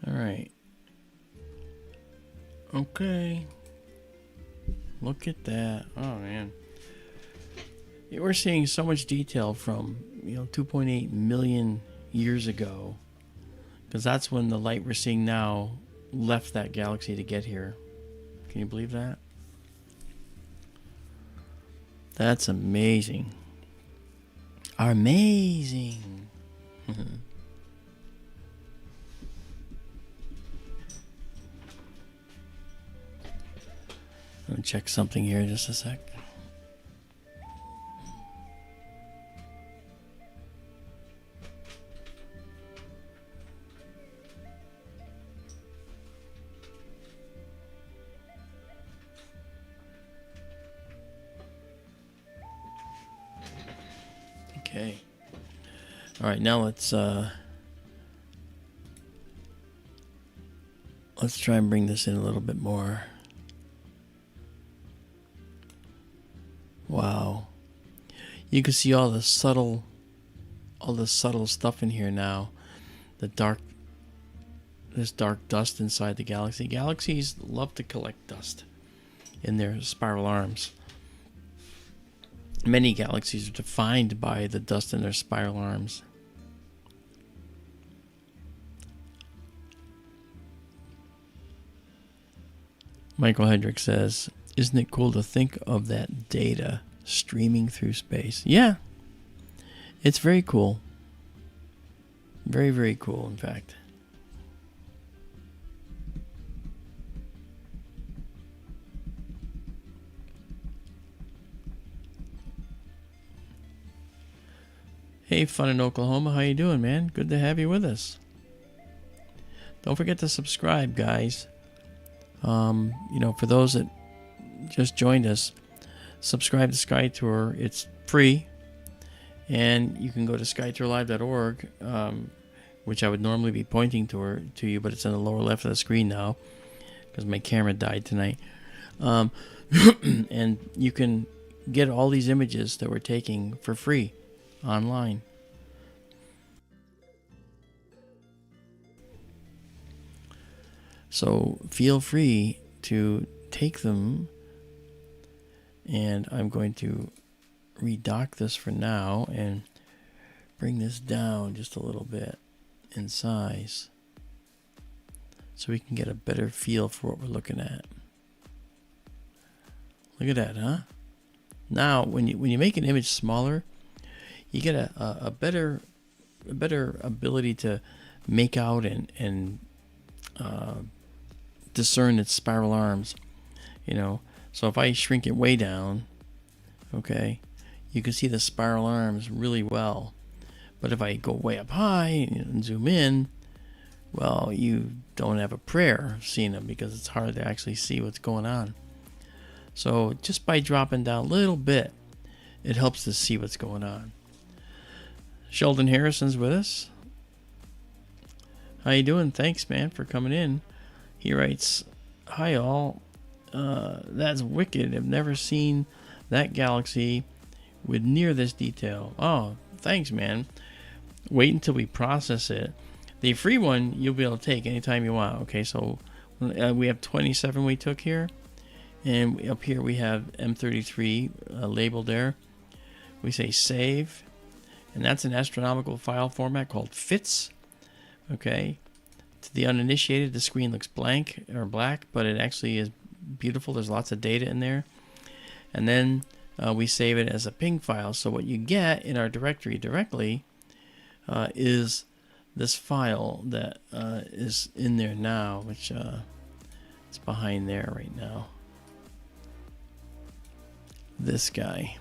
[SPEAKER 2] Alright. Okay. Look at that. Oh, man. Yeah, we're seeing so much detail from, 2.8 million years ago. Because that's when the light we're seeing now left that galaxy to get here. Can you believe that? That's amazing. Amazing. I'm going to check something here just a sec. Okay. All right, now let's try and bring this in a little bit more. Wow. You can see all the subtle stuff in here now. This dark dust inside the galaxy. Galaxies love to collect dust in their spiral arms. Many galaxies are defined by the dust in their spiral arms. Michael Hendrick says, isn't it cool to think of that data streaming through space? Yeah, it's very cool. Very, very cool, in fact. Hey, Fun in Oklahoma, how you doing, man? Good to have you with us. Don't forget to subscribe, guys. For those that just joined us, subscribe to Sky Tour. It's free, and you can go to skytourlive.org, which I would normally be pointing to you, but it's in the lower left of the screen now because my camera died tonight. And you can get all these images that we're taking for free online. So feel free to take them, and I'm going to redock this for now and bring this down just a little bit in size so we can get a better feel for what we're looking at. Look at that, huh? Now, when you make an image smaller, you get a better ability to make out and discern its spiral arms. So if I shrink it way down, okay, you can see the spiral arms really well. But if I go way up high and zoom in, well, you don't have a prayer of seeing them because it's hard to actually see what's going on. So just by dropping down a little bit, it helps to see what's going on. Sheldon Harrison's with us. How you doing? Thanks, man, for coming in. He writes, hi all. That's wicked. I've never seen that galaxy with near this detail. Oh, thanks, man. Wait until we process it. The free one you'll be able to take anytime you want. Okay, so we have 27 we took here, and up here we have M33 labeled there. We say save, and that's an astronomical file format called FITS. Okay, to the uninitiated, the screen looks blank or black, but it actually is beautiful. There's lots of data in there. And then we save it as a ping file. So what you get in our directory directly is this file that is in there now, which it's behind there right now. This guy.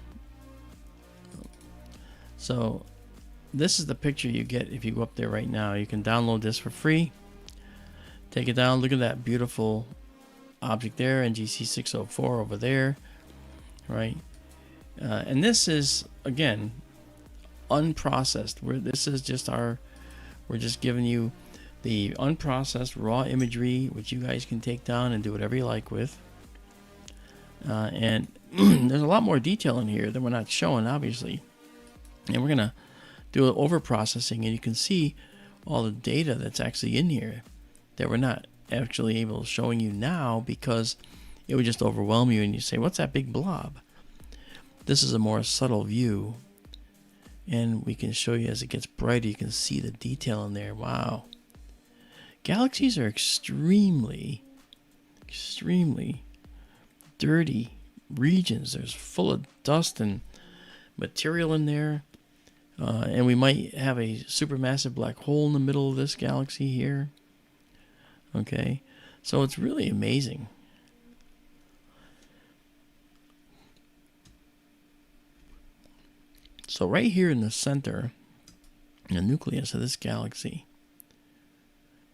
[SPEAKER 2] So this is the picture you get if you go up there right now. You can download this for free. Take it down. Look at that beautiful object there, NGC 604 over there, right? And this is, again, unprocessed. This is just we're just giving you the unprocessed raw imagery, which you guys can take down and do whatever you like with. And there's a lot more detail in here that we're not showing, obviously. And we're gonna do an over processing, and you can see all the data that's actually in here that we're not actually able to showing you now, because it would just overwhelm you and you say, what's that big blob? This is a more subtle view, and we can show you as it gets brighter. You can see the detail in there. Wow. Galaxies are extremely dirty regions. There's full of dust and material in there. And we might have a supermassive black hole in the middle of this galaxy here. Okay, so it's really amazing. So right here in the center, the nucleus of this galaxy,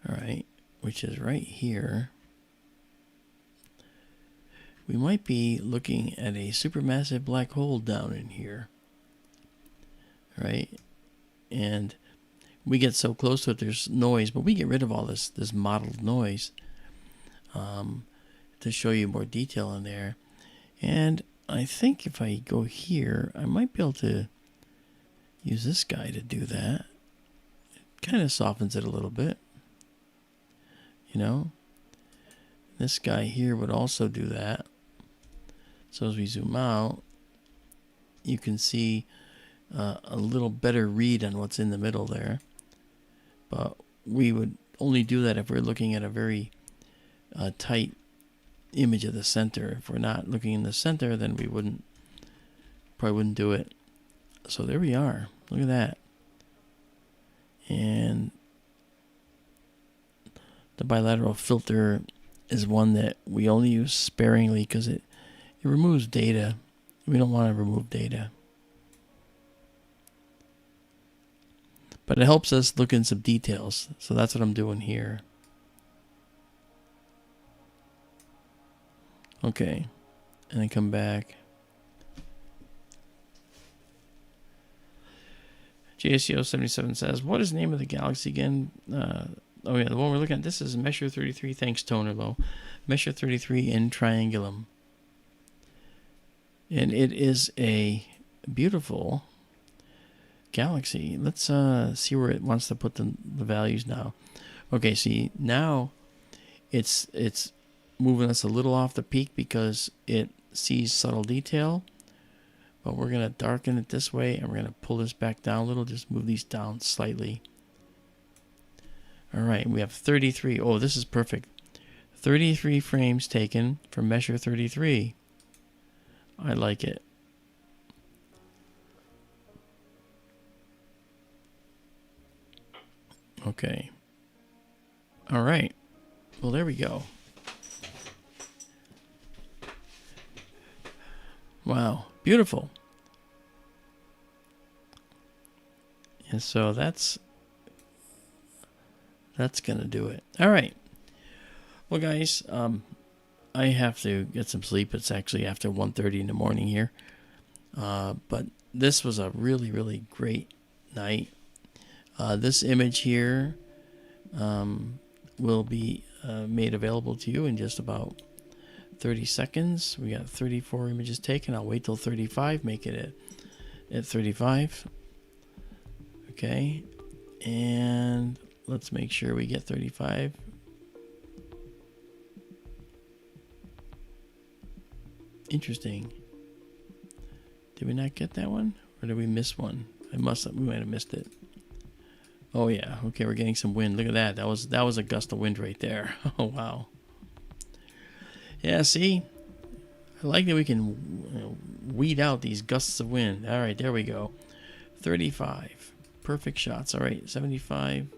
[SPEAKER 2] all right, which is right here, we might be looking at a supermassive black hole down in here. Right, and we get so close to it, there's noise, but we get rid of all this mottled noise to show you more detail in there. And I think if I go here, I might be able to use this guy to do that. It kind of softens it a little bit, you know. This guy here would also do that. So as we zoom out, you can see a little better read on what's in the middle there. But we would only do that if we're looking at a very tight image of the center. If we're not looking in the center, then we probably wouldn't do it. So there we are. Look at that. And the bilateral filter is one that we only use sparingly because it removes data. We don't want to remove data. But it helps us look in some details. So that's what I'm doing here. Okay. And then come back. JSCO77 says, what is the name of the galaxy again? Oh yeah, the one we're looking at. This is Measure 33. Thanks, Tonerlow. Measure 33 in Triangulum. And it is a beautiful galaxy. Let's see where it wants to put the values now. Okay, see, now it's moving us a little off the peak because it sees subtle detail. But we're going to darken it this way, and we're going to pull this back down a little. Just move these down slightly. All right, we have 33. Oh, this is perfect. 33 frames taken from Measure 33. I like it. Okay. All right. Well, there we go. Wow. Beautiful. And so that's going to do it. All right. Well, guys, I have to get some sleep. It's actually after 1:30 in the morning here. But this was a really, really great night. This image here will be made available to you in just about 30 seconds. We got 34 images taken. I'll wait till 35, make it at 35. Okay, and let's make sure we get 35. Interesting. Did we not get that one? Or did we miss one? We might have missed it. Oh yeah, okay, we're getting some wind. Look at that. That was a gust of wind right there. Oh wow. Yeah, see? I like that we can weed out these gusts of wind. All right, there we go. 35. Perfect shots. All right, 75.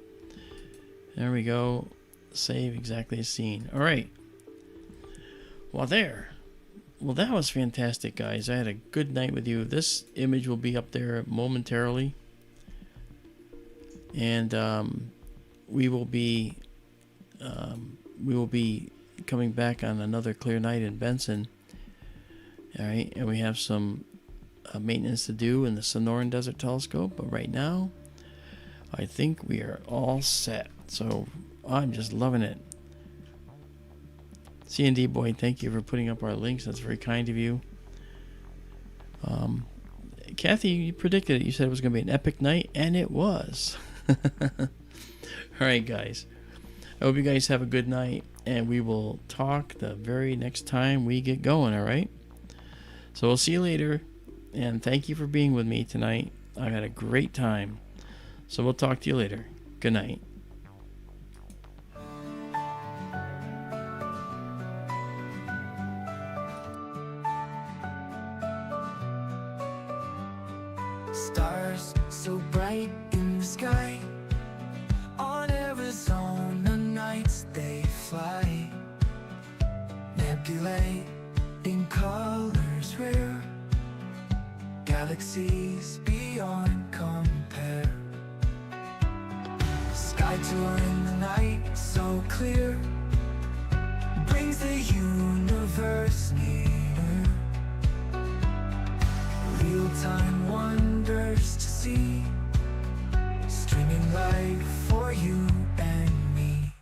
[SPEAKER 2] There we go. Save exactly as seen. All right. Well, there. Well, that was fantastic, guys. I had a good night with you. This image will be up there momentarily. And we will be coming back on another clear night in Benson. All right, and we have some maintenance to do in the Sonoran Desert Telescope, but right now I think we are all set. So I'm just loving it. C&D Boy, thank you for putting up our links. That's very kind of you. Kathy, you predicted it. You said it was going to be an epic night, and it was. All right, guys. I hope you guys have a good night, and we will talk the very next time we get going, all right? So we'll see you later, and thank you for being with me tonight. I had a great time. So we'll talk to you later. Good night.
[SPEAKER 1] Stars so bright in the sky, on Arizona nights they fly. Nebulae in colors rare, galaxies beyond compare. Sky tour in the night so clear, brings the universe near. Real-time wonders to see, streaming light for you and me.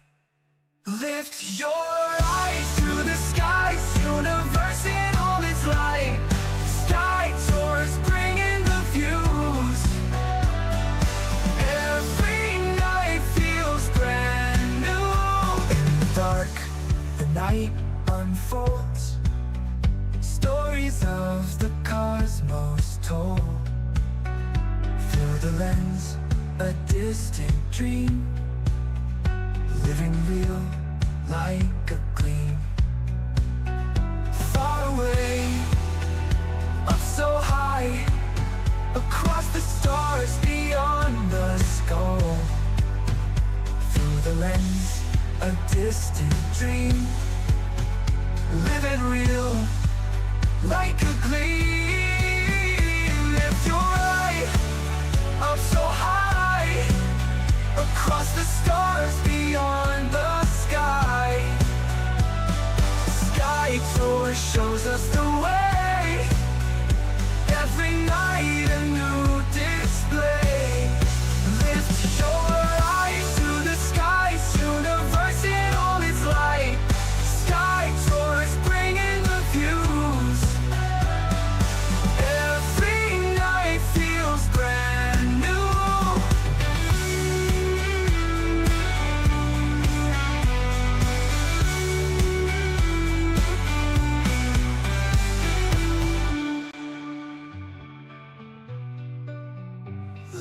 [SPEAKER 1] Lift your eyes to the skies, universe in all its light. Sky tours bringing the views, every night feels brand new. In the dark, the night unfolds, stories of the cosmos told. Through the lens, a distant dream, living real like a gleam. Far away, up so high, across the stars beyond the skull. Through the lens, a distant dream, living real like a gleam. Lift your eye up so high, across the stars beyond the sky. Sky tour shows us the way, every night a new display. Lift your eyes to the skies, universe in all its light. Sky tours bringing the views, every night feels brand new.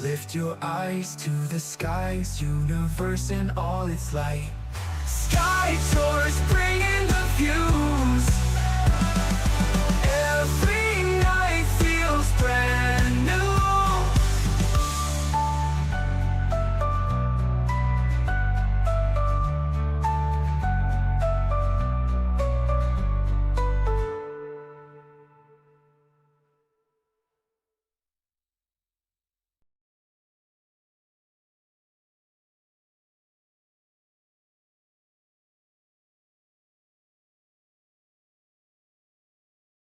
[SPEAKER 1] Lift your eyes to the skies, universe in all its light. Sky tours bringing